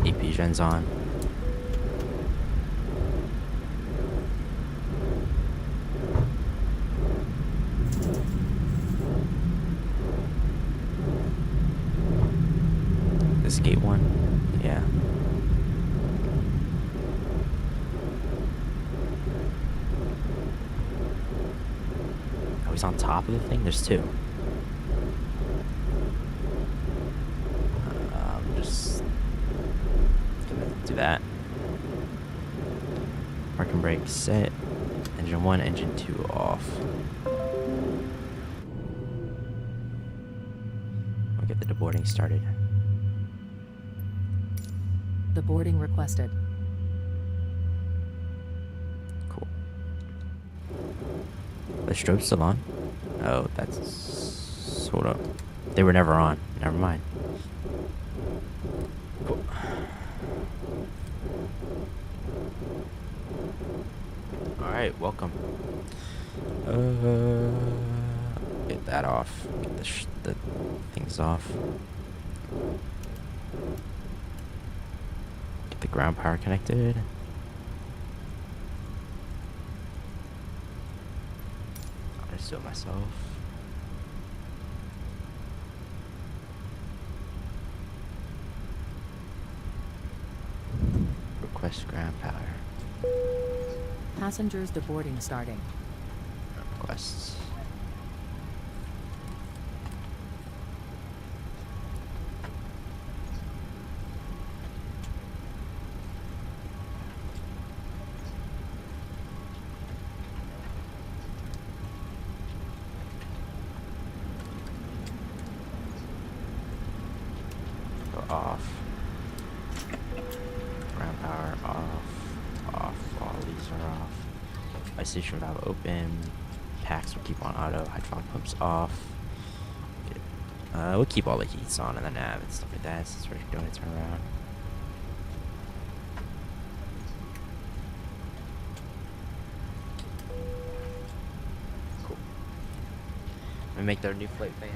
PAJN's on. This gate 1, yeah. Oh, he's on top of the thing? There's 2. I'm just gonna do that. Parking brake set. Engine 1, engine 2 off. We'll get the deboarding started. Deboarding requested. Cool. The strobe's still on? Oh, that's... Hold up. They were never on. Never mind. Cool. Alright, welcome. Get that off. Get the things off. Get the ground power connected. I'll just do it myself. Request ground power. Passengers deboarding starting. Requests. Go off. Ground power Isolation valve open. Packs will keep on auto. Hydraulic pumps off. We'll keep all the heats on and the nav and stuff like that since we're doing a turnaround. Cool. We make their new flight fans.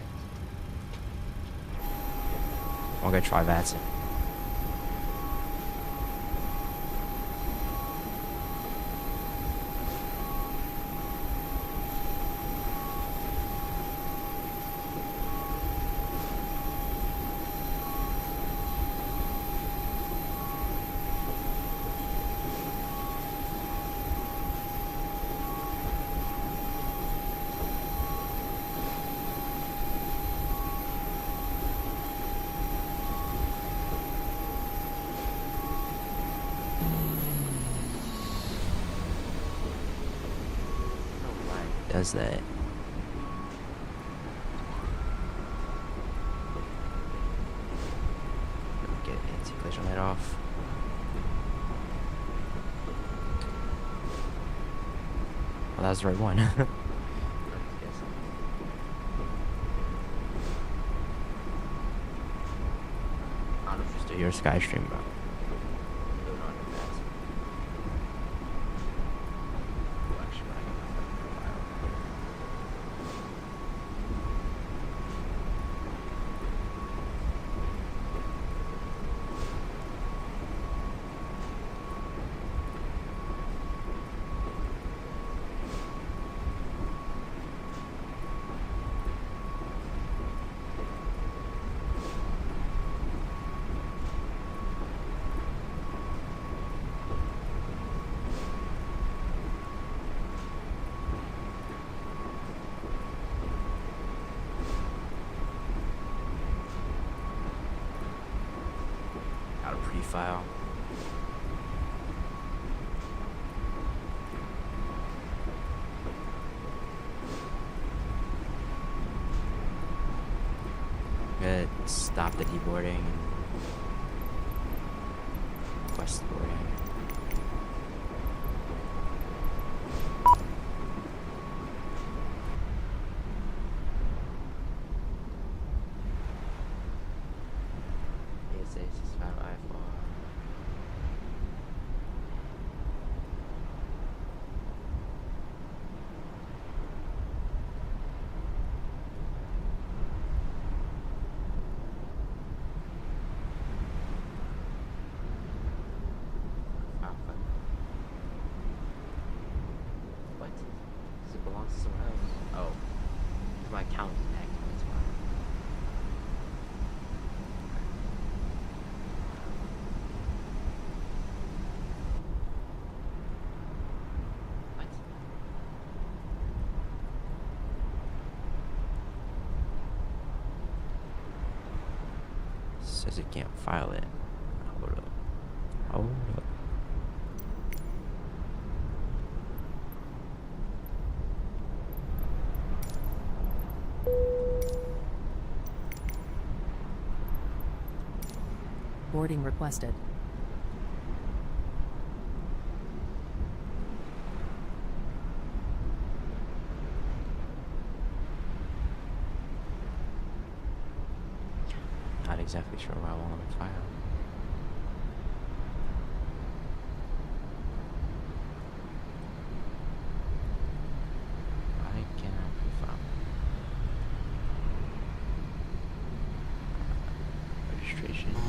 I'm gonna try VATS. Does that? Get anti-collision light off. Well, that was the right one. I don't know if you still hear Skystream, but file. Good. Stop the deboarding and request the boarding. Says it can't file it. Hold up. Hold up. Boarding requested. Not exactly sure why I won't let me file. Why can't I pre-file? Registration. No.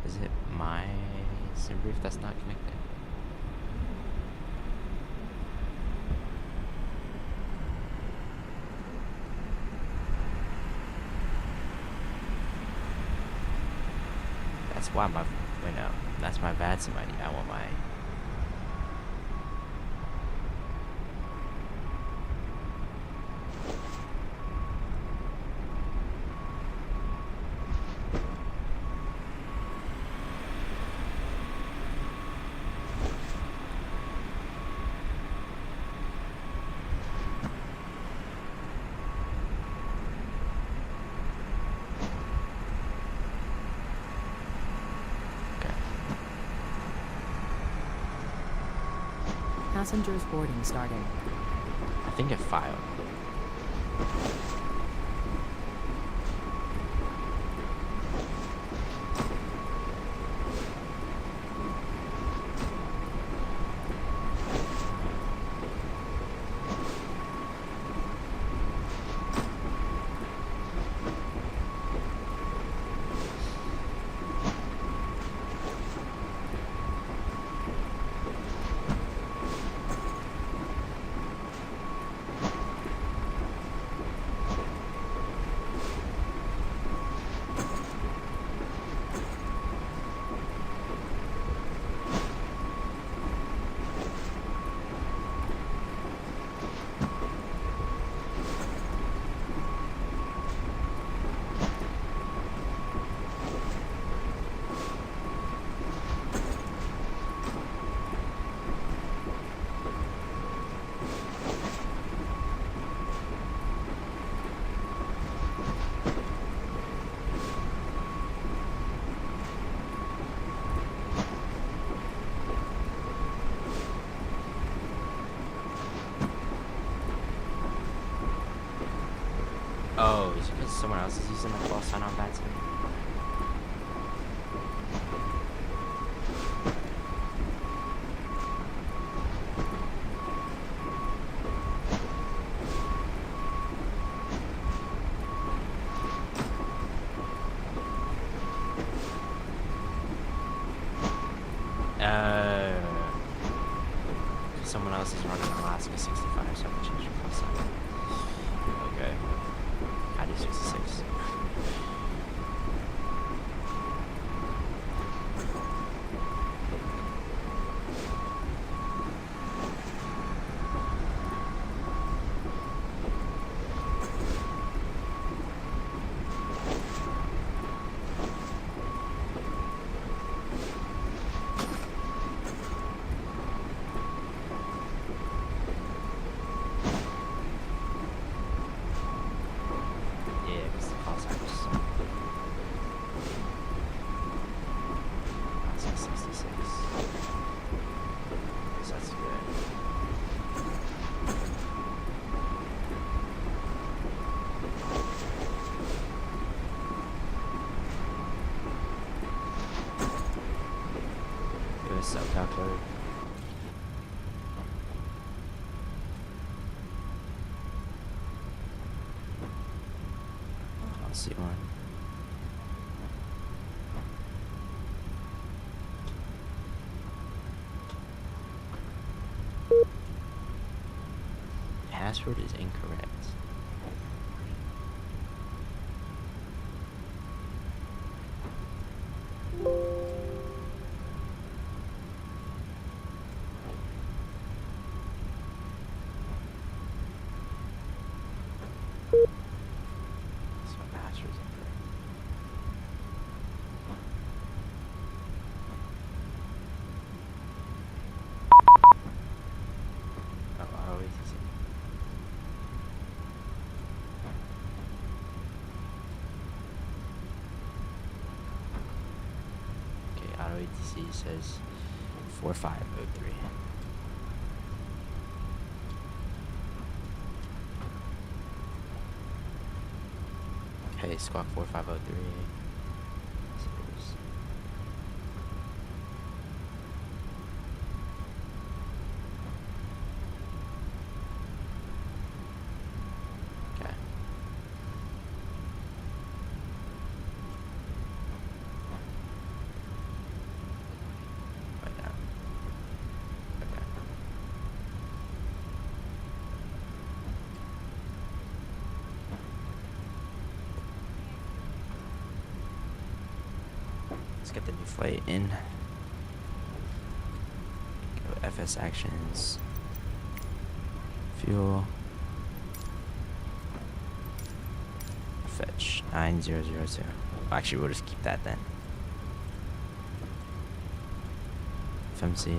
Is it my sim brief that's not connected? That's why my wait no, that's my bad sim ID. I want my Passengers boarding starting. I think it filed. Oh, is it because someone else is using the call sign on that team? Someone else is running Alaska 65, so I'm gonna change your call sign. Okay. I do 66. Calculator. I'll see one. Password is incorrect. ATC says 4503. Okay, squawk 4503. Let's get the new flight in. Go FS actions. Fuel. Fetch 9002. Actually, we'll just keep that then. FMC.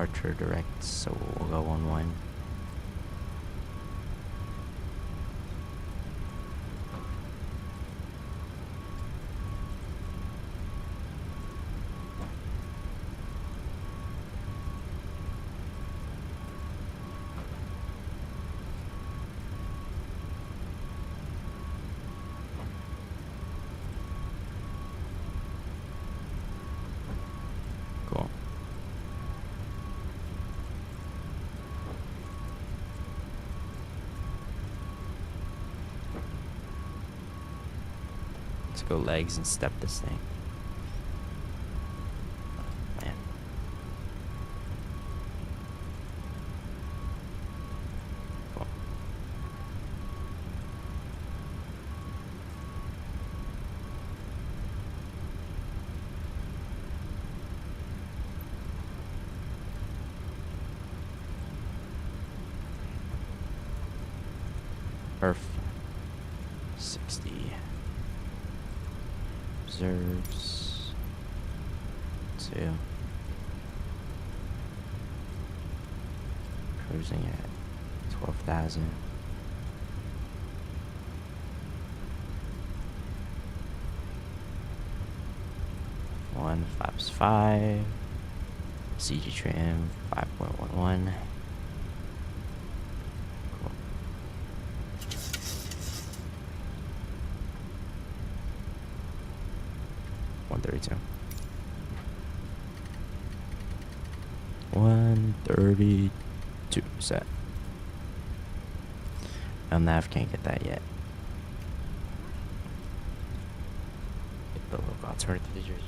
departure direct, so we'll go 1-1. Cool. Let's go legs and step this thing. Oh, man. Cool. Perf 60 observes 2, cruising at 12,000. One 5 CG trim 5.11. Cool. 132. 132 set. And nav can't get that yet. Get the local alternative to Jersey 6.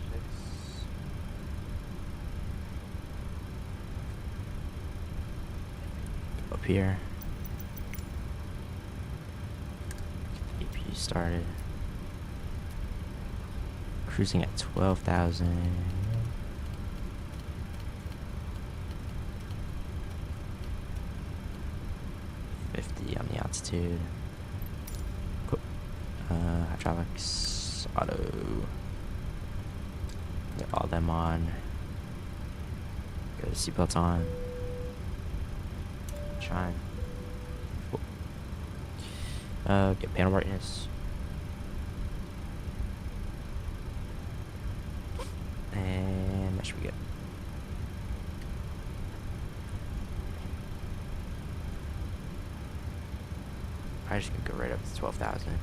Go up here. Get the AP started. Cruising at 12,000. 50 on the altitude. Cool. Hydraulics, auto. Get all them on. Get the seatbelts on. Shine. Cool. Get panel brightness. And that should be good. I just gonna go right up to 12,000.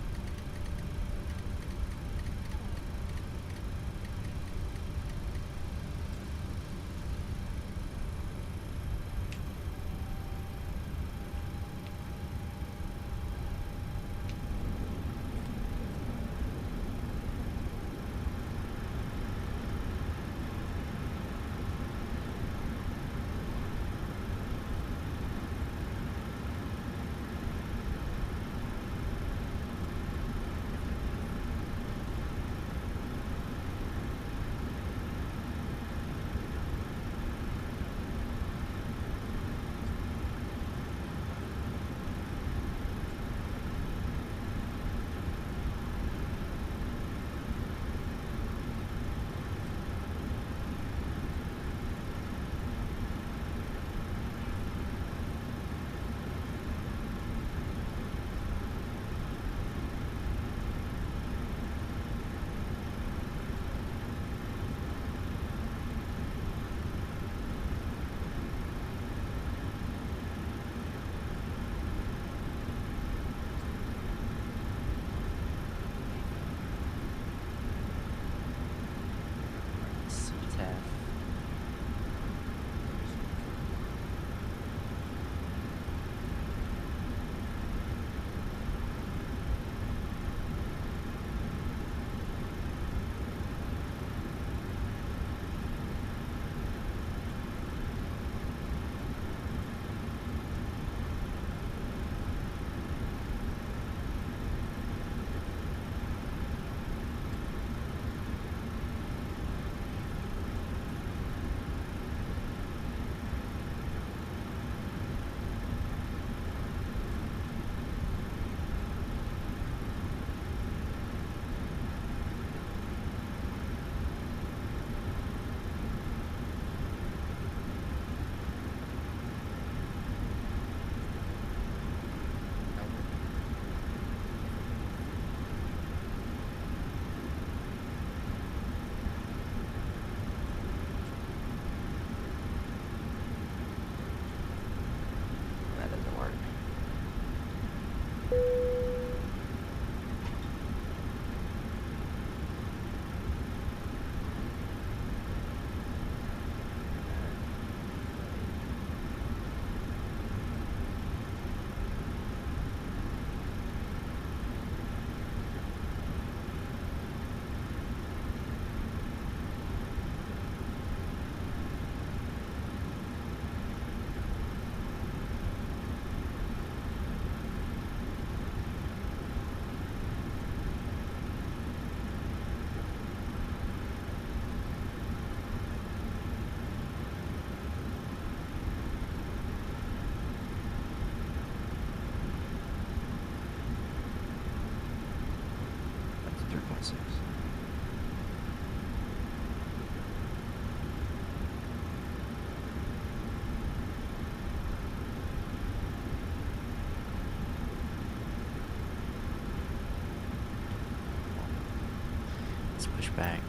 back.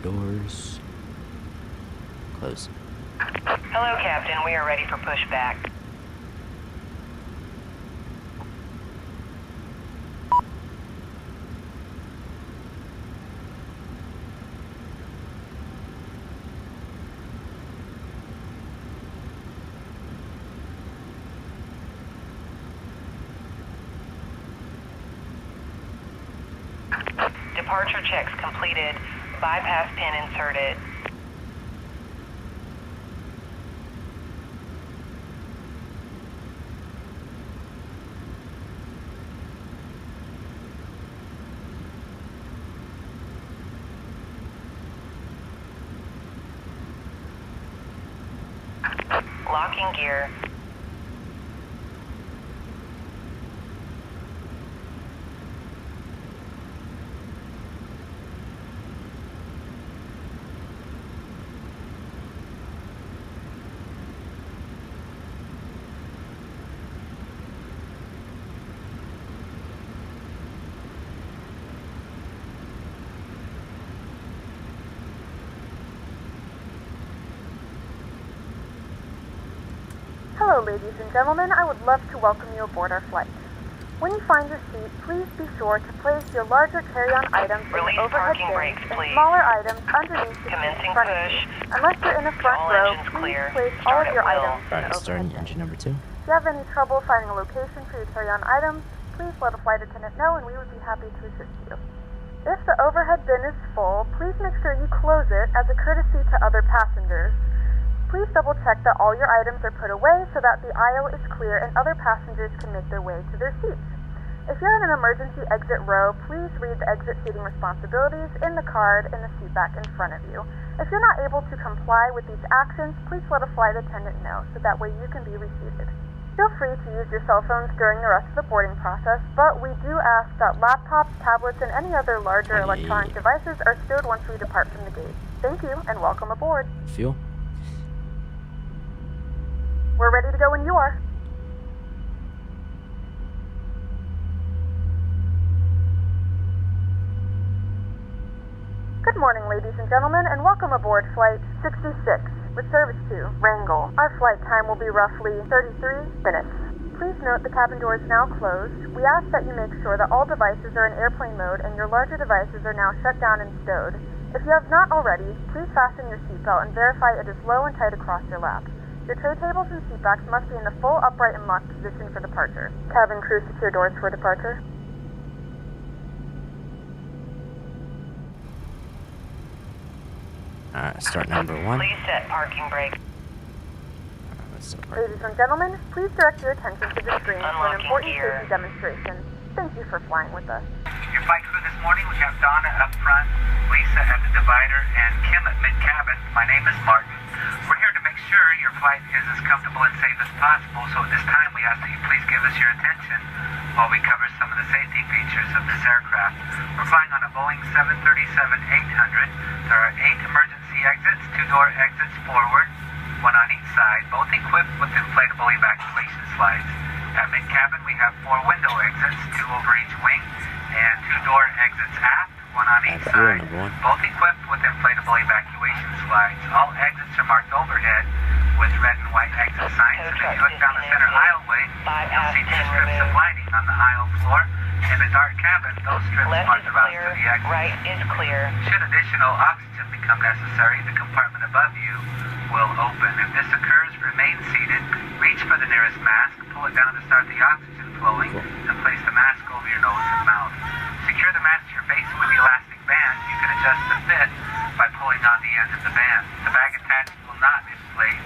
Doors close. Hello, Captain. We are ready for pushback. Departure checks completed. Bypass pin inserted. Locking gear. Hello, ladies and gentlemen. I would love to welcome you aboard our flight. When you find your seat, please be sure to place your larger carry-on items in the overhead bins and smaller items underneath the seat in front of you. Unless you're in the front row, please place all of your items in the overhead Starting bin. engine number 2. If you have any trouble finding a location for your carry-on items, please let a flight attendant know and we would be happy to assist you. If the overhead bin is full, please make sure you close it as a courtesy to other passengers. Please double check that all your items are put away so that the aisle is clear and other passengers can make their way to their seats. If you're in an emergency exit row, please read the exit seating responsibilities in the card in the seat back in front of you. If you're not able to comply with these actions, please let a flight attendant know so that way you can be reseated. Feel free to use your cell phones during the rest of the boarding process, but we do ask that laptops, tablets, and any other larger electronic devices are stowed once we depart from the gate. Thank you and welcome aboard. Fuel. We're ready to go when you are. Good morning, ladies and gentlemen, and welcome aboard Flight 66 with service to Wrangell. Our flight time will be roughly 33 minutes. Please note the cabin door is now closed. We ask that you make sure that all devices are in airplane mode and your larger devices are now shut down and stowed. If you have not already, please fasten your seatbelt and verify it is low and tight across your lap. Your tray tables and seat backs must be in the full upright and locked position for departure. Cabin crew, secure doors for departure. Start number 1. Please set parking brake. Ladies and gentlemen, please direct your attention to the screen for an important safety demonstration. Thank you for flying with us. Your flight crew this morning, we have Donna up front, Lisa at the divider, and Kim at mid-cabin. My name is Martin. We're here to make sure your flight is as comfortable and safe as possible, so at this time we ask that you please give us your attention while we cover some of the safety features of this aircraft. We're flying on a Boeing 737-800. There are 8 emergency exits, 2-door exits forward, 1 on each side, both equipped with inflatable evacuation slides. At mid-cabin, we have 4 window exits, 2 over each wing, and 2 door exits aft, one on each side, number one. both equipped with inflatable evacuation slides. All exits are marked overhead with red and white exit signs. And if you look down the center aisleway, you'll see two strips of lighting on the aisle floor. In the dark cabin, those strips mark the routes to the exit. Right is clear. Should additional oxygen become necessary, the compartment above you will open. If this occurs, remain seated, reach for the nearest mask, pull it down to start the oxygen flowing, and place the mask over your nose and mouth. Secure the mask to your face with the elastic band. You can adjust the fit by pulling on the end of the band. The bag attached will not inflate,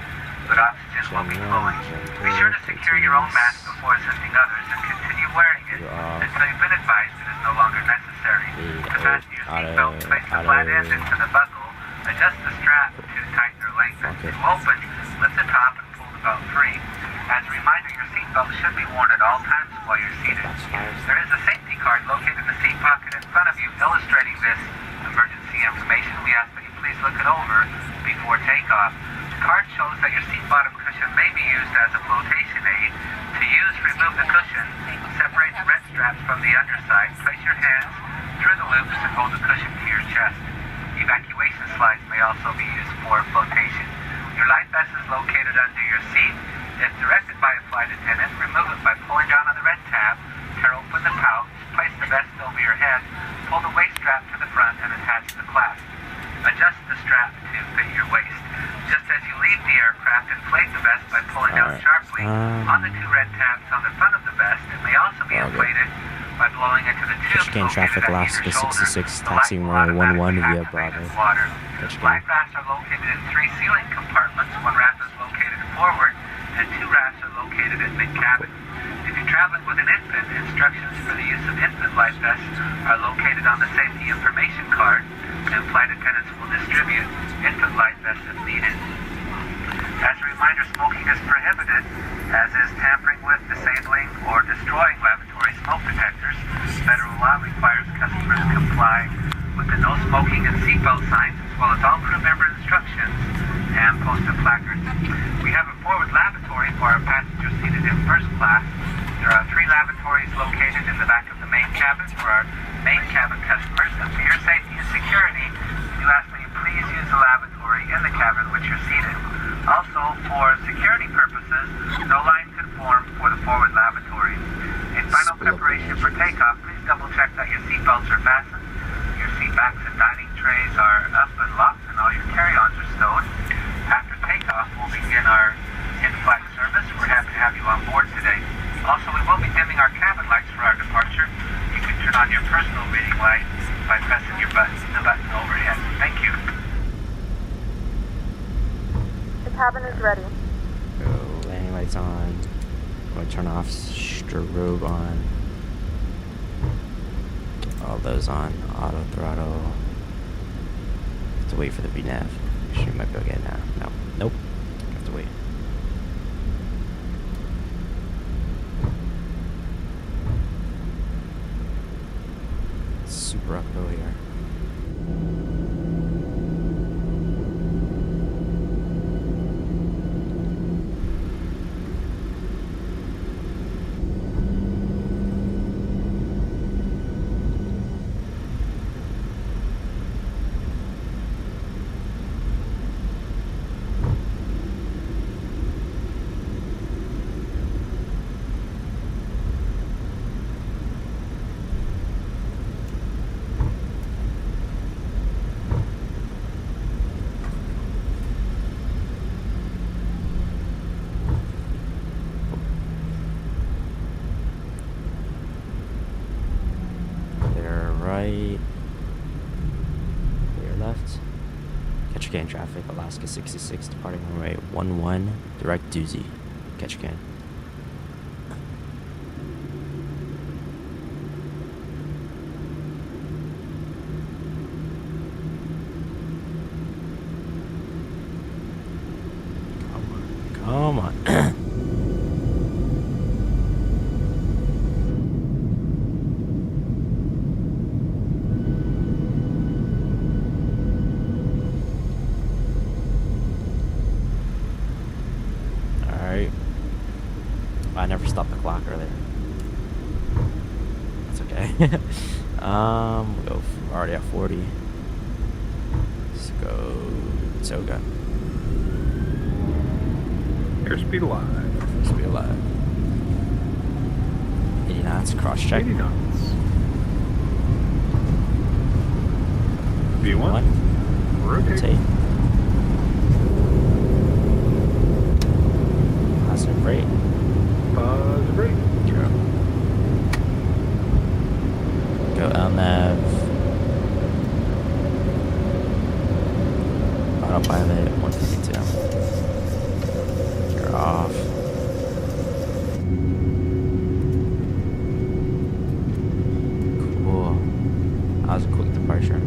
but oxygen will be flowing. Be sure to secure your own mask before assisting others and continue wearing it until you've been advised it is no longer necessary. To fasten your seatbelt, place the flat end into the buckle, adjust the strap to tighten or lengthen. To open, lift the top and pull the belt free. As a reminder, your seatbelt should be worn at all times while you're seated. There is a safety card located in the seat pocket in front of you illustrating this emergency information. We ask that you please look it over before takeoff. The card shows that your seat bottom cushion may be used as a flotation aid. To use, remove the cushion, separate the red straps from the underside, place your hands through the loops and hold the cushion to your chest. Evacuation slides may also be used for flotation. Your life vest is located under your seat. If directed by a flight attendant, remove it by pulling down on the red tab, tear open the pouch, place the vest over your head, pull the waist strap to the front and attach the clasp. Adjust the strap to fit your waist. Just as you leave the aircraft, inflate the vest by pulling down sharply on the two red tabs on the front of the vest. It may also be inflated by blowing into the tube Catch traffic, Alaska 66, taxiing runway 11 via Bravo. Life rafts are located in 3 ceiling compartments. 1 raft is located forward, and 2 rafts are located in mid-cabin. If you're traveling with an infant, instructions for the use of infant life vests are located on the safety information card, and flight attendants will distribute infant life vests if needed. As a reminder, smoking is prohibited, as is tampering with, disabling, or destroying lavatory smoke detectors. Federal law requires customers comply with the no smoking and seatbelt signs, as well as all crew member instructions and posted placards. We have a forward lavatory for our passengers seated in first class. There are 3 lavatories located in the back of the main cabin for our main cabin customers. And for your safety and security, we do ask that you please use the lavatory in the cabin in which you're seated. Also, for security purposes, no line can form for the forward lavatories. In final preparation for takeoff, please double check that your seatbelts are fastened, your seat backs and dining trays are up and locked, and all your carry-ons are stowed. After takeoff, we'll begin our in-flight service. We're happy to have you on board today. Also, we will be dimming our cabin lights for our departure. You can turn on your personal reading light by pressing the button overhead. Thank you. The cabin is ready. Go, landing lights on. I'm going to turn off strobe on. All those on. Auto throttle. Have to wait for the VNAV. Sure, you might be able to get it now. No. Nope. Have to wait. Super uphill here. Ketchikan traffic, Alaska 66, departing runway 11, direct doozy, Ketchikan. Come on. I never stopped the clock earlier. That's okay. We'll go already at 40. Let's go Toga. Airspeed alive. Airspeed alive. 80 knots, cross check. 80 knots. V1. Rotate. Positive rate. Positive rate. Go LNAV. Autopilot 152. You're off. Cool. That was a quick departure.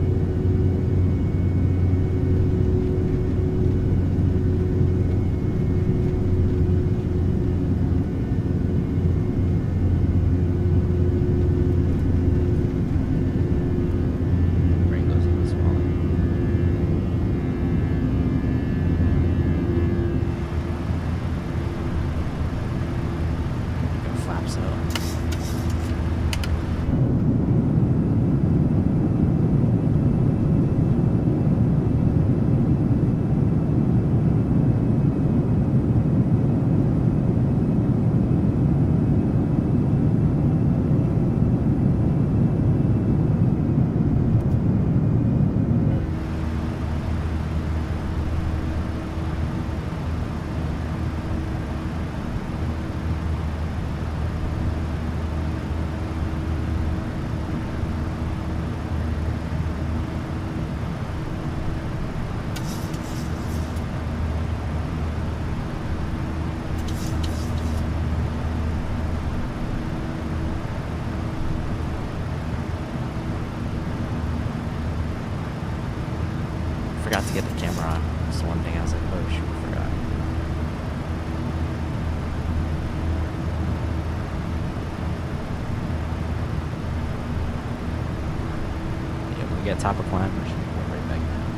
Forgot to get the camera on. That's the one thing I was like, oh shoot, I forgot. Yeah, when we get top of climb, we should go right back down.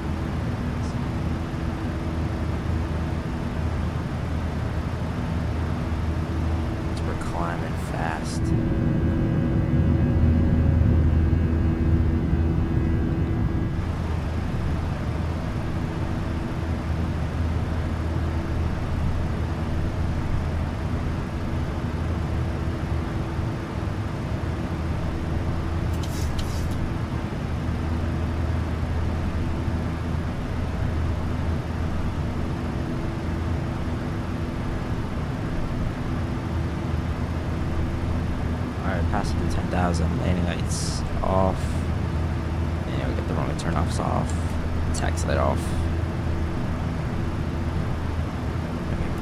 So we're climbing fast. Passing the 10,000, landing lights off. And we get the runway turn-offs off. Taxi light off.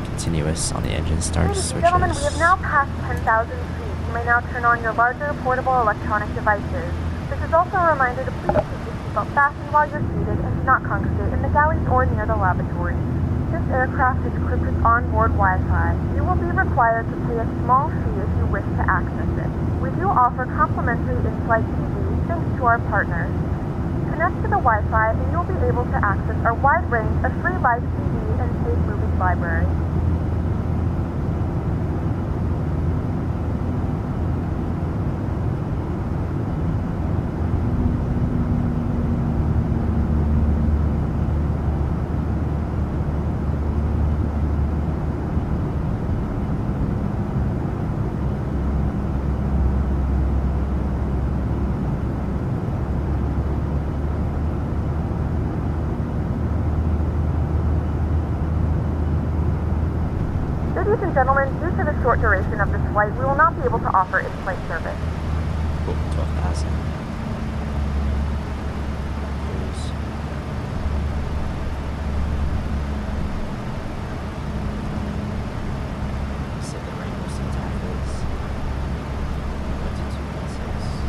Continuous on the engine start Ladies switches. and gentlemen, we have now passed 10,000 feet. You may now turn on your larger portable electronic devices. This is also a reminder to please keep your seatbelt fastened while you're seated and do not congregate in the galleys or near the lavatory. This aircraft is equipped with onboard Wi-Fi. You will be required to pay a small fee if you wish to access it. We do offer complimentary in-flight TV thanks to our partners. Connect to the Wi-Fi and you'll be able to access our wide range of free live TV and paid movies library. Ladies and gentlemen, due to the short duration of this flight, we will not be able to offer in-flight service. Cool, 12,000. Set the rainbow sea tackles. 22.6.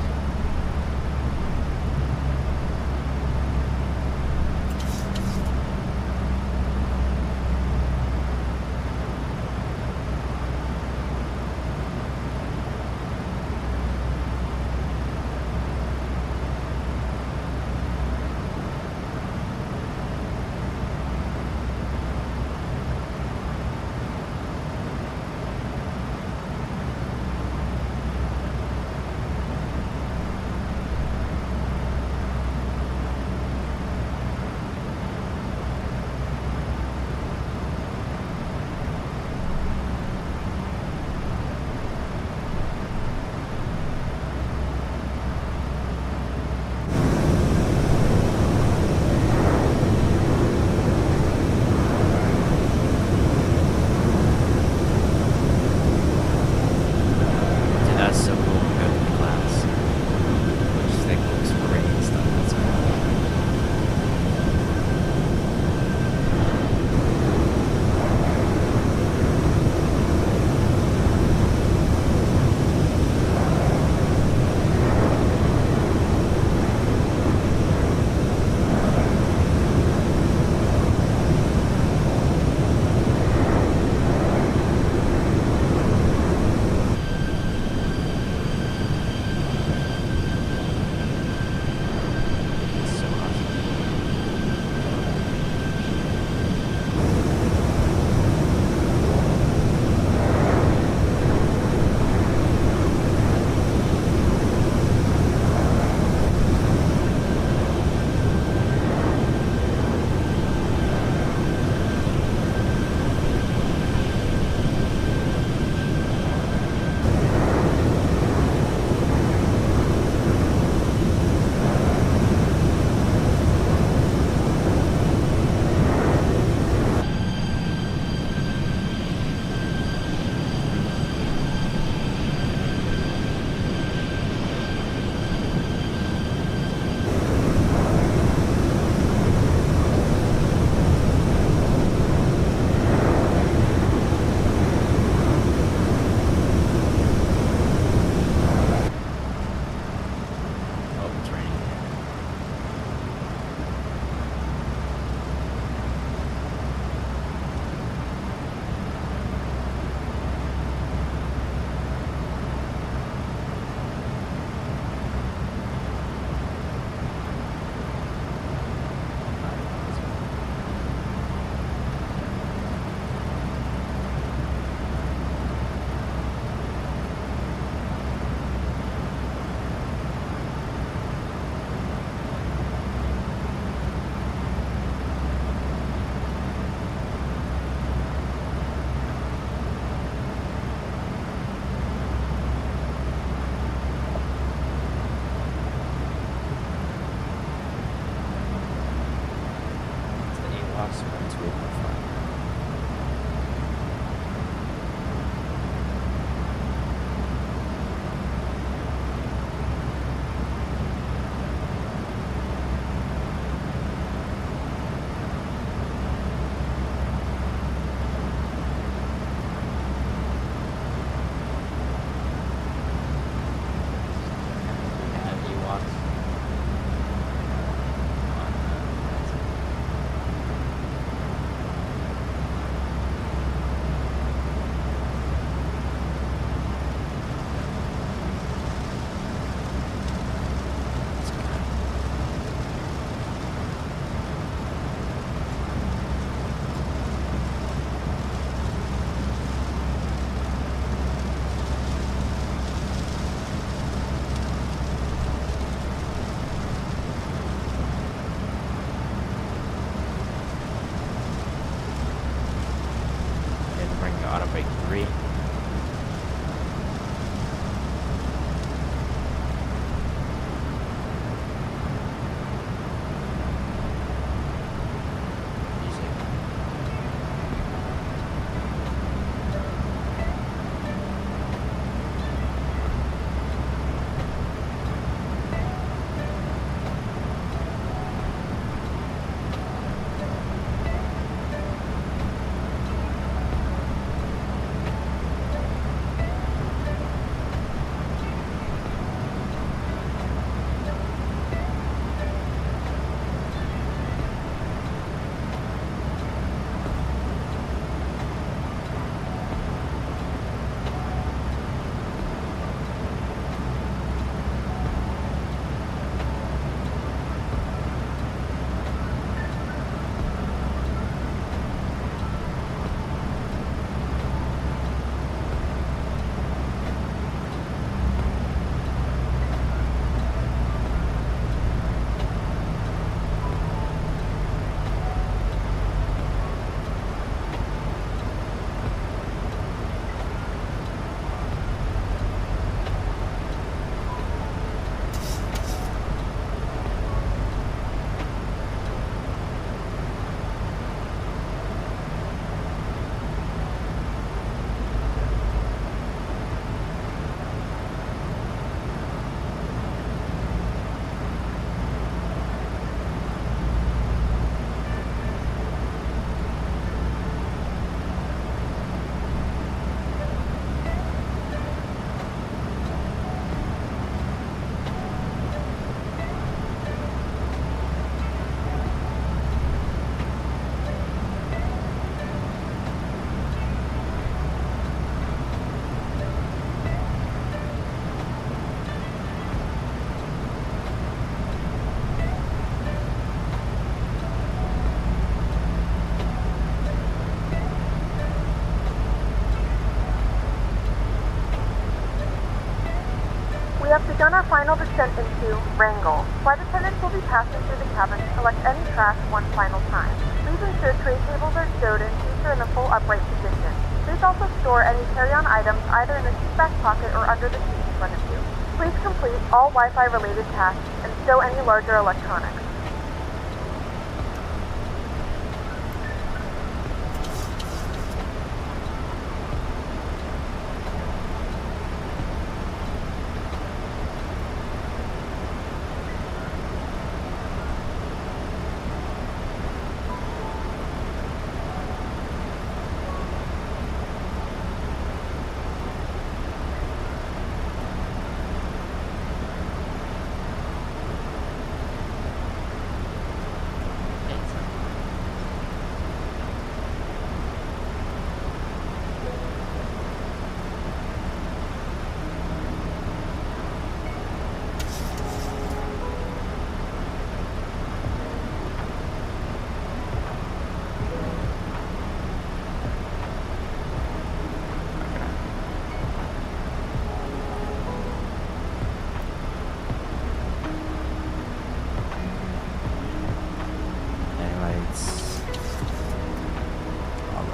have begun our final descent into Wrangell. Flight attendants will be passing through the cabin to collect any trash one final time. Please ensure tray tables are stowed and seats are in the full upright position. Please also store any carry-on items either in the seat back pocket or under the seat in front of you. Please complete all Wi-Fi related tasks and stow any larger electronics.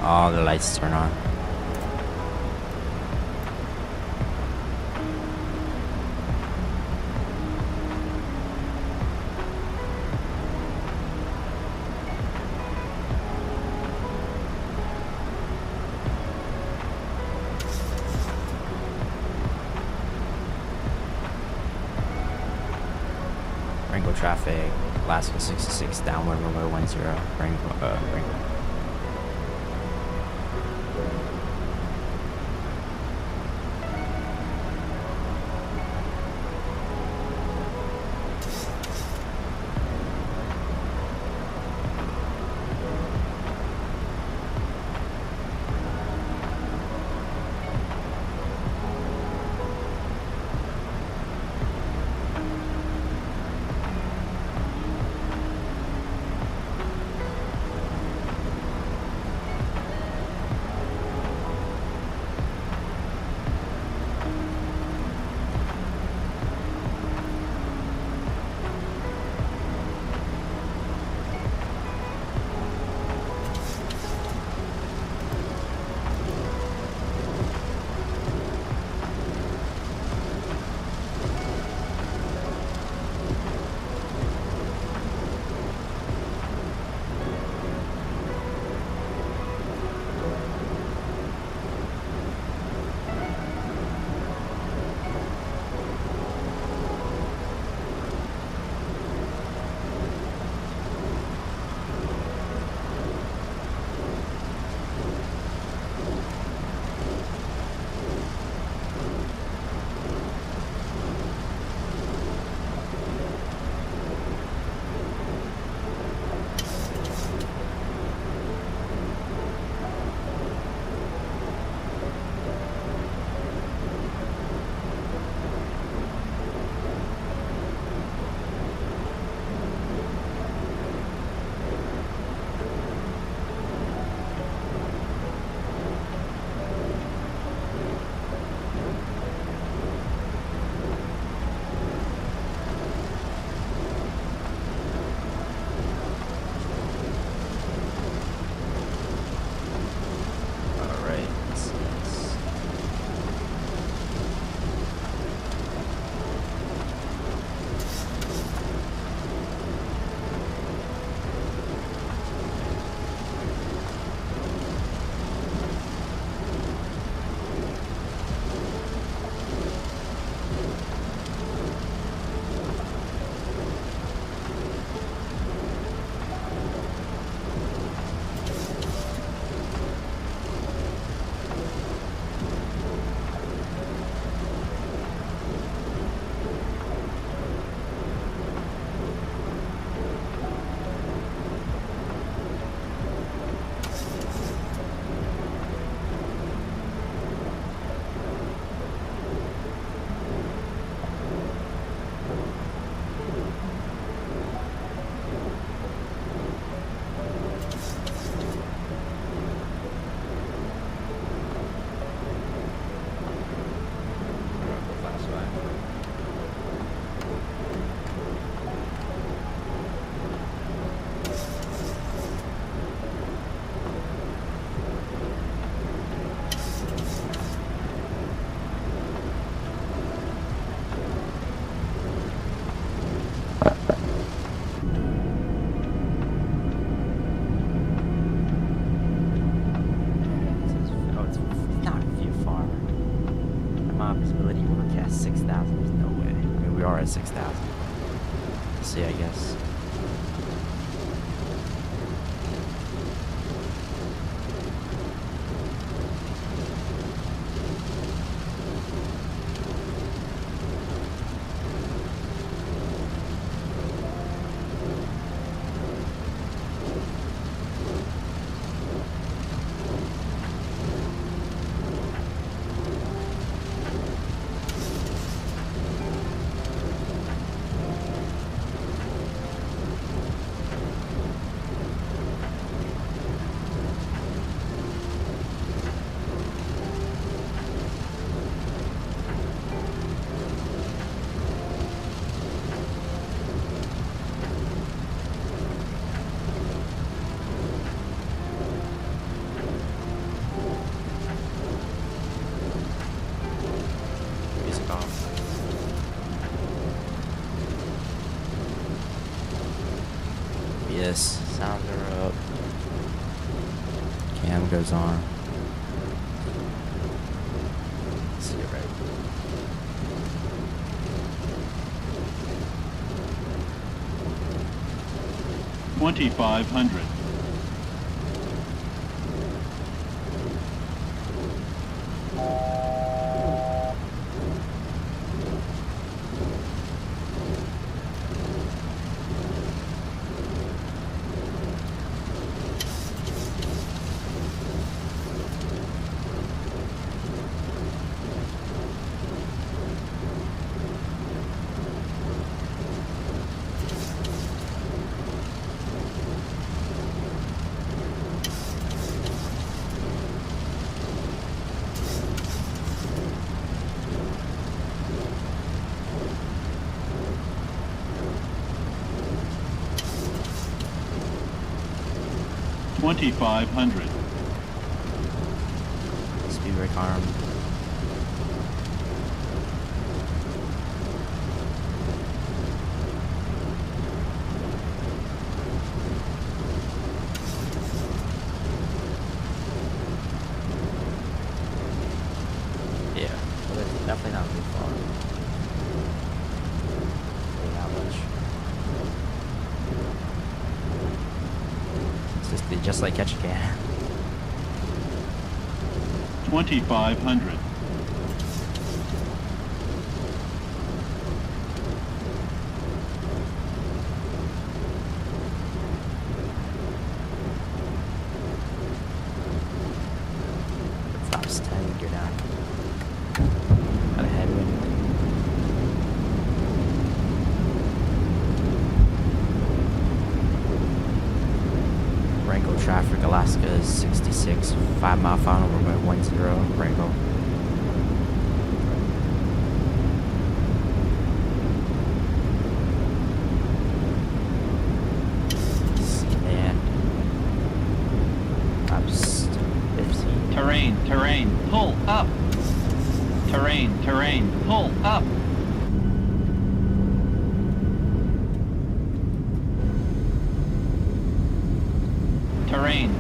All the lights turn on. Wrangell traffic, Alaska 66, downwind runway 10, Wrangell. Oh, it's not too far. My visibility forecast 6,000. There's no way. I mean, we are at 6,000. See, I guess. Yes, sounds are up. Cam goes on. See it right. $2,500. $2,500. Speed brake arm. Yeah, well, it's definitely not too far. Not much. Just like catch a can. 2,500. Stops 10, you're down. Got a headwind. Rango traffic, Alaska is 66, 5 mile final runway 10, Rango. And flaps 15. Terrain, pull up. Terrain, pull up. Terrain,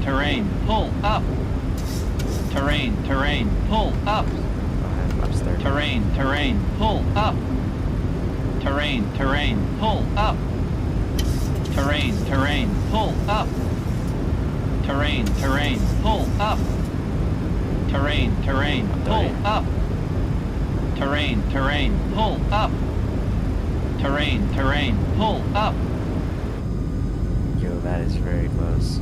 pull up. Terrain, pull up. Flaps 30. Terrain, pull up. Terrain, pull up. Terrain, pull up. Terrain, pull up. Terrain, pull up. Terrain, pull up. Terrain, pull up. Yo, that is very close.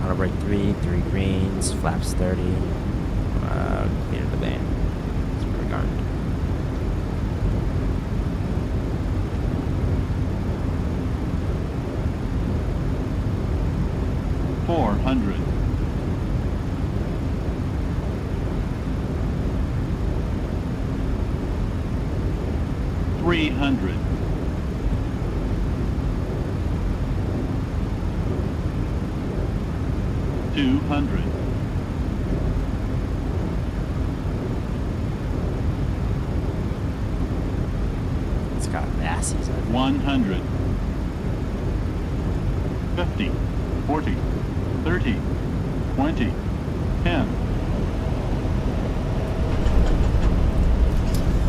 Auto brake 3 greens, flaps 30. Clear the band. That's where we're going. $400. 300. 200. 100. 50. 40. 30. 20. 10.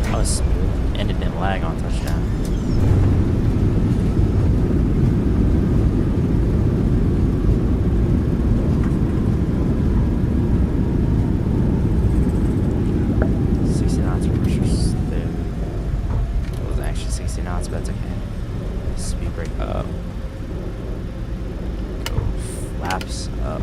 That was smooth. And it didn't lag on touchdown. But that's okay. Speed brake up. Go flaps up.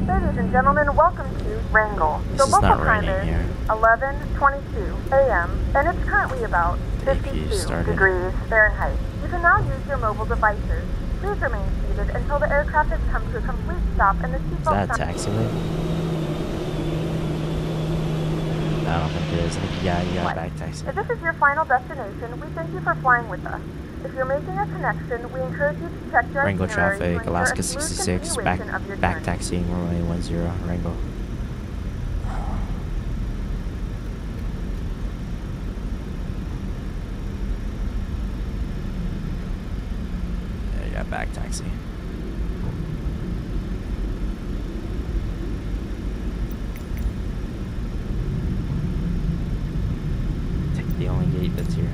Ladies and gentlemen, welcome to Wrangell. The local time is 11:22 a.m. and it's currently about 52 degrees Fahrenheit. You can now use your mobile devices. Please remain seated until the aircraft has come to a complete stop and the seatbelt. Is that a taxiway? I don't think it is. I think you got back taxi. If this is your final destination, we thank you for flying with us. If you're making a connection, we encourage you to check your Wrangell itinerary to traffic, ensure Alaska a smooth 66, continuation of your back journey. taxiing runway 10, Wrangell. Yeah, you got back taxi. The only gate that's here.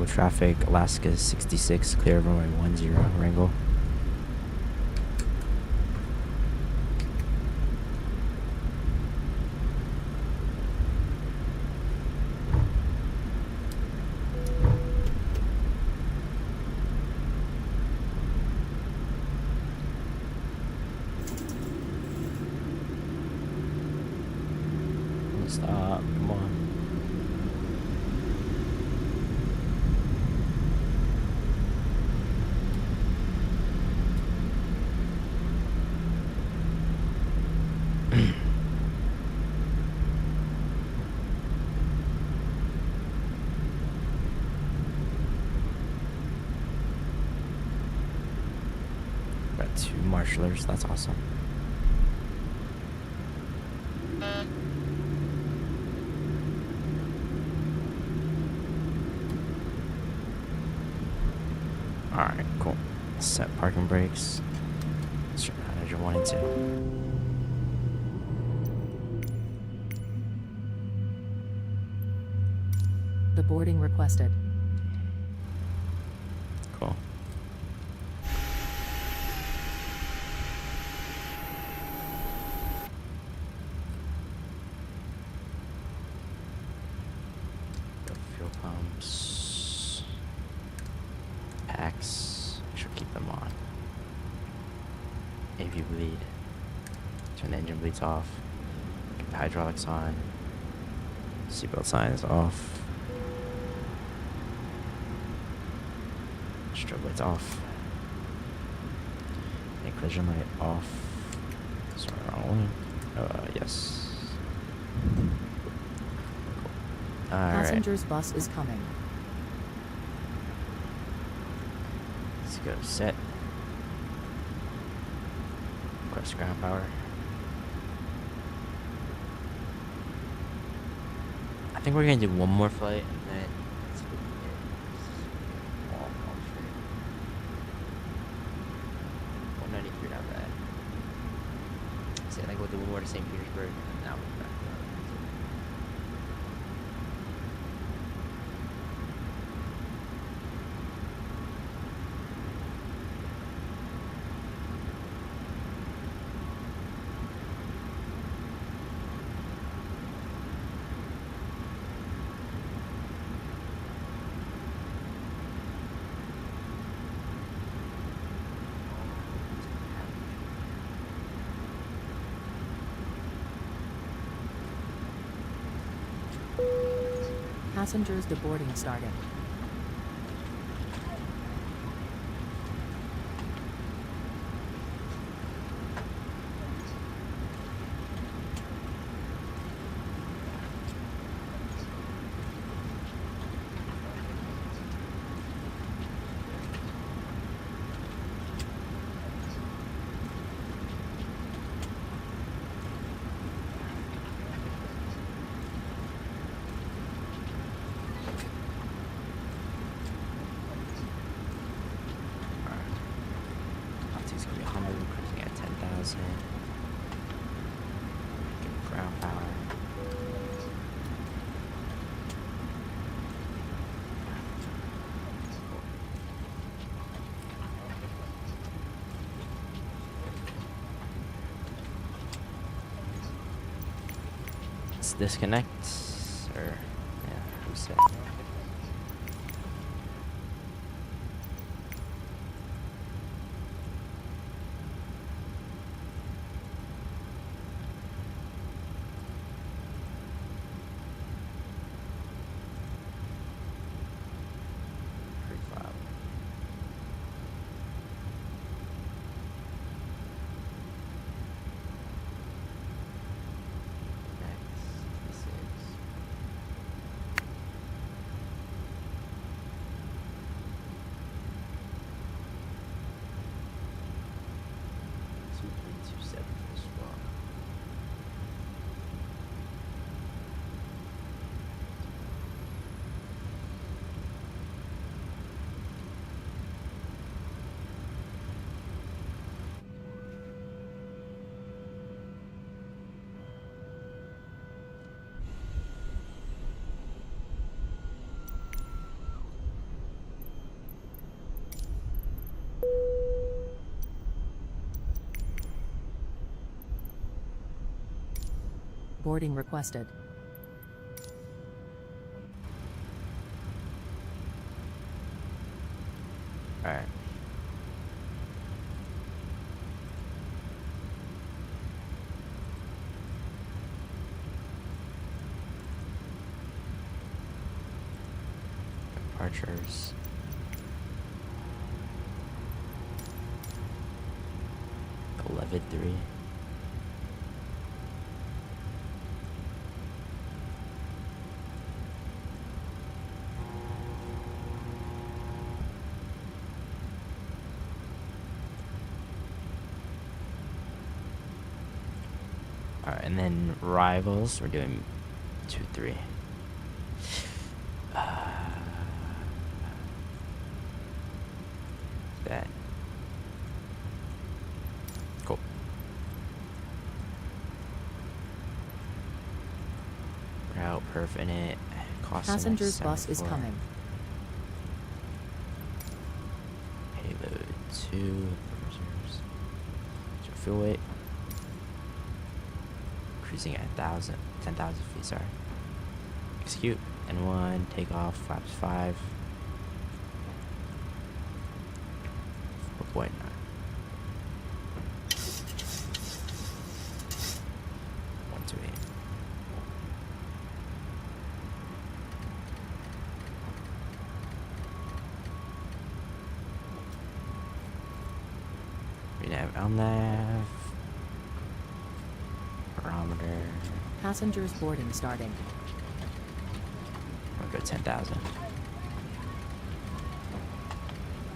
Traffic, Alaska 66, clear runway 10, Wrangell. Stop, come on. 2 marshalers. That's awesome. Alright, cool. Set parking brakes. Manager 1 and 2. The boarding requested. Cool. Fuel pumps. Packs. Should keep them on. AV bleed. Turn the engine bleeds off. Keep the hydraulics on. Seatbelt sign is off. Strobe lights off. And collision light off. Sorry, wrong one. Yes. Cool. Alright. Passengers bus is coming. Let's go set. Request ground power. I think we're gonna do one more flight and then let's see if we can get all straight. 193, not bad. So I think we'll do one more to St. Petersburg and then now we'll be back. Passengers deboarding started. It's gonna be 100, cruising at 10,000. Get ground power. Let's disconnect, or yeah, reset. Boarding requested. Alright. Departures. Level 3. And then rivals, we're doing 2-3. That. Cool. Route perf in it. Passengers bus is coming. Payload 2. Reserves. Fuel weight. Cruising at 10,000 feet, sorry. Execute. N1, take off, flaps 5. 4.9. LNAV. Barometer. Passengers boarding starting. We'll go 10,000.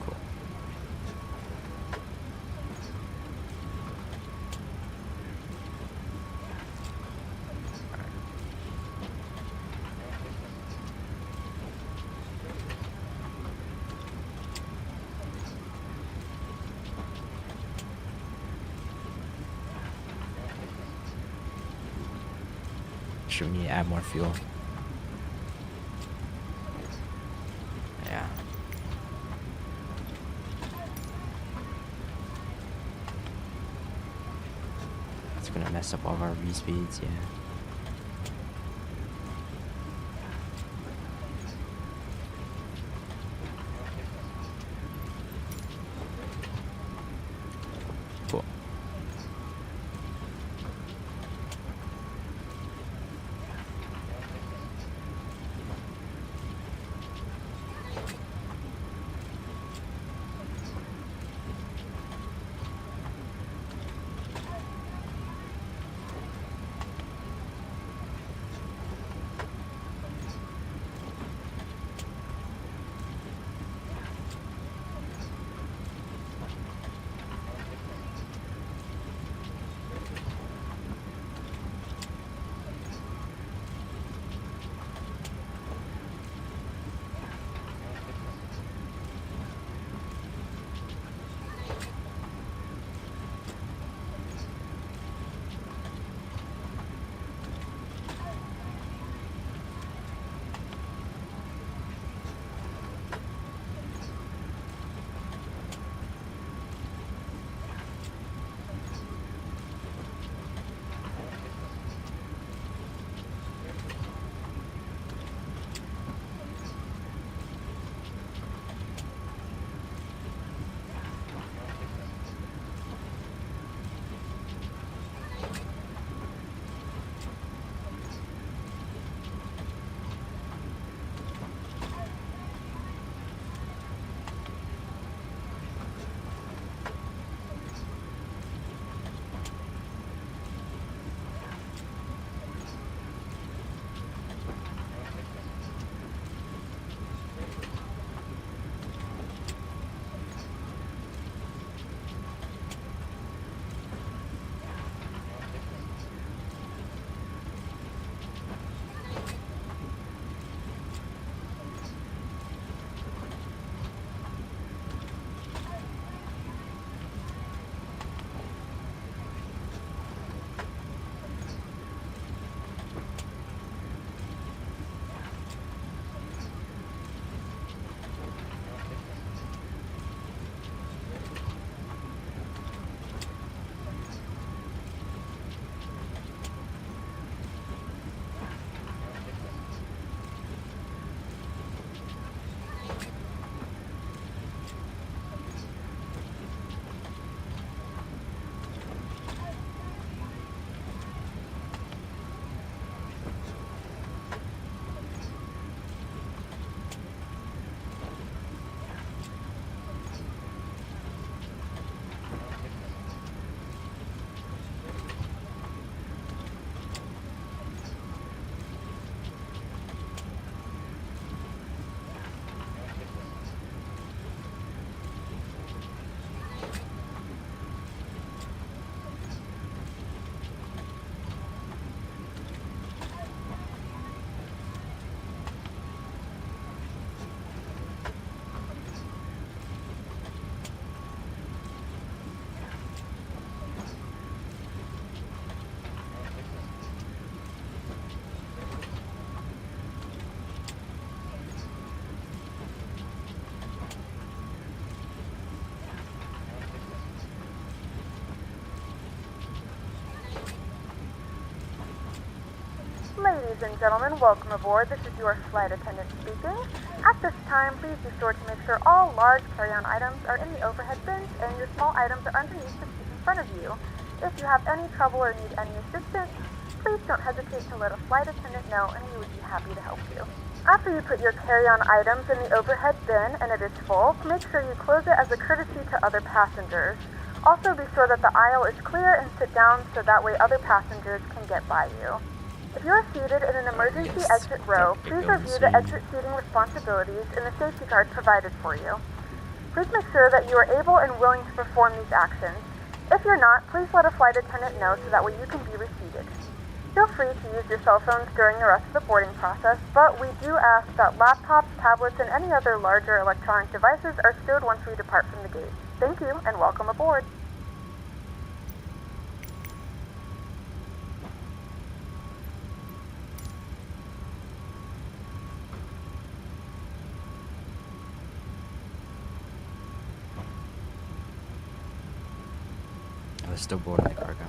Cool. Sure, we need to add more fuel. Yeah. It's gonna mess up all of our V-speeds, yeah. Cool. Ladies and gentlemen, welcome aboard. This is your flight attendant speaking. At this time, please be sure to make sure all large carry-on items are in the overhead bins and your small items are underneath the seat in front of you. If you have any trouble or need any assistance, please don't hesitate to let a flight attendant know and we would be happy to help you. After you put your carry-on items in the overhead bin and it is full, make sure you close it as a courtesy to other passengers. Also be sure that the aisle is clear and sit down so that way other passengers can get by you. If you are seated in an emergency exit row, please review the exit seating responsibilities in the safety card provided for you. Please make sure that you are able and willing to perform these actions. If you're not, please let a flight attendant know so that way you can be reseated. Feel free to use your cell phones during the rest of the boarding process, but we do ask that laptops, tablets, and any other larger electronic devices are stowed once we depart from the gate. Thank you, and welcome aboard. We're still boarding the cargo.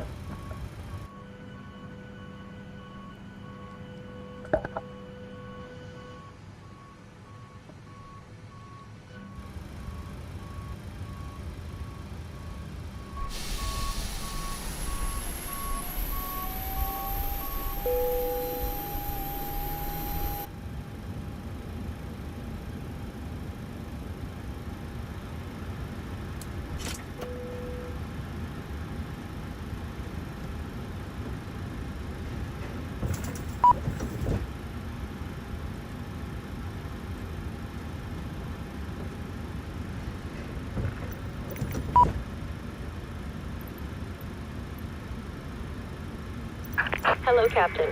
Hello, Captain.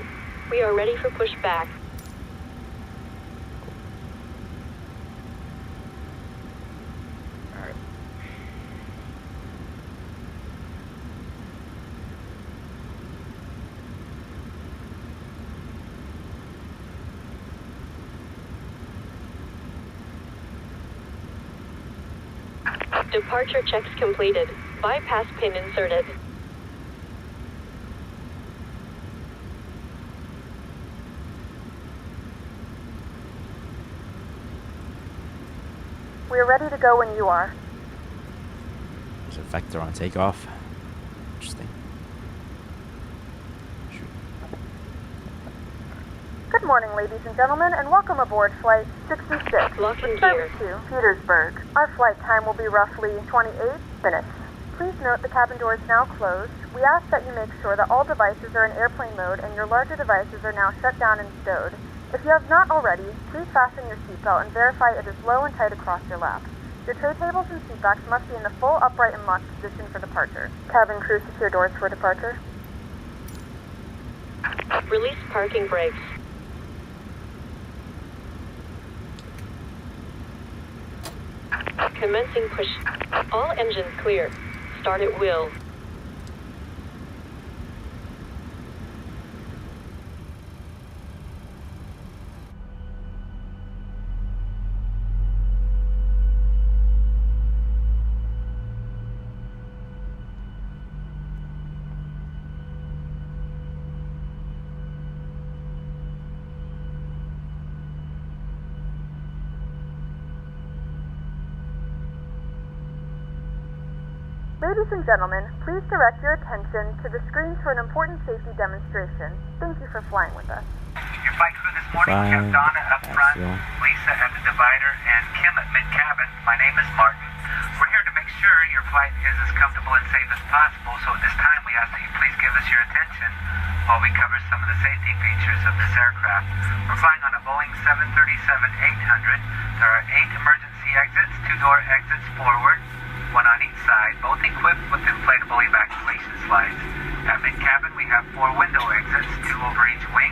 We are ready for pushback. Alright. Departure checks completed. Bypass pin inserted. We're ready to go when you are. There's a vector on takeoff. Interesting. Shoot. Good morning, ladies and gentlemen, and welcome aboard Flight 66, Lock and with service gear. to Petersburg. Our flight time will be roughly 28 minutes. Please note the cabin door is now closed. We ask that you make sure that all devices are in airplane mode and your larger devices are now shut down and stowed. If you have not already, please fasten your seatbelt and verify it is low and tight across your lap. Your tray tables and seatbacks must be in the full upright and locked position for departure. Cabin crew, secure doors for departure. Release parking brakes. Commencing push. All engines clear. Start at will. Ladies and gentlemen, please direct your attention to the screens for an important safety demonstration. Thank you for flying with us. Your flight crew this morning, we have Donna up front, Lisa at the divider, and Kim at mid-cabin. My name is Martin. We're here to make sure your flight is as comfortable and safe as possible, so at this time we ask that you please give us your attention while we cover some of the safety features of this aircraft. We're flying on a Boeing 737-800. There are 8 emergency exits, 2-door exits forward, 1 on each side, both equipped with inflatable evacuation slides. At mid-cabin, we have 4 window exits, 2 over each wing,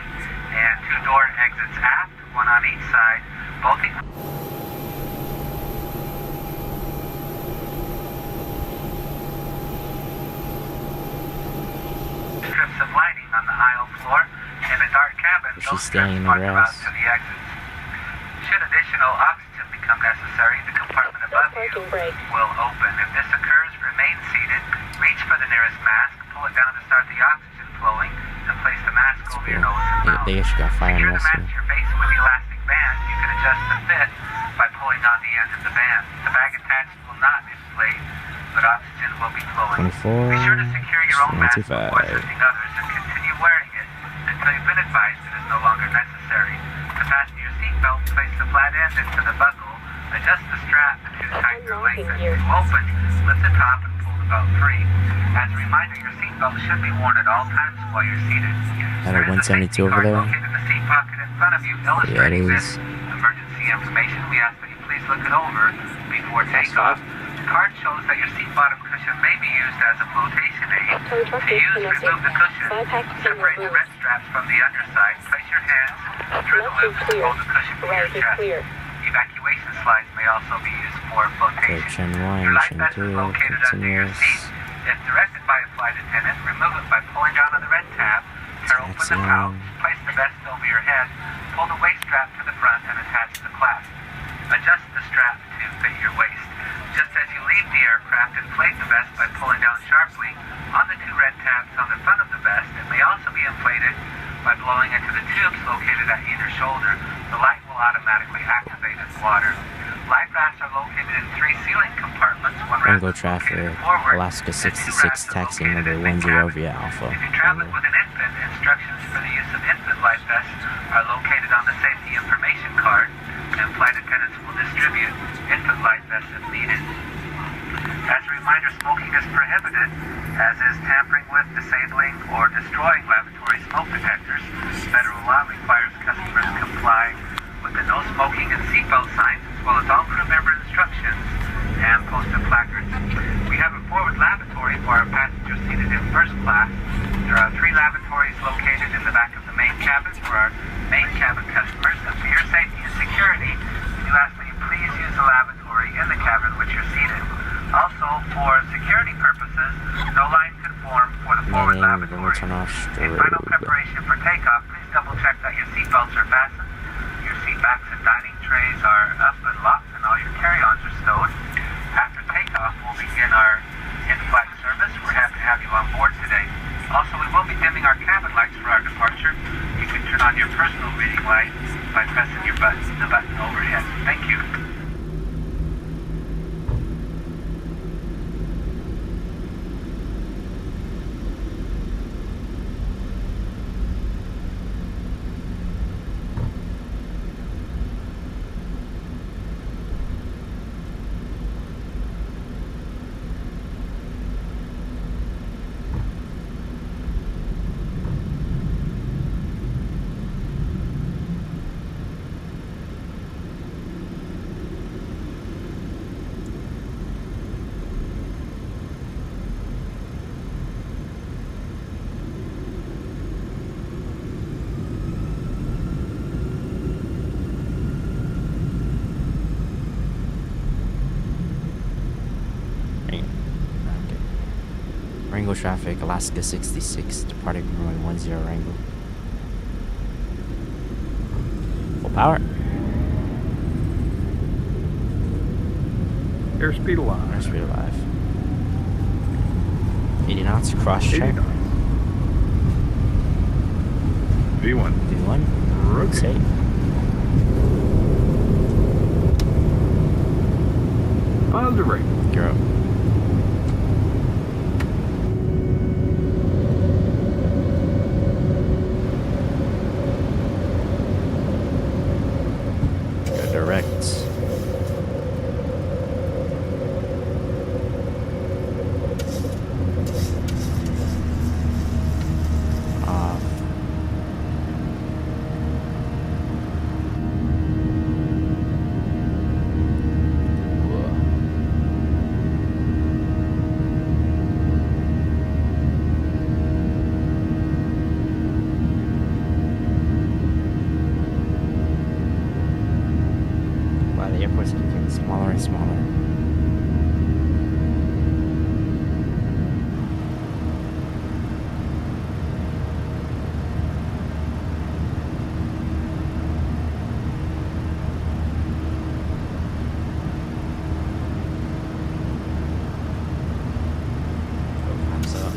and 2-door exits aft, 1 on each side, both equipped. Strips of lighting on the aisle floor. In a dark cabin, those strips mark the route to the exits. Should additional oxygen become necessary, the compartment above you will open. If this occurs, remain seated, reach for the nearest mask, pull it down to start the oxygen flowing, and place the mask over your nose and mouth. They actually got fire Secure in the mask to your face with the elastic band. You can adjust the fit by pulling on the end of the band. The bag attached will not inflate, but oxygen will be flowing. 24. Be sure to secure your own mask before 25. assisting others and continue wearing it until you've been advised it is no longer necessary. To fasten your seatbelt, place the flat end into the buckle, adjust the strap to tighten your length and to open, lift the top and pull the belt free. As a reminder, your seatbelt should be worn at all times while you're seated. At a 172 over there. Located in the seat pocket in front of you, illustrating this emergency information. We ask that you please look it over before takeoff. The card shows that your seat bottom cushion may be used as a flotation aid. To use, remove the cushion, separate the red straps from the underside, place your hands through the loops to hold the cushion to your chest. Evacuation slides may also be used for flotation. Your life vest is located under your seat. If directed by a flight attendant, remove it by pulling down on the red tab, tear open the pouch, place the vest over your head, pull the waist strap to the front and attach the clasp. Adjust the strap to fit your waist. Just as you leave the aircraft, inflate the vest by pulling down sharply on the two red tabs on the front of the vest. It may also be inflated by blowing into the tubes located at either shoulder. The light will automatically activate in water. Life rafts are located in 3 ceiling compartments. One raft Tango is traffic, located forward, Alaska and 2 66, rafts are taxi located number in mid-cabin. 10 via Alpha. If you're traveling with an infant, instructions for the use of infant life vests are located on the safety information card, and flight attendants will distribute infant life vests if needed. As a reminder, smoking is prohibited, as is tampering with, disabling, or destroying lavatory smoke detectors. Federal law requires customers comply with the no smoking and seatbelt signs, as well as all crew member instructions and posted placards. We have a forward lavatory for our passengers seated in first class. There are 3 lavatories located in the back of the main cabin for our main cabin customers. And for your safety and security, we do ask that you please use the lavatory in the cabin which you're seated. Also, for security purposes, no line can form for the forward lavatory. In final preparation for takeoff, please double check that your seatbelts are fastened, your seat backs and dining trays are up and locked, and all your carry-ons are stowed. After takeoff, we'll begin our in-flight service. We're happy to have you on board today. Also, we will be dimming our cabin lights for our departure. You can turn on your personal reading light by pressing the button overhead. Thank you. Wrangell traffic, Alaska 66, departing runway 10 Wrangell. Full power. Airspeed alive. Airspeed alive. 80 knots, cross check. 80 knots. V1. V1. Rotate. Positive rate. You're up. Direct. Off. Wow, the airport's getting smaller and smaller. Time's up.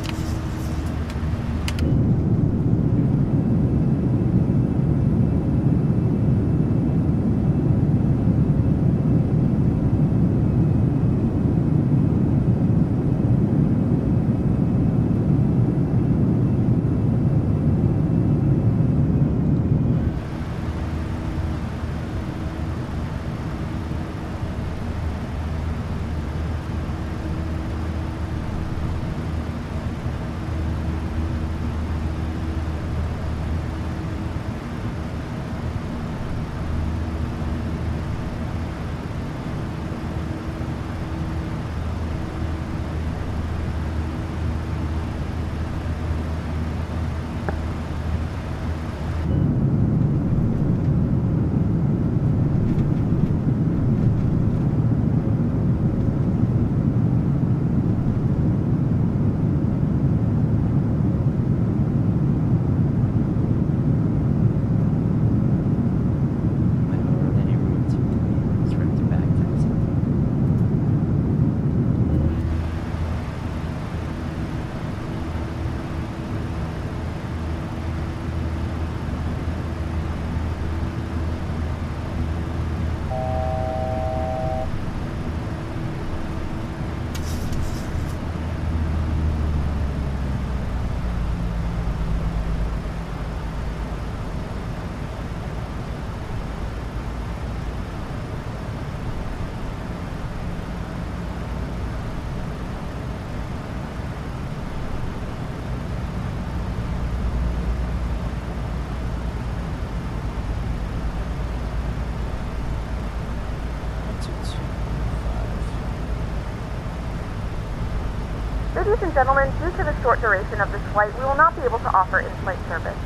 Ladies and gentlemen, due to the short duration of this flight, we will not be able to offer in-flight service.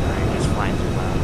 Alright, just flying too loud.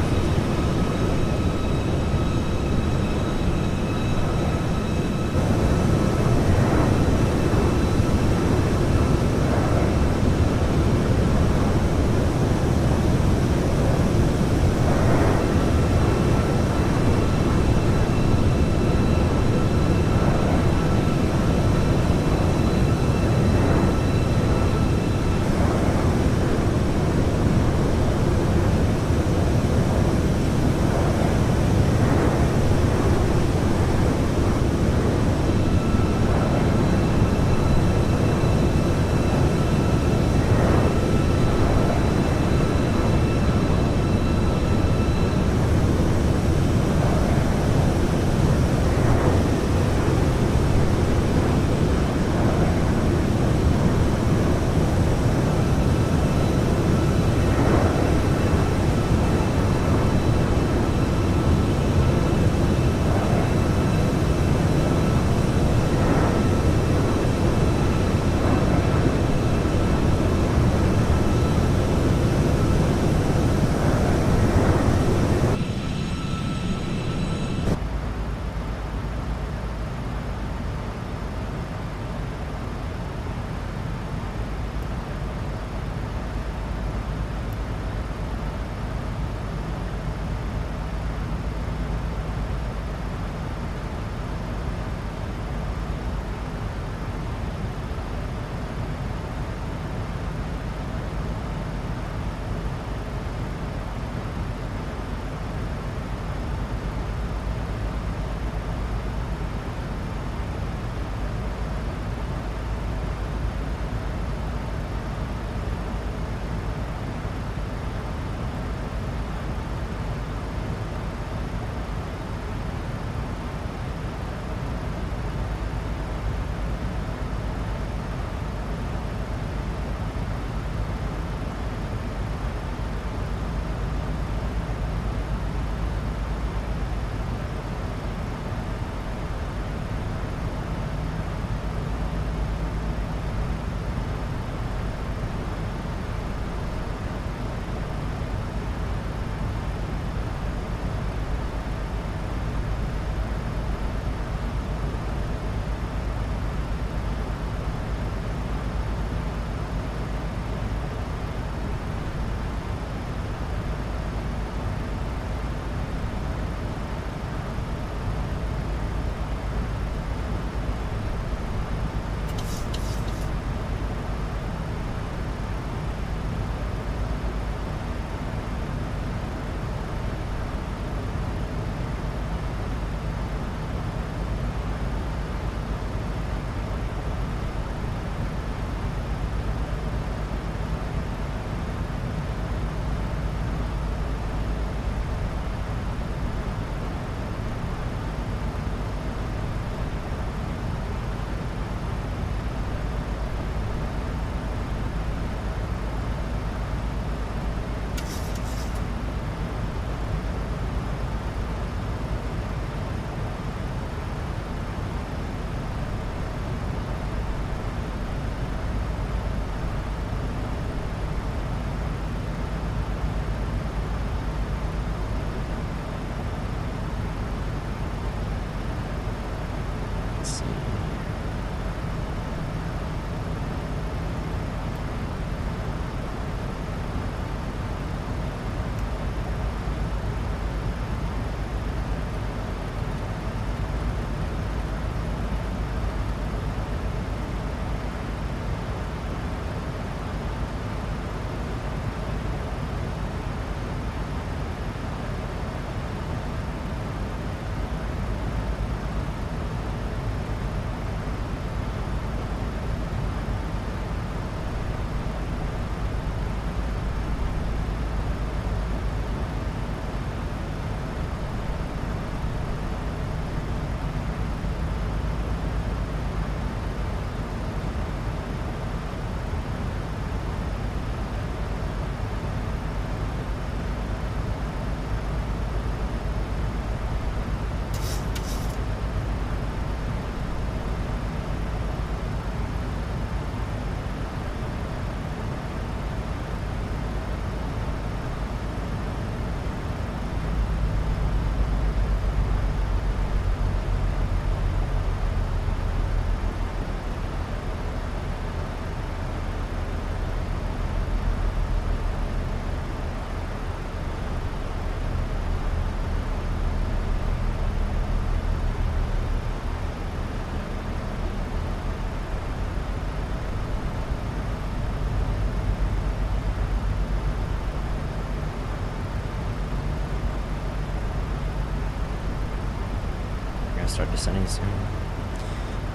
start descending soon.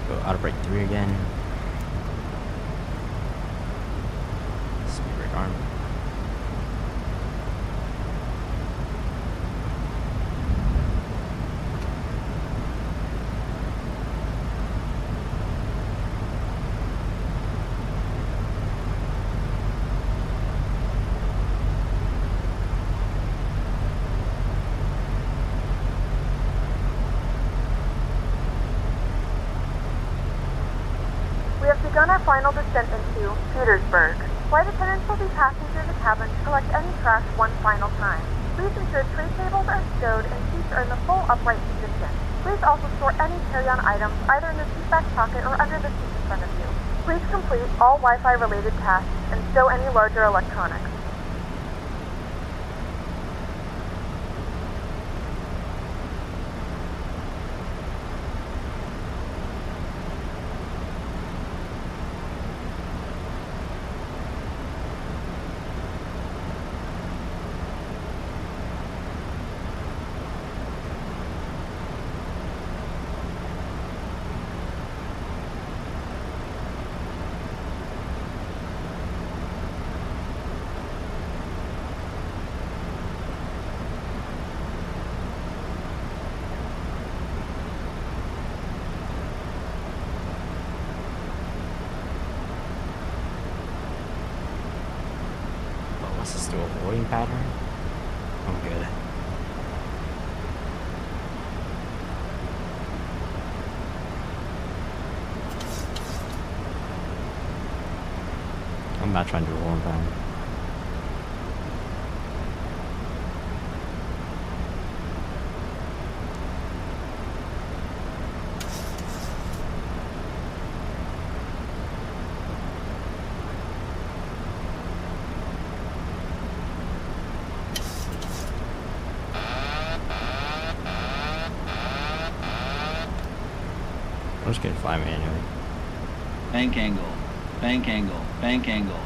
Go out of brake 3 again. Speed brake arm. We have begun our final descent into Petersburg. Flight attendants will be passing through the cabin to collect any trash one final time. Please ensure tray tables are stowed and seats are in the full upright position. Please also store any carry-on items either in the seat back pocket or under the seat in front of you. Please complete all Wi-Fi related tasks and stow any larger electronics. What's this do a holding pattern? I'm good. I'm not trying to do a holding pattern. I'm just gonna fly manually. Bank angle. Bank angle. Bank angle.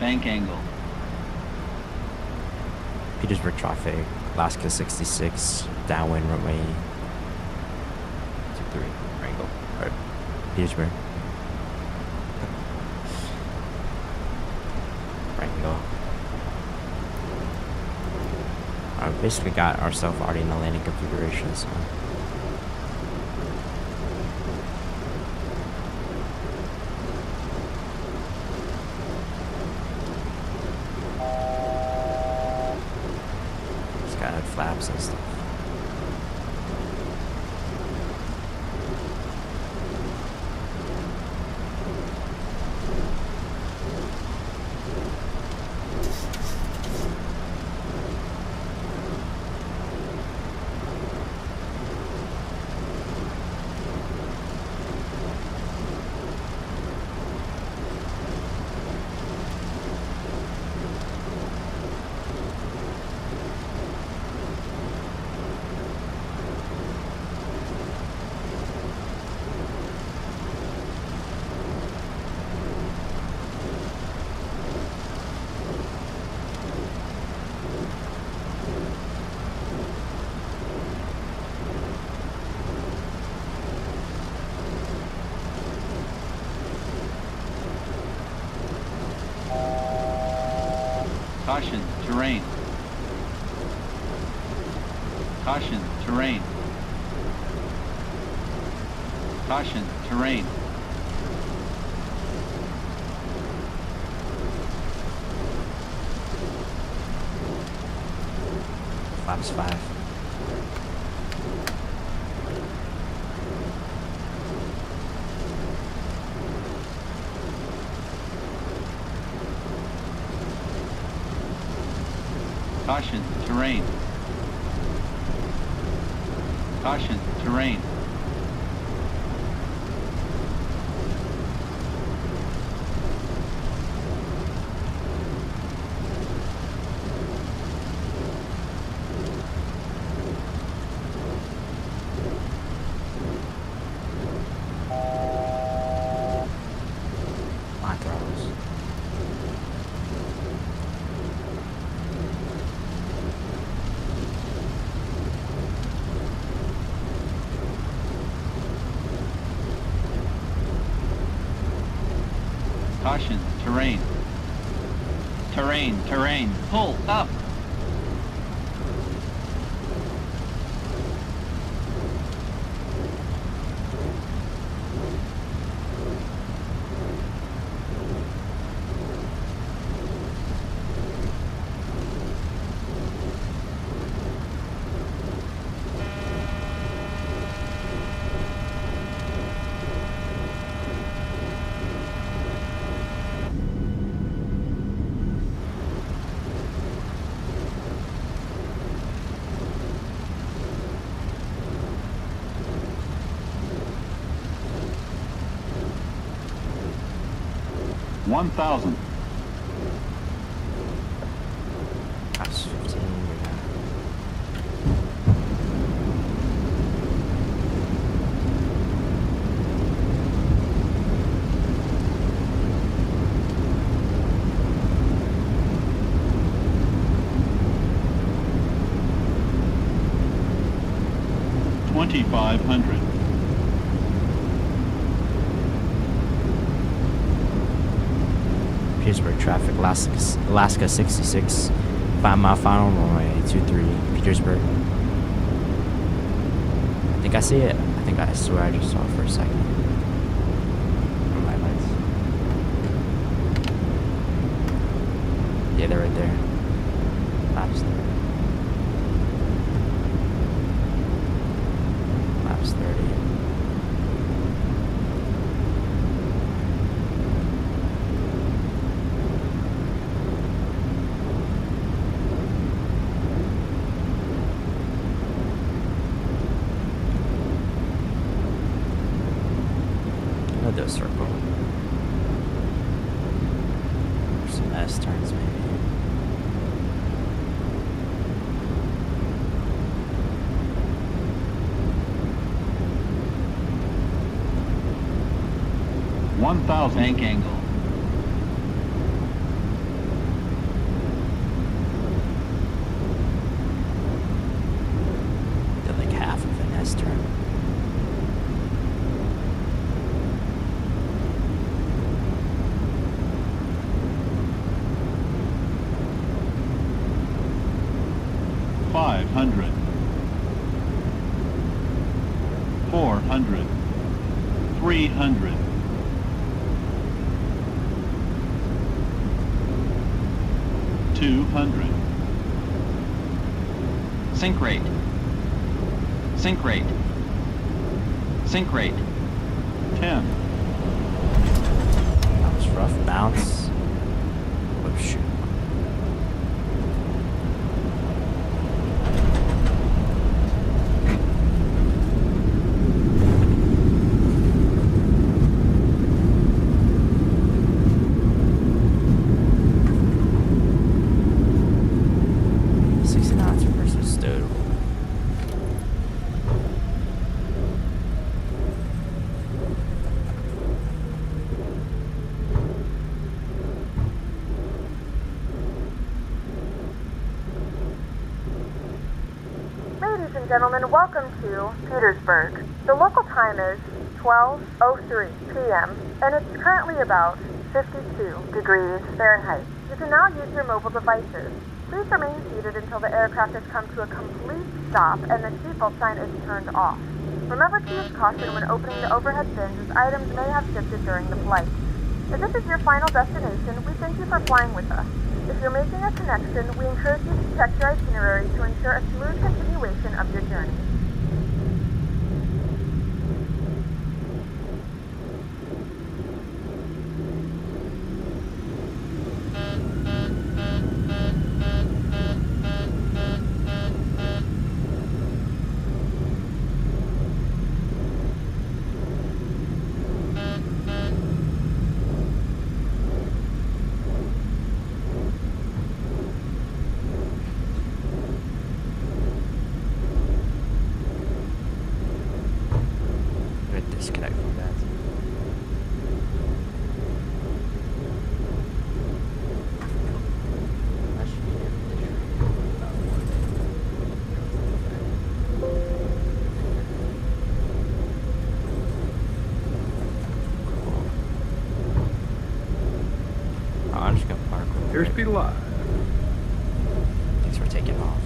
Bank angle. Petersburg traffic, Alaska 66, downwind runway 23, Wrangle, alright, Petersburg. Wrangle. We basically got ourselves already in the landing configuration, so. Flaps and stuff. Caution, terrain. Caution, terrain. Caution, terrain. Flaps 5. Caution, terrain. Caution, terrain. Caution, terrain. Terrain, terrain. Pull up. One thousand. That's 15. 2,500. Petersburg traffic, Alaska 66, 5 mile final, runway 23, Petersburg. I think I see it. I swear I just saw it for a second. On my lights. Yeah, they're right there. Laps there. Laps 30. Do a circle. Or some S turns maybe. Bank angle. Did like half of an S turn. $500. 400. 300. 200. Sink rate. Sink rate. Sink rate. 10. That was rough bounce. Oh shoot. Ladies and gentlemen, welcome to Petersburg. The local time is 12:03 p.m. and it's currently about 52 degrees Fahrenheit. You can now use your mobile devices. Please remain seated until the aircraft has come to a complete stop and the seatbelt sign is turned off. Remember to use caution when opening the overhead bins as items may have shifted during the flight. If this is your final destination, we thank you for flying with us. If you're making a connection, we encourage you to check your itinerary to ensure a smooth continuation of your journey. Disconnect from that. Must be live. Thanks for taking off.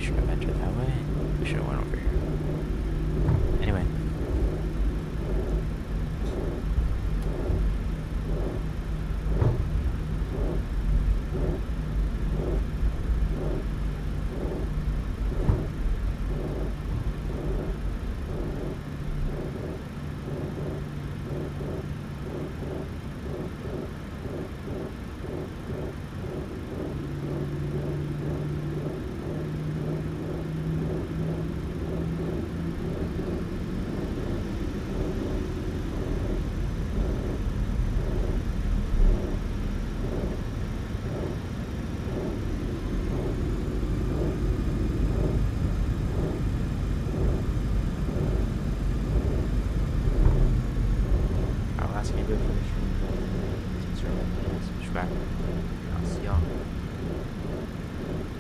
Should have entered that way. We should have went over here.